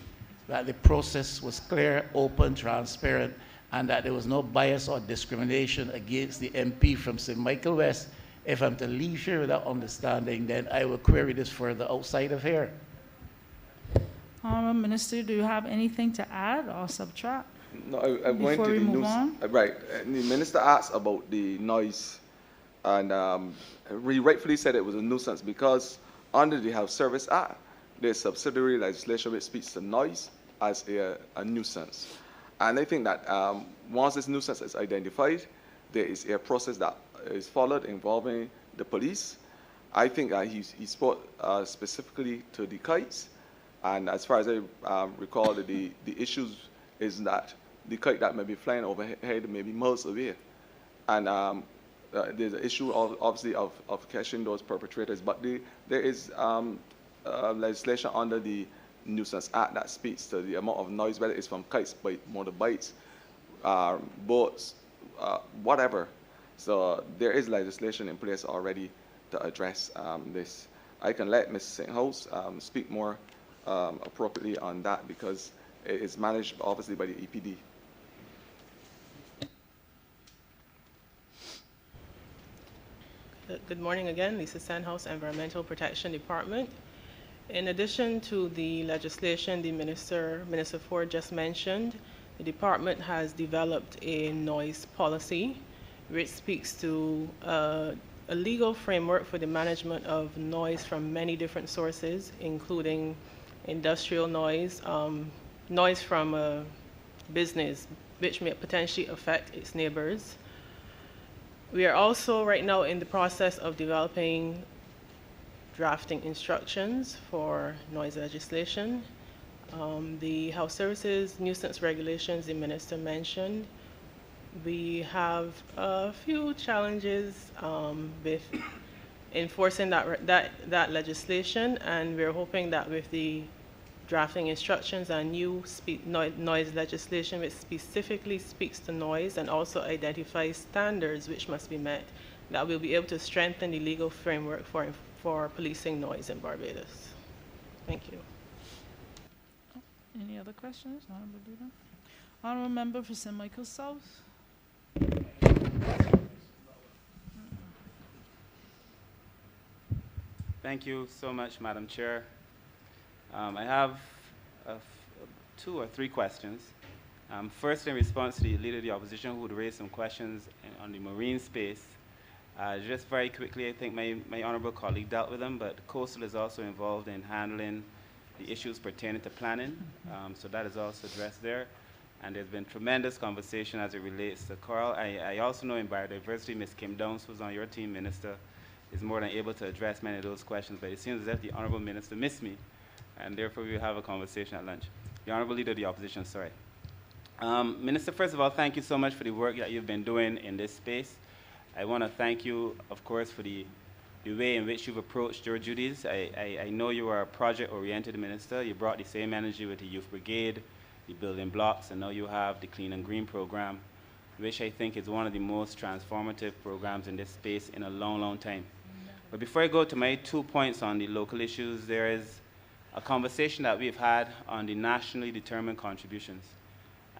that the process was clear, open, transparent, and that there was no bias or discrimination against the MP from St. Michael West, if I'm to leave here with that understanding, then I will query this further outside of here. Honourable Minister, do you have anything to add or subtract? No, I went to the news. Right. The minister asked about the noise, and he rightfully said it was a nuisance because under the Health Service Act, there's subsidiary legislation which speaks to noise as a nuisance. And I think that once this nuisance is identified, there is a process that is followed involving the police. I think he spoke specifically to the kites, and as far as I recall, the issues is that the kite that may be flying overhead may be miles away, and there's an issue obviously of catching those perpetrators. But there is legislation under the Nuisance Act that speaks to the amount of noise, whether it's from kites, motorbikes, boats, whatever. So there is legislation in place already to address this. I can let Ms. St. House speak more appropriately on that because it is managed obviously by the EPD. Good morning again, Lisa Sandhouse, Environmental Protection Department. In addition to the legislation the Minister Ford just mentioned, the department has developed a noise policy which speaks to a legal framework for the management of noise from many different sources, including industrial noise, noise from a business which may potentially affect its neighbors. We are also right now in the process of developing drafting instructions for noise legislation. The Health Services nuisance regulations the Minister mentioned. We have a few challenges with enforcing that legislation, and we're hoping that with the drafting instructions and new noise legislation which specifically speaks to noise and also identifies standards which must be met, that we'll be able to strengthen the legal framework for policing noise in Barbados. Thank you. Any other questions? Honorable Leader? Honorable Member for St. Michael South. Thank you so much, Madam Chair. I have 2 or 3 questions. First, in response to the Leader of the Opposition who would raise some questions on the marine space, just very quickly, I think my honorable colleague dealt with them, but Coastal is also involved in handling the issues pertaining to planning, so that is also addressed there. And there's been tremendous conversation as it relates to coral. I also know in biodiversity, Ms. Kim Downs, who's on your team, Minister, is more than able to address many of those questions, but it seems as if the Honorable Minister missed me, and therefore we will have a conversation at lunch. The Honorable Leader of the Opposition, sorry. Minister, first of all, thank you so much for the work that you've been doing in this space. I want to thank you, of course, for the way in which you've approached your duties. I know you are a project-oriented minister. You brought the same energy with the Youth Brigade, the building blocks, and now you have the Clean and Green program, which I think is one of the most transformative programs in this space in a long, long time. But before I go to my 2 points on the local issues, there is a conversation that we've had on the nationally determined contributions.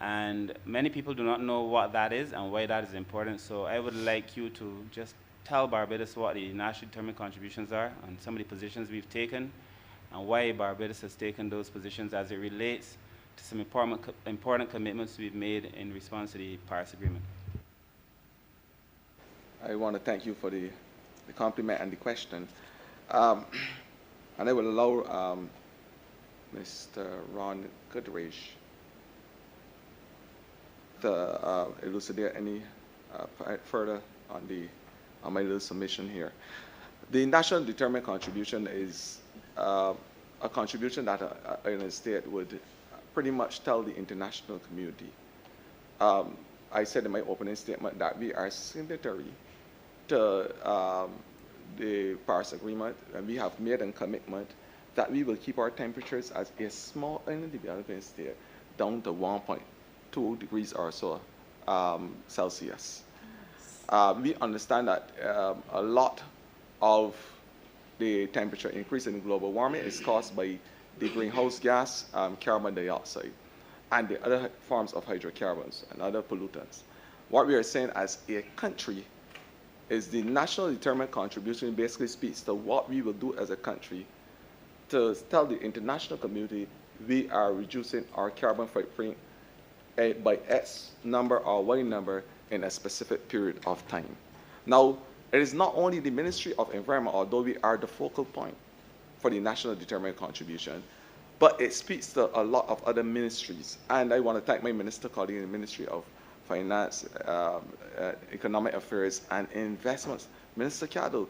And many people do not know what that is and why that is important. So I would like you to just tell Barbados what the nationally determined contributions are and some of the positions we've taken and why Barbados has taken those positions as it relates to some important commitments we've made in response to the Paris Agreement. I want to thank you for the compliment and the question. And I will allow Mr. Ron Goodrich to elucidate any further on my little submission here. The national determined contribution is a contribution that a state would pretty much tell the international community. I said in my opening statement that we are signatory to the Paris Agreement, and we have made a commitment that we will keep our temperatures as a small and developing state down to 1.2 degrees or so Celsius. We understand that a lot of the temperature increase in global warming is caused by the greenhouse gas, carbon dioxide, and the other forms of hydrocarbons and other pollutants. What we are saying as a country is the national determined contribution basically speaks to what we will do as a country to tell the international community we are reducing our carbon footprint by X number or Y number in a specific period of time. Now, it is not only the Ministry of Environment, although we are the focal point for the national determined contribution, but it speaks to a lot of other ministries. And I want to thank my minister colleague in the Ministry of Finance, Economic Affairs, and Investments, Minister Caddo,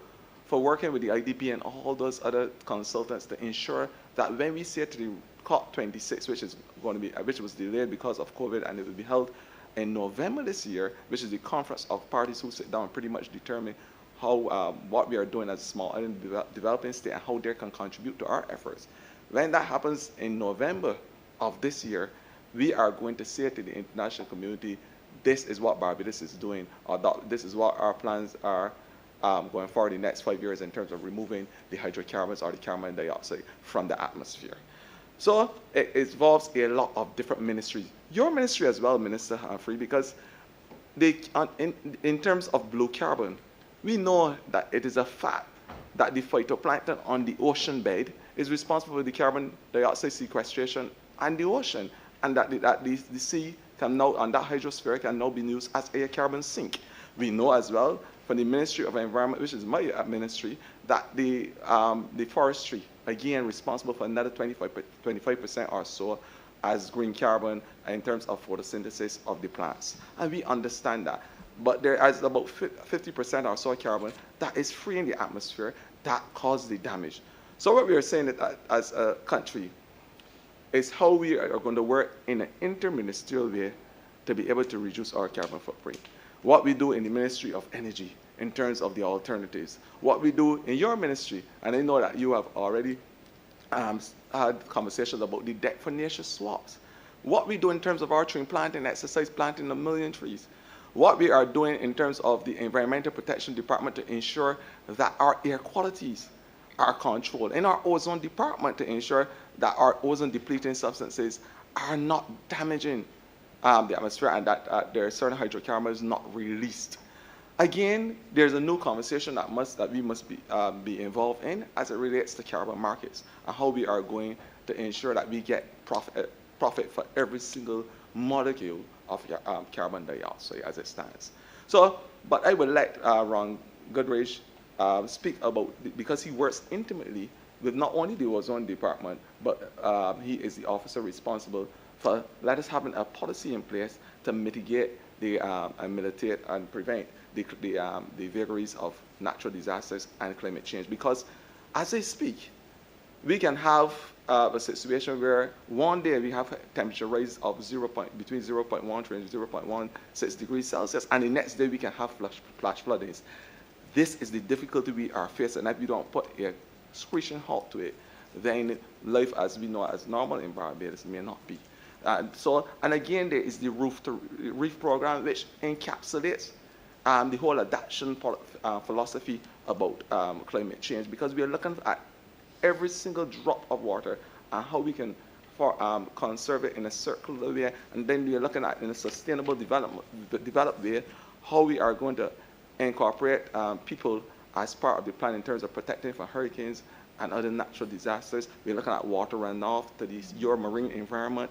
for working with the IDP and all those other consultants to ensure that when we say to the COP26, which was delayed because of COVID, and it will be held in November this year, which is the conference of parties who sit down and pretty much determine how what we are doing as a small island developing state and how they can contribute to our efforts. When that happens in November of this year, we are going to say to the international community, this is what Barbados is doing, or this is what our plans are going forward the next 5 years in terms of removing the hydrocarbons or the carbon dioxide from the atmosphere. So it involves a lot of different ministries. Your ministry as well, Minister Humphrey, because in terms of blue carbon, we know that it is a fact that the phytoplankton on the ocean bed is responsible for the carbon dioxide sequestration and the ocean, and that the sea can now, and that hydrosphere can now be used as a carbon sink. We know as well from the Ministry of Environment, which is my ministry, that the forestry, again, responsible for another 25% or so as green carbon in terms of photosynthesis of the plants. And we understand that. But there is about 50% or so carbon that is free in the atmosphere that causes the damage. So what we are saying that as a country is how we are going to work in an interministerial way to be able to reduce our carbon footprint. What we do in the Ministry of Energy in terms of the alternatives. What we do in your ministry, and I know that you have already had conversations about the debt for nature swaps. What we do in terms of our tree planting exercise, planting 1 million trees. What we are doing in terms of the Environmental Protection Department to ensure that our air qualities are controlled. In our ozone department to ensure that our ozone depleting substances are not damaging the atmosphere and that there are certain hydrocarbons not released. Again, there's a new conversation that we must be involved in as it relates to carbon markets and how we are going to ensure that we get profit for every single molecule of carbon dioxide as it stands. So, but I would let Ron Goodrich speak about, because he works intimately with not only the ozone department, but he is the officer responsible for let us having a policy in place to mitigate and militate and prevent the vagaries of natural disasters and climate change. Because as I speak, we can have a situation where one day we have a temperature rise of between 0.13 and 0.16 degrees Celsius, and the next day we can have flash floodings. This is the difficulty we are facing, and if we don't put a screeching halt to it, then life as we know as normal in Barbados may not be. And again, there is the Reef program, which encapsulates the whole adaptation philosophy about climate change, because we are looking at every single drop of water and how we can conserve it in a circular way, and then we are looking at in a sustainable developed way how we are going to incorporate people as part of the plan in terms of protecting from hurricanes and other natural disasters. We're looking at water runoff to your marine environment,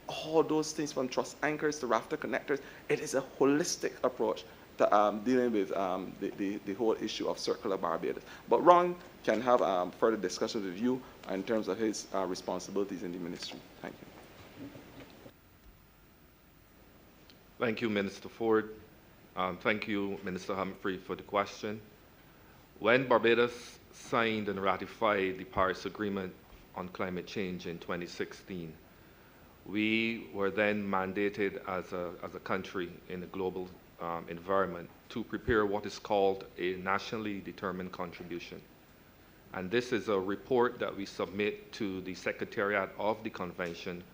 all those things from truss anchors to rafter connectors. It is a holistic approach to dealing with the whole issue of circular Barbados. But Ron can have further discussions with you in terms of his responsibilities in the ministry. Thank you. Thank you, Minister Ford. Thank you, Minister Humphrey, for the question. When Barbados signed and ratified the Paris Agreement on Climate Change in 2016, we were then mandated as a country in a global environment to prepare what is called a nationally determined contribution. And this is a report that we submit to the Secretariat of the Convention,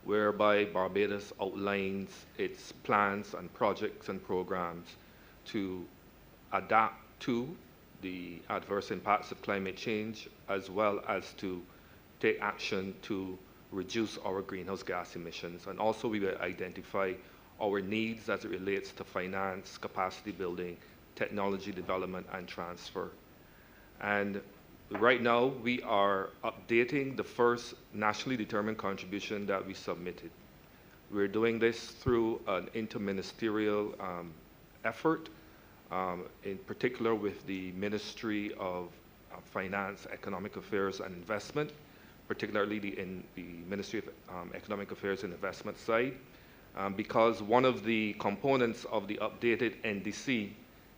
whereby Barbados outlines its plans and projects and programs to adapt to the adverse impacts of climate change, as well as to take action to reduce our greenhouse gas emissions. And also we will identify our needs as it relates to finance, capacity building, technology development, and transfer. And right now, we are updating the first nationally determined contribution that we submitted. We're doing this through an interministerial effort, in particular with the Ministry of Finance, Economic Affairs, and Investment, particularly in the Ministry of Economic Affairs and Investment side, because one of the components of the updated NDC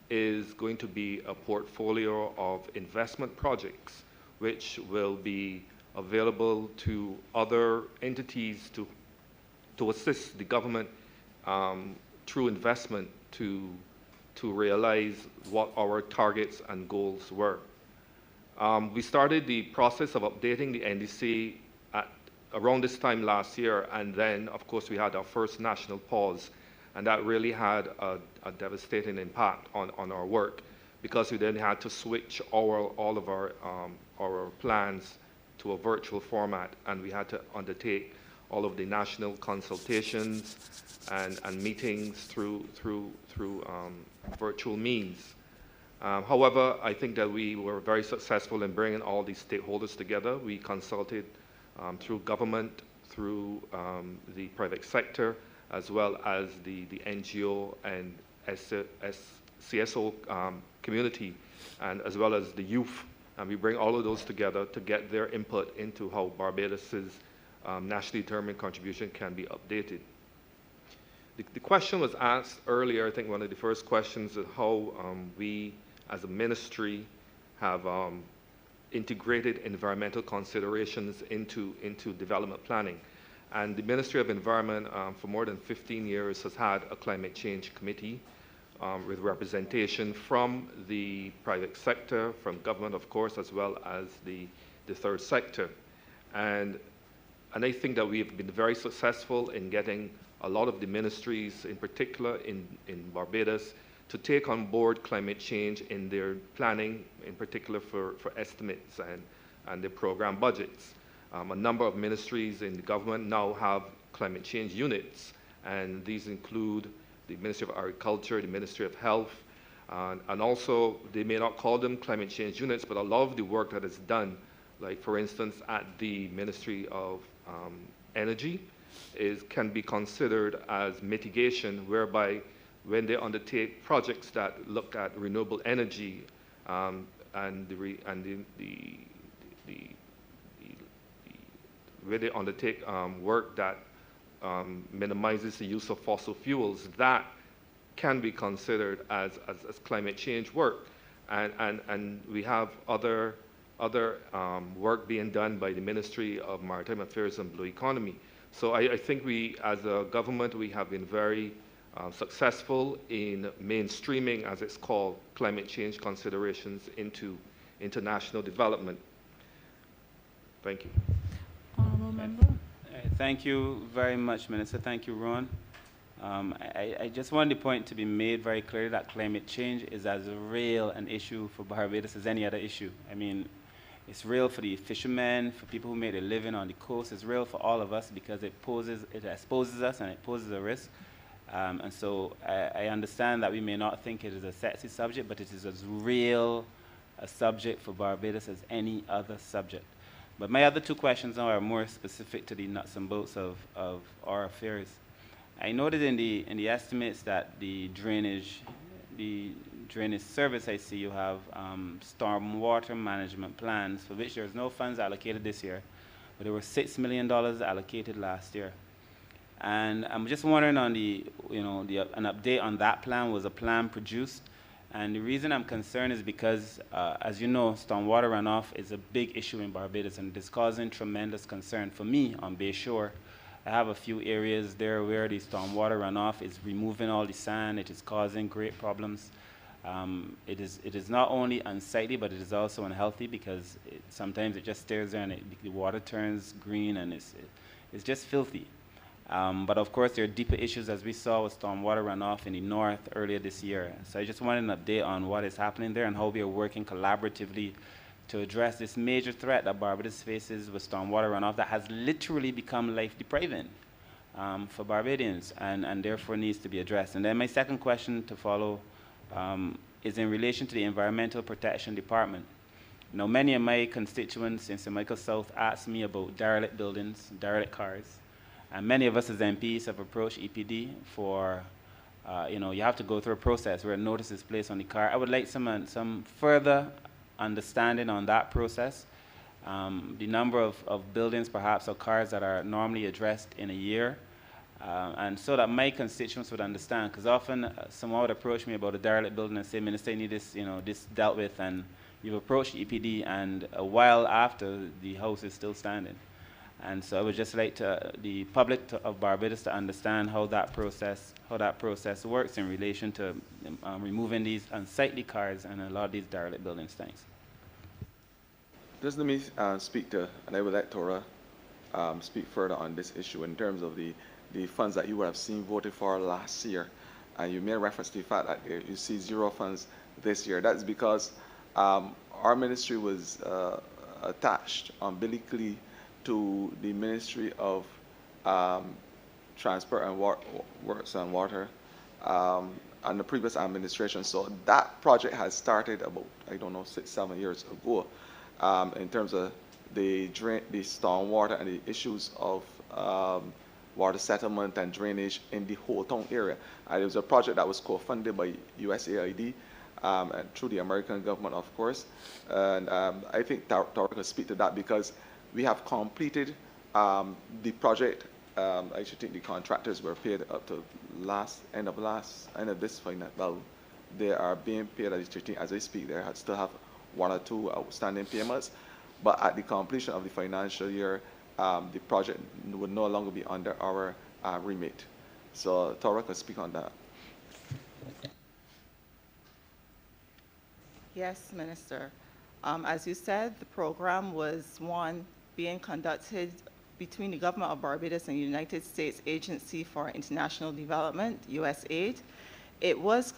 is going to be a portfolio of investment projects which will be available to other entities to assist the government through investment to realize what our targets and goals were. We started the process of updating the NDC at around this time last year, and then, of course, we had our first national pause, and that really had a devastating impact on our work, because we then had to switch all of our plans to a virtual format, and we had to undertake all of the national consultations and meetings through virtual means. However, I think that we were very successful in bringing all these stakeholders together. We consulted through government, through the private sector, as well as the NGO and CSO community, and as well as the youth. And we bring all of those together to get their input into how Barbados's nationally determined contribution can be updated. The question was asked earlier, I think one of the first questions, is how we as a ministry have integrated environmental considerations into development planning. And the Ministry of Environment for more than 15 years has had a climate change committee with representation from the private sector, from government, of course, as well as the third sector. And I think that we've been very successful in getting a lot of the ministries, in particular in Barbados, to take on board climate change in their planning, in particular for estimates and their program budgets. A number of ministries in the government now have climate change units, and these include the Ministry of Agriculture, the Ministry of Health, and also they may not call them climate change units, but a lot of the work that is done, like for instance at the Ministry of Energy, can be considered as mitigation, whereby when they undertake projects that look at renewable energy where they undertake work that minimizes the use of fossil fuels, that can be considered as climate change work. And we have other work being done by the Ministry of Maritime Affairs and Blue Economy. So I think we, as a government, we have been very successful in mainstreaming, as it's called, climate change considerations into international development. Thank you. Honourable member. Thank you very much, Minister. Thank you, Ron. I just want the point to be made very clear that climate change is as real an issue for Barbados as any other issue. I mean, it's real for the fishermen, for people who make a living on the coast. It's real for all of us because it exposes us and it poses a risk. And so I understand that we may not think it is a sexy subject, but it is as real a subject for Barbados as any other subject. But my other two questions now are more specific to the nuts and bolts of our affairs. I noted in the estimates that the drainage service, I see you have stormwater management plans for which there's no funds allocated this year, but there were $6 million allocated last year. And I'm just wondering on an update on that plan. Was a plan produced? And the reason I'm concerned is because, as you know, stormwater runoff is a big issue in Barbados, and it is causing tremendous concern for me on Bayshore. I have a few areas there where the stormwater runoff is removing all the sand. It is causing great problems. It is not only unsightly, but it is also unhealthy because sometimes it just stares there and the water turns green and it's just filthy. But of course, there are deeper issues, as we saw with stormwater runoff in the north earlier this year. So I just wanted an update on what is happening there and how we are working collaboratively to address this major threat that Barbados faces with stormwater runoff that has literally become life-depriving for Barbadians and therefore needs to be addressed. And then my second question to follow is in relation to the Environmental Protection Department. Now, many of my constituents in St. Michael South ask me about derelict buildings, derelict cars. And many of us as MPs have approached EPD for, you have to go through a process where a notice is placed on the car. I would like some further understanding on that process. the number of buildings perhaps or cars that are normally addressed in a year. And so that my constituents would understand, because often someone would approach me about a derelict building and say, Minister, you need this, this dealt with, and you've approached EPD, and a while after, the house is still standing. And so I would just like the public of Barbados to understand how that process works in relation to removing these unsightly cars and a lot of these derelict buildings. Thanks. Just let me speak to, and I would let Tora speak further on this issue in terms of the funds that you would have seen voted for last year. And you made reference to the fact that you see 0 funds this year. That's because our ministry was attached umbilically to the Ministry of Transport and Works and Water and the previous administration. So that project has started about, 6-7 years ago in terms of the storm water and the issues of water settlement and drainage in the whole town area. And it was a project that was co-funded by USAID and through the American government, of course. And I think Tara can speak to that because we have completed the project. I should think the contractors were paid up to end of this finance. Well, they are being paid as I speak. They still have 1 or 2 outstanding payments, but at the completion of the financial year, the project would no longer be under our remit. So Tora can speak on that. Yes, Minister. As you said, the program was one being conducted between the Government of Barbados and the United States Agency for International Development, USAID. It was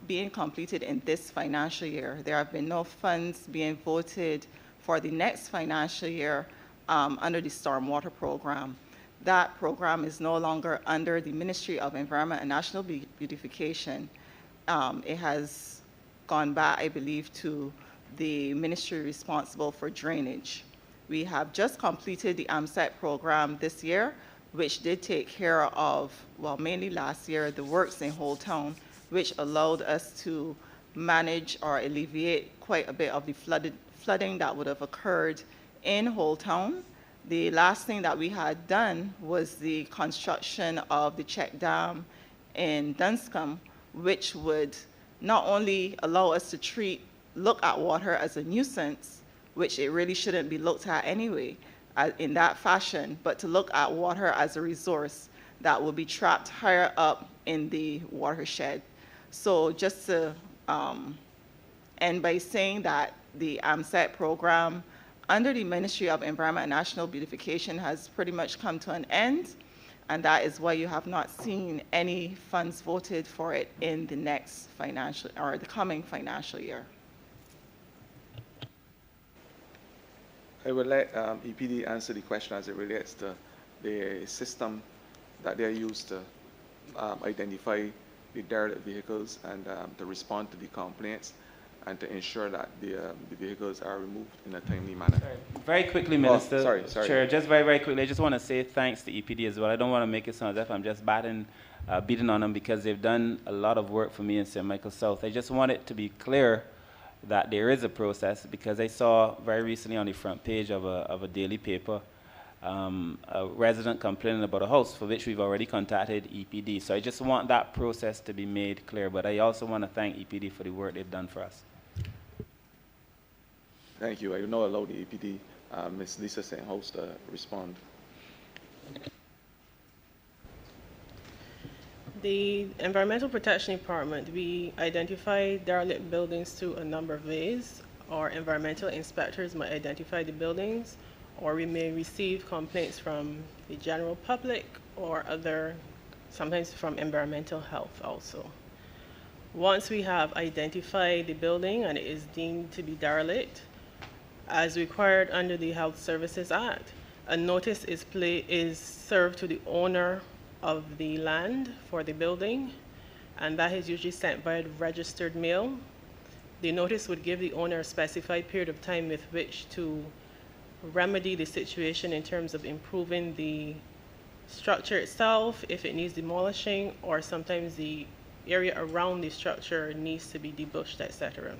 being completed in this financial year. There have been no funds being voted for the next financial year under the Stormwater Program. That program is no longer under the Ministry of Environment and National Beautification. It has gone back, I believe, to the ministry responsible for drainage. We have just completed the AMSET program this year, which did take care of, well, mainly last year, the works in Whole Town, which allowed us to manage or alleviate quite a bit of the flooding that would have occurred in Whole Town. The last thing that we had done was the construction of the check dam in Dunscombe, which would not only allow us to look at water as a nuisance, which it really shouldn't be looked at anyway in that fashion, but to look at water as a resource that will be trapped higher up in the watershed. So just to end by saying that the AMSET program under the Ministry of Environment and National Beautification has pretty much come to an end, and that is why you have not seen any funds voted for it in the next financial or the coming financial year. I would let EPD answer the question as it relates to the system that they use to identify the derelict vehicles and to respond to the complaints and to ensure that the vehicles are removed in a timely manner. Very quickly, Minister. Sorry. Chair, just very quickly, I just want to say thanks to EPD as well. I don't want to make it sound as if I'm just beating on them because they've done a lot of work for me in St. Michael South. I just want it to be clear that there is a process because I saw very recently on the front page of a daily paper a resident complaining about a house for which we've already contacted EPD. So I just want that process to be made clear, but I also want to thank EPD for the work they've done for us. Thank you. I will now allow the EPD, Ms. Lisa St. House, to respond. The Environmental Protection Department, we identify derelict buildings through a number of ways. Our environmental inspectors might identify the buildings, or we may receive complaints from the general public or sometimes from environmental health also. Once we have identified the building and it is deemed to be derelict, as required under the Health Services Act, a notice is served to the owner of the land for the building, and that is usually sent by registered mail. The notice would give the owner a specified period of time with which to remedy the situation in terms of improving the structure itself, if it needs demolishing, or sometimes the area around the structure needs to be debushed, etc.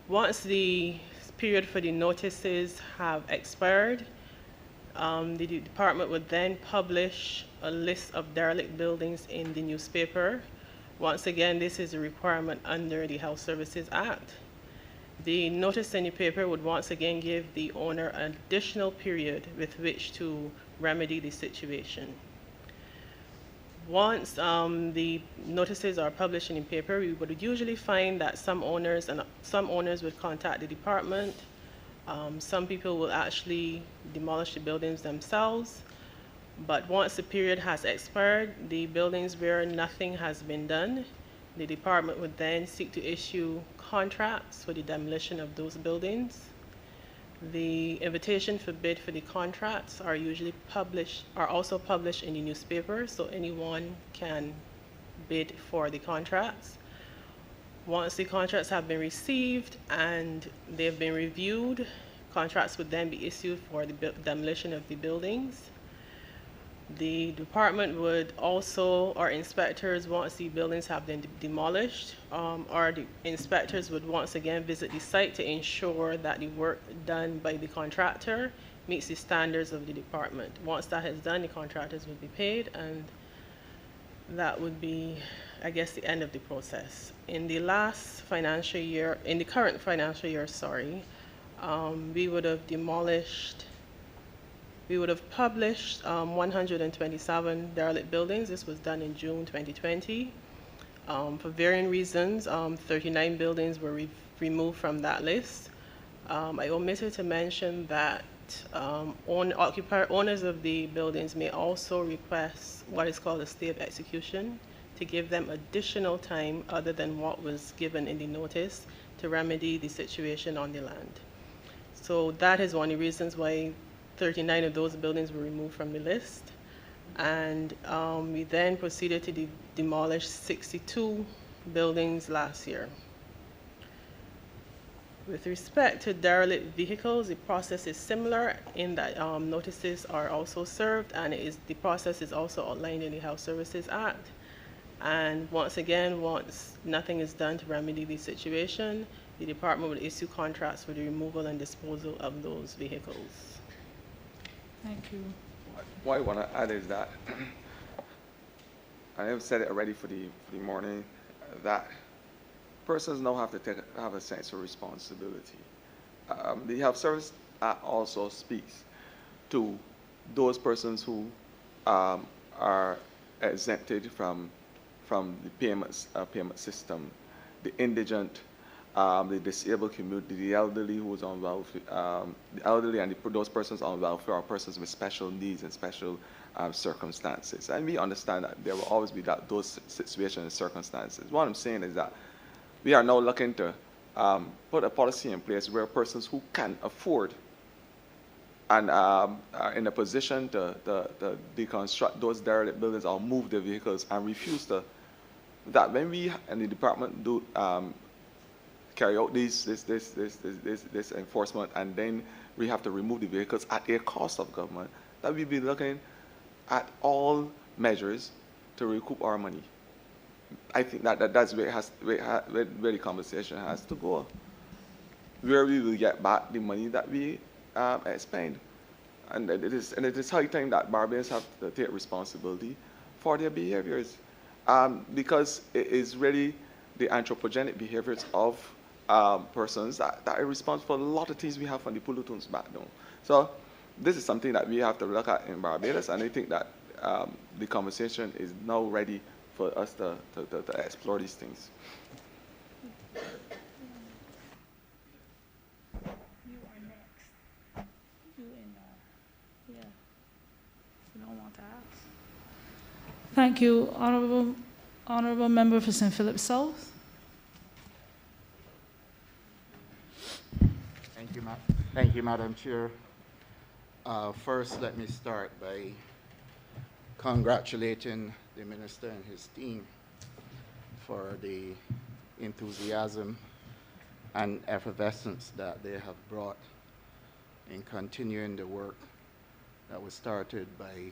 Once the period for the notices have expired, the department would then publish a list of derelict buildings in the newspaper. Once again, this is a requirement under the Health Services Act. The notice in the paper would once again give the owner an additional period with which to remedy the situation. Once the notices are published in the paper, we would usually find that some owners would contact the department. Some people will actually demolish the buildings themselves. But once the period has expired, the buildings where nothing has been done, the department would then seek to issue contracts for the demolition of those buildings. The invitation for bid for the contracts are also published in the newspaper, so anyone can bid for the contracts. Once the contracts have been received and they've been reviewed, contracts would then be issued for the demolition of the buildings. The department would also, or inspectors, once the buildings have been demolished, or the inspectors would once again visit the site to ensure that the work done by the contractor meets the standards of the department. Once that is done, the contractors would be paid, and that would be, I guess, the end of the process. In the current financial year, we would have published 127 derelict buildings. This was done in June 2020. For varying reasons, 39 buildings were removed from that list. I omitted to mention that owners of the buildings may also request what is called a stay of execution to give them additional time other than what was given in the notice to remedy the situation on the land. So that is one of the reasons why 39 of those buildings were removed from the list. And we then proceeded to demolish 62 buildings last year. With respect to derelict vehicles, the process is similar in that notices are also served, and the process is also outlined in the Health Services Act. And once again, once nothing is done to remedy the situation, the department will issue contracts for the removal and disposal of those vehicles. Thank you. What I want to add is that I have said it already for the morning, that persons now have to have a sense of responsibility. The Health Service Act also speaks to those persons who are exempted from the payment system, the indigent, the disabled community, the elderly who's on welfare, the elderly and those persons on welfare are persons with special needs and special circumstances. And we understand that there will always be those situations and circumstances. What I'm saying is that we are now looking to put a policy in place where persons who can afford and are in a position to deconstruct those derelict buildings or move the vehicles and refuse to, that when we and the department do carry out this enforcement, and then we have to remove the vehicles at a cost of government, that we'll be looking at all measures to recoup our money. I think that's where the conversation has to go, where we will get back the money that we expend. And it is high time that Barbadians have to take responsibility for their behaviors, because it is really the anthropogenic behaviors of persons that are responsible for a lot of things we have from the pollutants back down. So this is something that we have to look at in Barbados, and I think that the conversation is now ready for us to explore these things. You are next. You and yeah. You don't want to ask. Thank you, honorable member for St. Philip South. Thank you, Madam Chair. First, let me start by congratulating the Minister and his team for the enthusiasm and effervescence that they have brought in continuing the work that was started by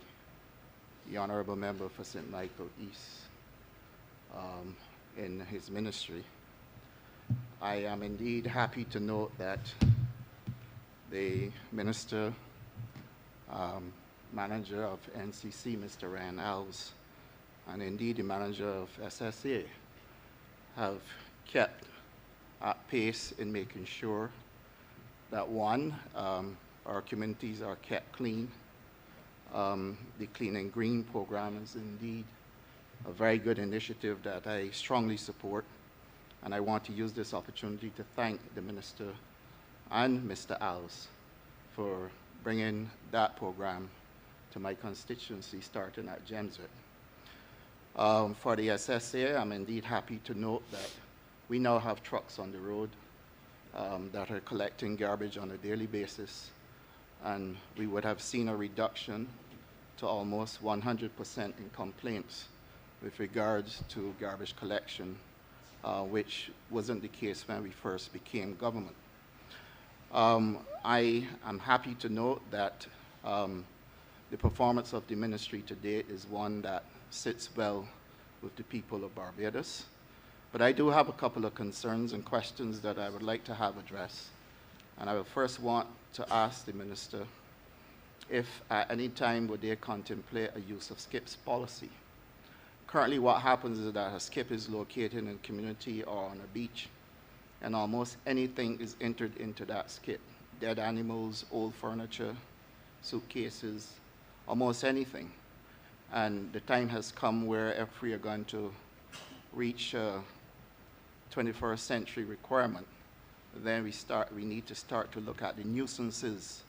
the Honorable Member for St. Michael East in his ministry. I am indeed happy to note that the Minister, Manager of NCC, Mr. Ryan Alves, and indeed the Manager of SSA have kept at pace in making sure that one, our communities are kept clean. The Clean and Green program is indeed a very good initiative that I strongly support, and I want to use this opportunity to thank the Minister and Mr. Alves for bringing that program to my constituency, starting at Gemswick. For the SSA, I'm indeed happy to note that we now have trucks on the road that are collecting garbage on a daily basis, and we would have seen a reduction to almost 100% in complaints with regards to garbage collection, which wasn't the case when we first became government. I am happy to note that the performance of the ministry to date is one that sits well with the people of Barbados. But I do have a couple of concerns and questions that I would like to have addressed. And I would first want to ask the Minister if at any time would they contemplate a use of SCIP's policy. Currently what happens is that a SCIP is located in a community or on a beach, and almost anything is entered into that SCIP. Dead animals, old furniture, suitcases, almost anything. And the time has come where if we are going to reach a 21st century requirement, then we need to start to look at the nuisances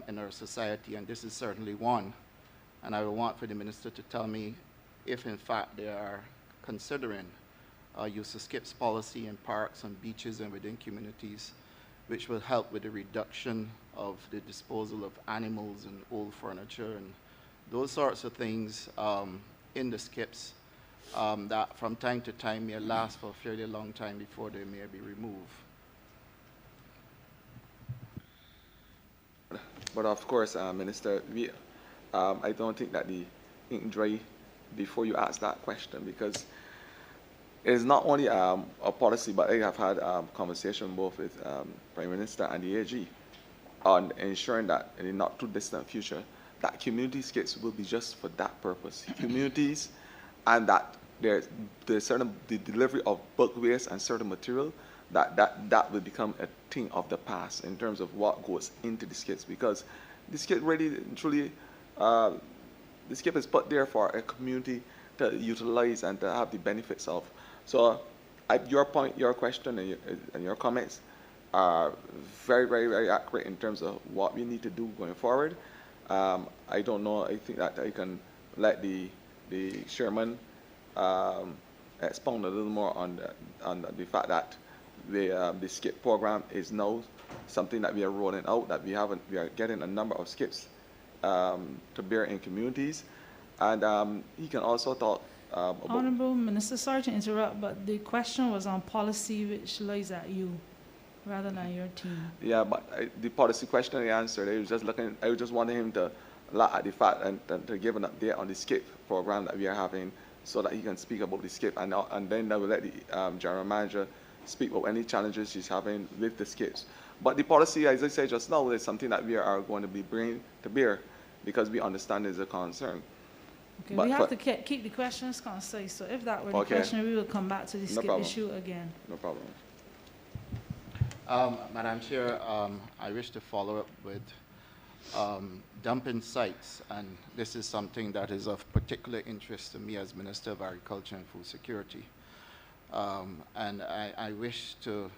in our society, and this is certainly one. And I would want for the Minister to tell me if in fact they are considering use of SCIP's policy in parks and beaches and within communities, which will help with the reduction of the disposal of animals and old furniture and those sorts of things in the SCIPs that from time to time may last for a fairly long time before they may be removed. But of course, Minister, I don't think that the ink dry before you ask that question, because it is not only a policy, but I have had conversation both with Prime Minister and the AG on ensuring that in the not too distant future, that community SCIPs will be just for that purpose. Communities, and that there's the delivery of bulk waste and certain material, that will become a thing of the past in terms of what goes into the SCIPs, because the SCIP really, truly, the SCIP is put there for a community to utilize and to have the benefits of. So at your point, your question and your comments are very, very, very accurate in terms of what we need to do going forward. I don't know, I think that I can let the chairman expound a little more on the fact that the SCIP program is now something that we are rolling out, that we are getting a number of SCIPs to bear in communities. And he can also talk about... Honourable Minister, sorry to interrupt, but the question was on policy, which lies at you rather than your team. Yeah, but the policy question I answered, I was just wanting him to look at the fact and to give an update on the SCIP program that we are having, so that he can speak about the SCIP, and then I will let the General Manager speak about any challenges she's having with the SCIPs. But the policy, as I said just now, is something that we are going to be bringing to bear, because we understand there's a concern. Okay, we have to keep the questions concise, so if that were the question, we will come back to the SCIP issue again. No problem. Madam Chair, I wish to follow up with dumping sites, and this is something that is of particular interest to me as Minister of Agriculture and Food Security. And I wish to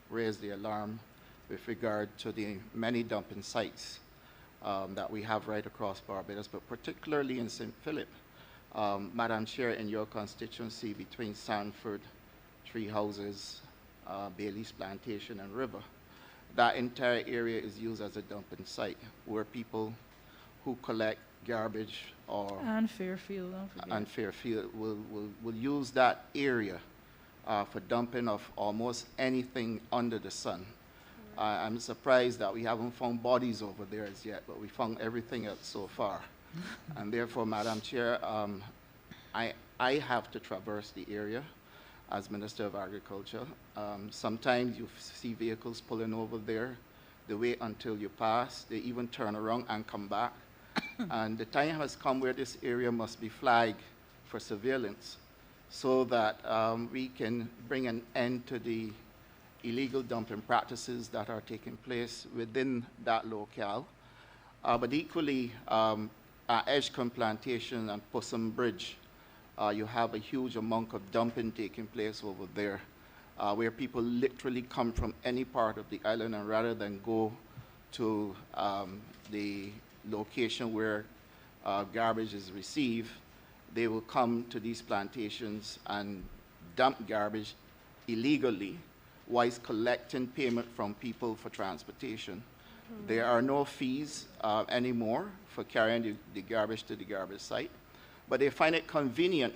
raise the alarm with regard to the many dumping sites that we have right across Barbados, but particularly in St. Philip. Madam Chair, in your constituency between Sanford, Tree Houses, Bailey's Plantation and River, that entire area is used as a dumping site where people who collect garbage or... And Fairfield, don't forget. And Fairfield will use that area for dumping of almost anything under the sun. I'm surprised that we haven't found bodies over there as yet, but we found everything else so far. And therefore, Madam Chair, I have to traverse the area as Minister of Agriculture. Sometimes you see vehicles pulling over there They wait until you pass. They even turn around and come back. And the time has come where this area must be flagged for surveillance so that we can bring an end to the illegal dumping practices that are taking place within that locale. But equally, at Edgecombe Plantation and Pussum Bridge, you have a huge amount of dumping taking place over there, where people literally come from any part of the island, and rather than go to the location where garbage is received, they will come to these plantations and dump garbage illegally whilst collecting payment from people for transportation. There are no fees anymore for carrying the garbage to the garbage site, but they find it convenient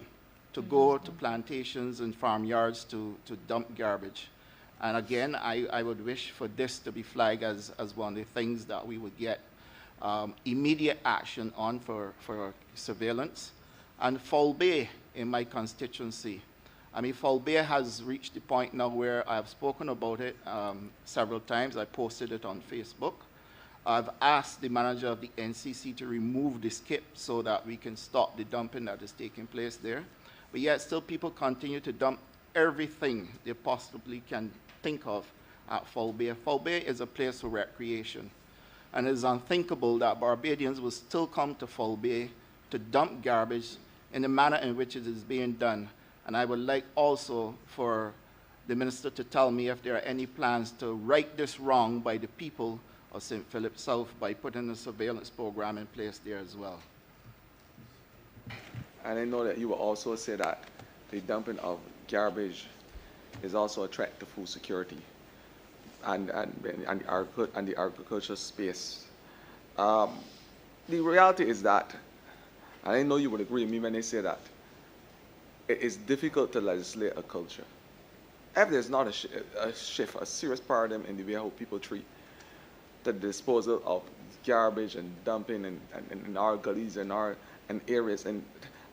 to go to plantations and farmyards to dump garbage. And again, I would wish for this to be flagged as one of the things that we would get immediate action on for surveillance. And Foul Bay in my constituency, I mean, Foul Bay has reached the point now where I've spoken about it several times. I posted it on Facebook. I've asked the manager of the NCC to remove the skip so that we can stop the dumping that is taking place there. But yet still people continue to dump everything they possibly can think of at Foul Bay. Foul Bay is a place for recreation. And it is unthinkable that Barbadians will still come to Foul Bay to dump garbage in the manner in which it is being done. And I would like also for the minister to tell me if there are any plans to right this wrong by the people of St. Philip South by putting a surveillance program in place there as well. And I know that you will also say that the dumping of garbage is also a threat to food security and the agricultural space. The reality is that, and I know you would agree with me when I say that, it is difficult to legislate a culture. If there's not a shift, a serious paradigm in the way how people treat the disposal of garbage and dumping in our gullies and our areas, and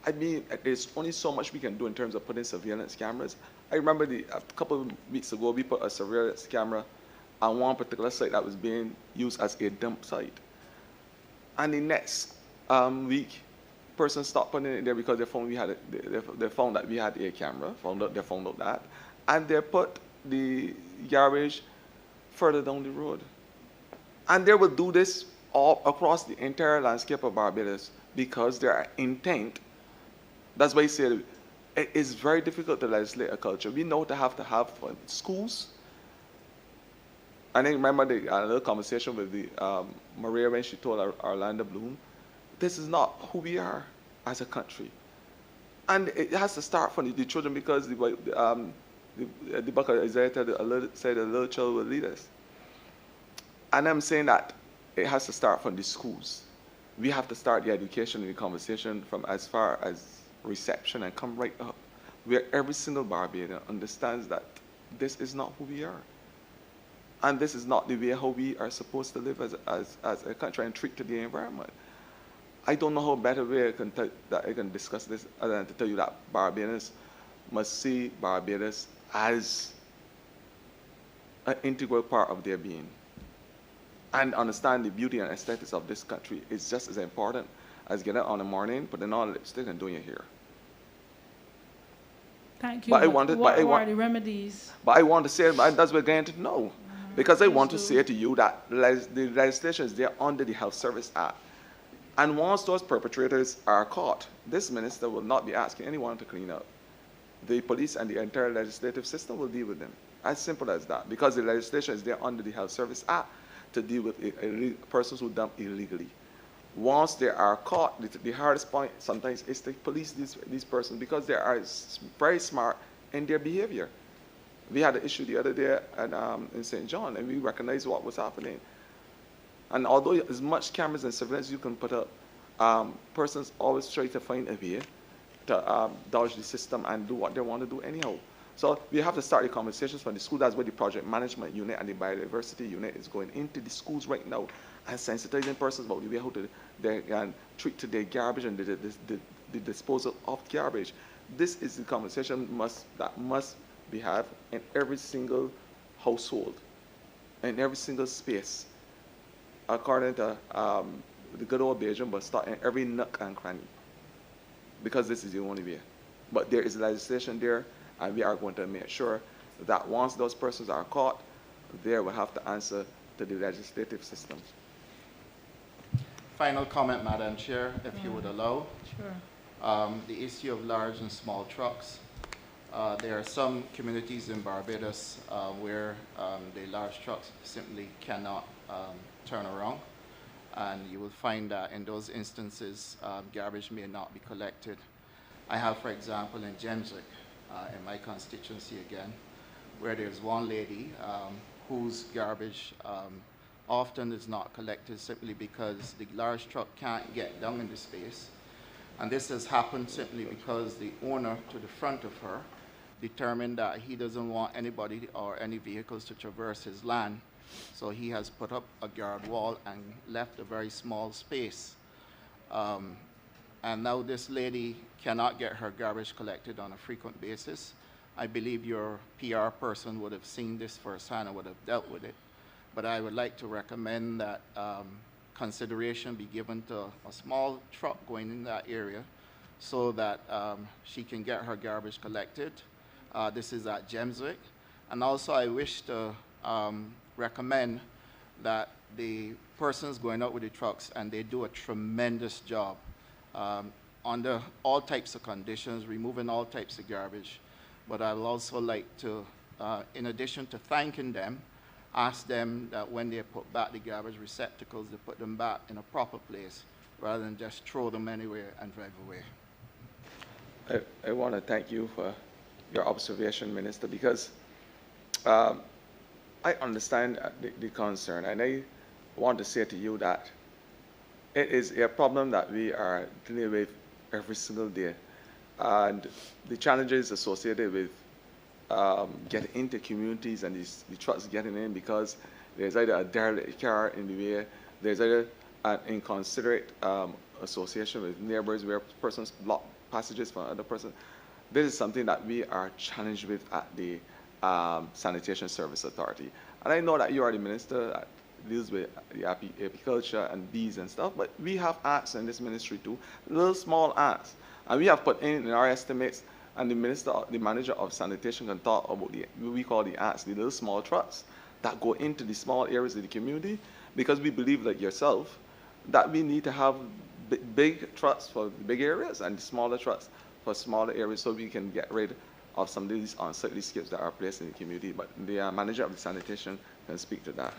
I mean, there's only so much we can do in terms of putting surveillance cameras. I remember a couple of weeks ago, we put a surveillance camera on one particular site that was being used as a dump site. And the next week, person stopped putting it there because they found they found that we had a camera. They found out that, and they put the garbage further down the road. And they will do this all across the entire landscape of Barbados because their intent. That's why I say it is very difficult to legislate a culture. We know to have schools. I think remember the little conversation with the Maria when she told Orlando Bloom, this is not who we are as a country. And it has to start from the children because the book of Isaiah said a little child will lead us. And I'm saying that it has to start from the schools. We have to start the education and the conversation from as far as reception and come right up, where every single Barbadian understands that this is not who we are. And this is not the way how we are supposed to live as a country and treat the environment. I don't know how better way I can discuss this other than to tell you that Barbadians must see Barbados as an integral part of their being and understand the beauty and aesthetics of this country is just as important as getting on in the morning, putting on lipstick and doing your hair. Thank you. But what are the remedies? But I want to say, that's what we're going to know. Because I want to say to you that the legislation is there under the Health Service Act. And once those perpetrators are caught, this minister will not be asking anyone to clean up. The police and the entire legislative system will deal with them. As simple as that. Because the legislation is there under the Health Service Act to deal with persons who dump illegally. Once they are caught, the hardest point sometimes is to police these persons because they are very smart in their behavior. We had an issue the other day in St. John, and we recognized what was happening. And although as much cameras and surveillance you can put up, persons always try to find a way to dodge the system and do what they want to do anyhow. So we have to start the conversations from the school. That's where the project management unit and the biodiversity unit is going into the schools right now and sensitizing persons about the way how they can treat their garbage and the disposal of garbage. This is the conversation that must be had in every single household, in every single space. according to the good old Belgium, but start in every nook and cranny, because this is the only way. But there is legislation there, and we are going to make sure that once those persons are caught, they will have to answer to the legislative system. Final comment, Madam Chair, if you would allow. Sure. The issue of large and small trucks. There are some communities in Barbados where the large trucks simply cannot turn around. And you will find that in those instances, garbage may not be collected. I have, for example, in Jemswick, in my constituency again, where there's one lady whose garbage often is not collected simply because the large truck can't get down in the space. And this has happened simply because the owner to the front of her determined that he doesn't want anybody or any vehicles to traverse his land. So he has put up a guard wall and left a very small space. And now this lady cannot get her garbage collected on a frequent basis. I believe your PR person would have seen this firsthand and would have dealt with it. But I would like to recommend that consideration be given to a small truck going in that area so that she can get her garbage collected. This is at Jemswick. And also I wish to recommend that the persons going out with the trucks, and they do a tremendous job under all types of conditions, removing all types of garbage. But I'd also like to, in addition to thanking them, ask them that when they put back the garbage receptacles, they put them back in a proper place rather than just throw them anywhere and drive away. I want to thank you for your observation, Minister, because I understand the concern, and I want to say to you that it is a problem that we are dealing with every single day, and the challenges associated with getting into communities and the trucks getting in, because there's either a derelict car in the way, there's either an inconsiderate association with neighbors where persons block passages for another person. This is something that we are challenged with at the Sanitation Service Authority. And I know that you are the minister that deals with the apiculture and bees and stuff, but we have acts in this ministry too, little small acts. And we have put in our estimates, and the manager of sanitation can talk about what we call the acts, the little small trucks that go into the small areas of the community, because we believe, like yourself, that we need to have big trucks for the big areas and the smaller trucks for smaller areas, so we can get rid of some of these unsightly skips that are placed in the community. But the manager of the sanitation can speak to that.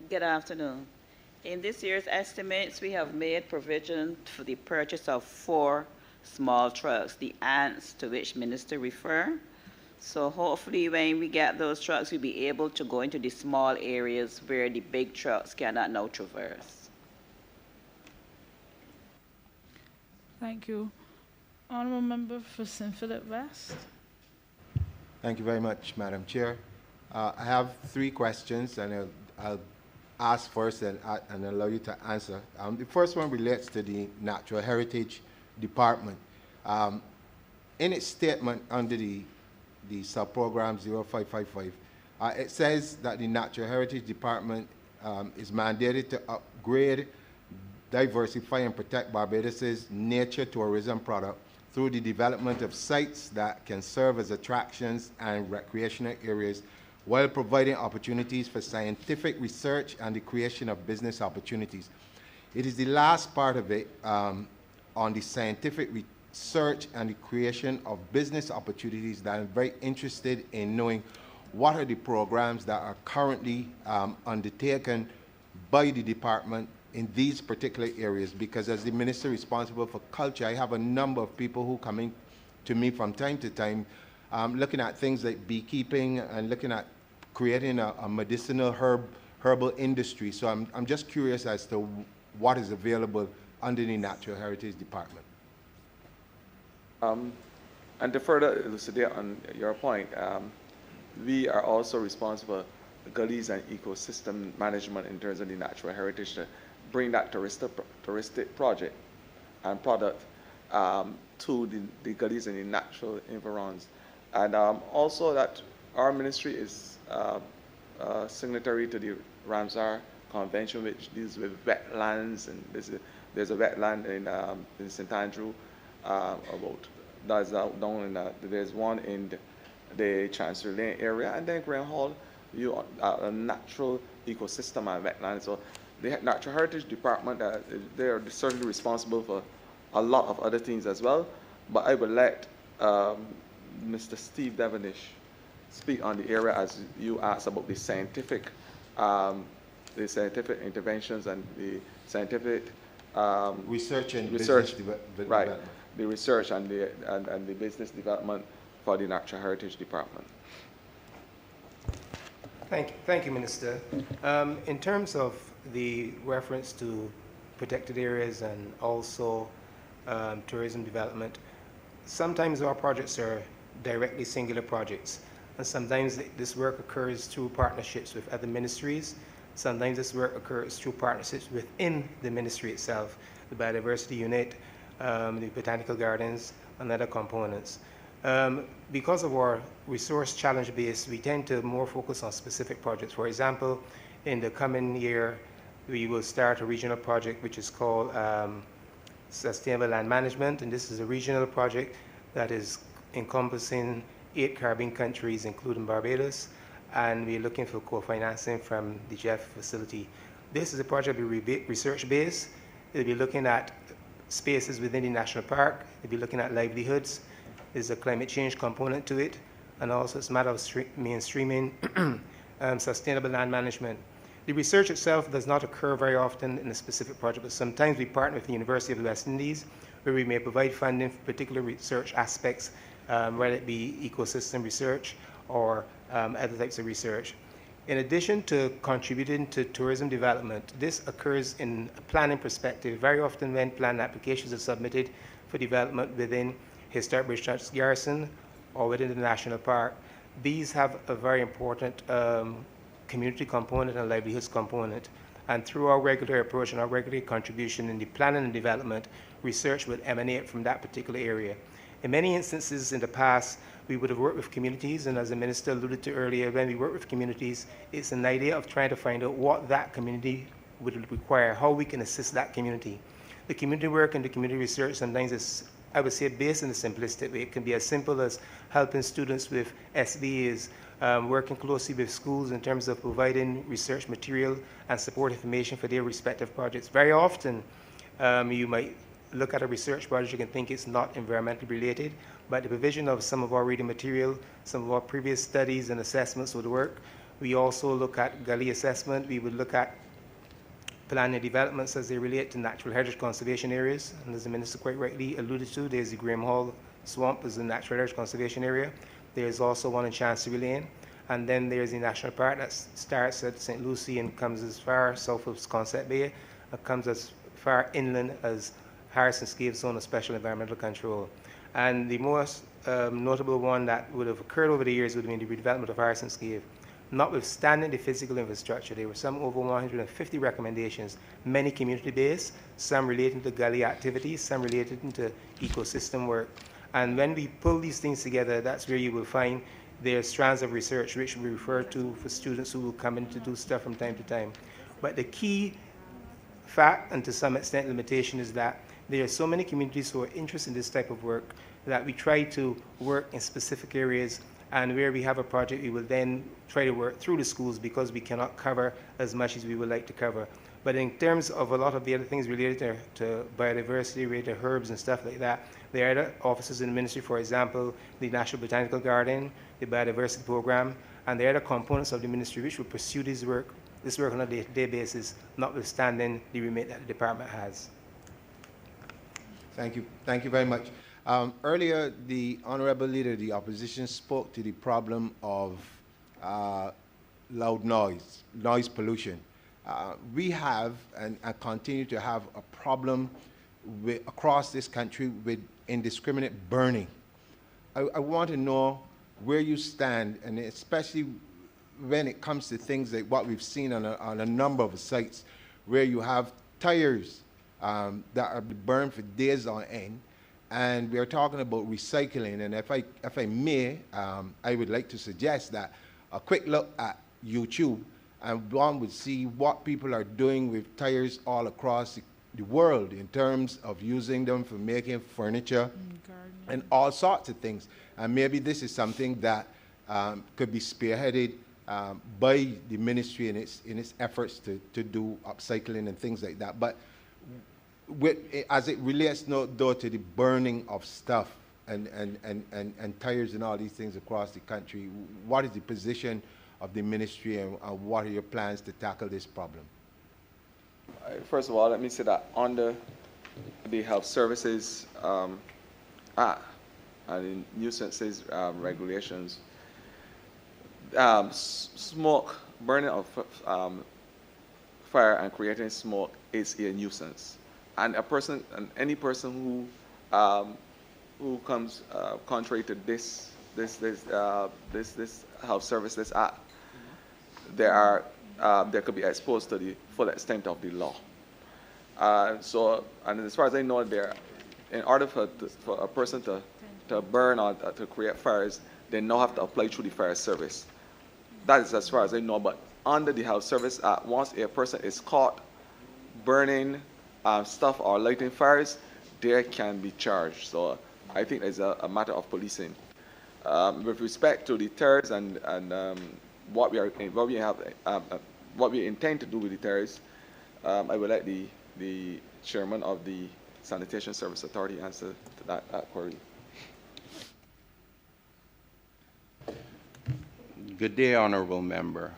Good afternoon. In this year's estimates, we have made provision for the purchase of 4 small trucks, the ants to which Minister referred. So hopefully when we get those trucks, we'll be able to go into the small areas where the big trucks cannot now traverse. Thank you. Honourable Member for St. Philip West. Thank you very much, Madam Chair. I have 3 questions, and I'll ask first and allow you to answer. The first one relates to the Natural Heritage Department. In its statement under the sub-program 0555, it says that the Natural Heritage Department is mandated to upgrade, diversify, and protect Barbados's nature tourism product through the development of sites that can serve as attractions and recreational areas, while providing opportunities for scientific research and the creation of business opportunities. It is the last part of it on the scientific research and the creation of business opportunities that I'm very interested in knowing what are the programs that are currently undertaken by the department in these particular areas, because as the minister responsible for culture, I have a number of people who come in to me from time to time looking at things like beekeeping and looking at creating a medicinal herbal industry. So I'm just curious as to what is available under the Natural Heritage Department. And to further elucidate on your point, we are also responsible for gullies and ecosystem management in terms of the natural heritage to bring that touristic project and product to the gullies and the natural environs. And also that our ministry is signatory to the Ramsar Convention, which deals with wetlands, and there's a wetland in St. Andrew about that's down in there's one in the Chancery Lane area, and then Graham Hall, a natural ecosystem and wetland. So the Natural Heritage Department, they're certainly responsible for a lot of other things as well. But I would let Mr. Steve Devonish speak on the area as you asked about the scientific interventions and the scientific research and business development. Right, the research and the business development for the Natural Heritage Department. Thank you, Minister. In terms of the reference to protected areas and also tourism development, sometimes our projects are directly singular projects, and sometimes this work occurs through partnerships with other ministries. Sometimes this work occurs through partnerships within the ministry itself, the biodiversity unit, the botanical gardens, and other components. Because of our resource challenge base, we tend to more focus on specific projects. For example, in the coming year, we will start a regional project which is called Sustainable Land Management, and this is a regional project that is encompassing 8 Caribbean countries, including Barbados, and we're looking for co-financing from the Jeff facility. This is a project that will be research-based. It'll be looking at spaces within the national park. It'll be looking at livelihoods. There's a climate change component to it, and also it's a matter of mainstreaming sustainable land management. The research itself does not occur very often in a specific project, but sometimes we partner with the University of the West Indies, where we may provide funding for particular research aspects, whether it be ecosystem research or other types of research. In addition to contributing to tourism development, this occurs in a planning perspective. Very often when plan applications are submitted for development within Historic Bridgeton Garrison or within the national park, these have a very important community component and livelihoods component. And through our regular approach and our regular contribution in the planning and development, research would emanate from that particular area. In many instances in the past, we would have worked with communities, and as the minister alluded to earlier, when we work with communities, it's an idea of trying to find out what that community would require, how we can assist that community. The community work and the community research sometimes is, I would say, based in a simplistic way. It can be as simple as helping students with SBAs, working closely with schools in terms of providing research material and support information for their respective projects. Very often, you might look at a research project, you can think it's not environmentally related, but the provision of some of our reading material, some of our previous studies and assessments would work. We also look at gully assessment. We would look at planning developments as they relate to natural heritage conservation areas. And as the minister quite rightly alluded to, there's the Graham Hall Swamp as a natural heritage conservation area. There's also one in Chancery Lane. And then there's the national park that starts at St. Lucie and comes as far south of Sconset Bay, and comes as far inland as Harrison's Cave Zone of Special Environmental Control. And the most notable one that would have occurred over the years would have been the redevelopment of Harrison's Cave. Notwithstanding the physical infrastructure, there were some over 150 recommendations, many community-based, some relating to gully activities, some related to ecosystem work. And when we pull these things together, that's where you will find there are strands of research which we refer to for students who will come in to do stuff from time to time. But the key fact, and to some extent limitation, is that there are so many communities who are interested in this type of work that we try to work in specific areas, and where we have a project, we will then try to work through the schools because we cannot cover as much as we would like to cover. But in terms of a lot of the other things related to biodiversity, related to herbs and stuff like that, there are other offices in the ministry, for example, the National Botanical Garden, the Biodiversity Program, and there are other components of the ministry which will pursue this work on a day-to-day basis, notwithstanding the remit that the department has. Thank you. Thank you very much. Earlier, the Honorable Leader of the Opposition spoke to the problem of loud noise pollution. We have and continue to have a problem across this country with indiscriminate burning. I want to know where you stand, and especially when it comes to things like what we've seen on a number of sites where you have tires that are burned for days on end, and we are talking about recycling. And if I may, I would like to suggest that a quick look at YouTube, and one would see what people are doing with tires all across the world in terms of using them for making furniture and all sorts of things. And maybe this is something that could be spearheaded by the ministry in its efforts to do upcycling and things like that. But as it relates though to the burning of stuff and tires and all these things across the country, what is the position of the ministry, and what are your plans to tackle this problem? First of all, let me say that under the Health Services Act and the nuisances regulations, smoke, burning of fire and creating smoke is a nuisance. And any person who comes contrary to this Health Services Act, there could be exposed to the full extent of the law. And as far as I know, in order for a person to burn or to create fires, they now have to apply through the fire service. That is as far as I know. But under the Health Service Act, once a person is caught burning stuff or lighting fires, they can be charged. So I think it's a matter of policing. With respect to the tires and what we intend to do with the tires, I would like the chairman of the Sanitation Service Authority answer to that query. Good day, honorable member.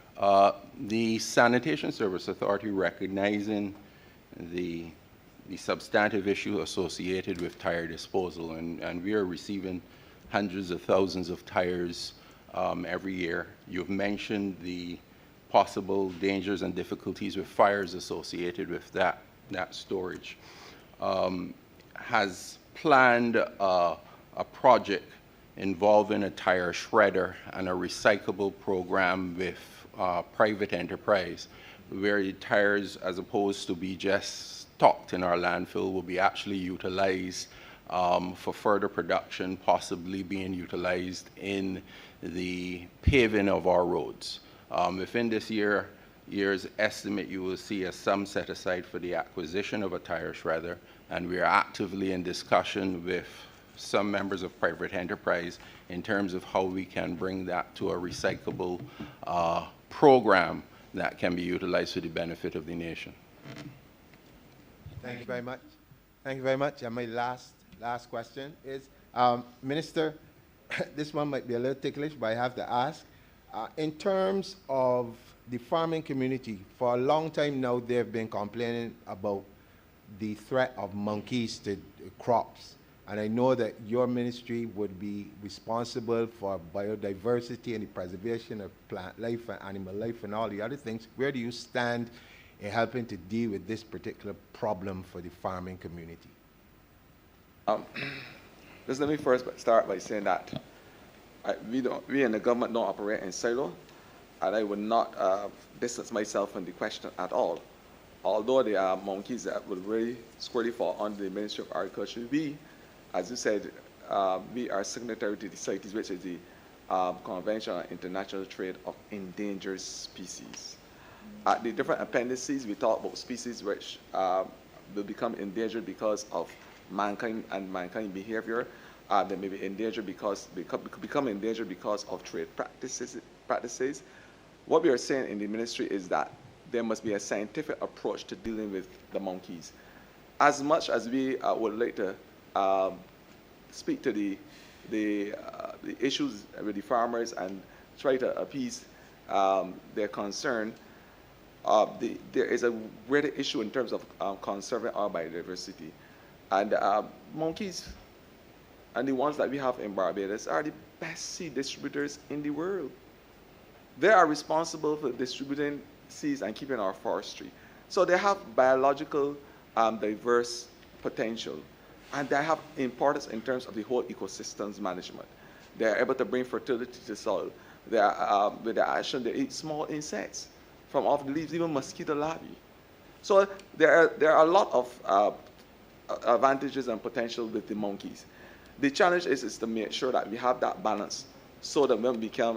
The Sanitation Service Authority, recognizing the substantive issue associated with tire disposal, and we are receiving hundreds of thousands of tires every year. You've mentioned the possible dangers and difficulties with fires associated with that storage. Has planned a project involving a tire shredder and a recyclable program with private enterprise, where the tires, as opposed to be just stocked in our landfill, will be actually utilized for further production, possibly being utilized in the paving of our roads. Within this year's estimate, you will see a sum set aside for the acquisition of a tire shredder, and we are actively in discussion with some members of private enterprise in terms of how we can bring that to a recyclable program that can be utilized for the benefit of the nation. Thank you very much. Thank you very much. And my last question is, Minister, this one might be a little ticklish, but I have to ask. In terms of the farming community, for a long time now, they've been complaining about the threat of monkeys to crops. And I know that your ministry would be responsible for biodiversity and the preservation of plant life and animal life and all the other things. Where do you stand in helping to deal with this particular problem for the farming community? Just let me first start by saying that we in the government don't operate in silo, and I would not distance myself from the question at all. Although there are monkeys that would really squarely fall under the Ministry of Agriculture, we, as you said, we are signatory to the CITES, which is the Convention on International Trade of Endangered Species. At the different appendices, we talk about species which will become endangered because of mankind and mankind behavior. They may be endangered become endangered because of trade practices. What we are saying in the ministry is that there must be a scientific approach to dealing with the monkeys. As much as we would like to speak to the issues with the farmers and try to appease their concern, there is a greater issue in terms of conserving our biodiversity. And monkeys, and the ones that we have in Barbados, are the best seed distributors in the world. They are responsible for distributing seeds and keeping our forestry. So they have biological diverse potential, and they have importance in terms of the whole ecosystems management. They are able to bring fertility to soil. They are, with their action, they eat small insects from off the leaves, even mosquito larvae. So there are a lot of advantages and potential with the monkeys. The challenge is to make sure that we have that balance so that when we become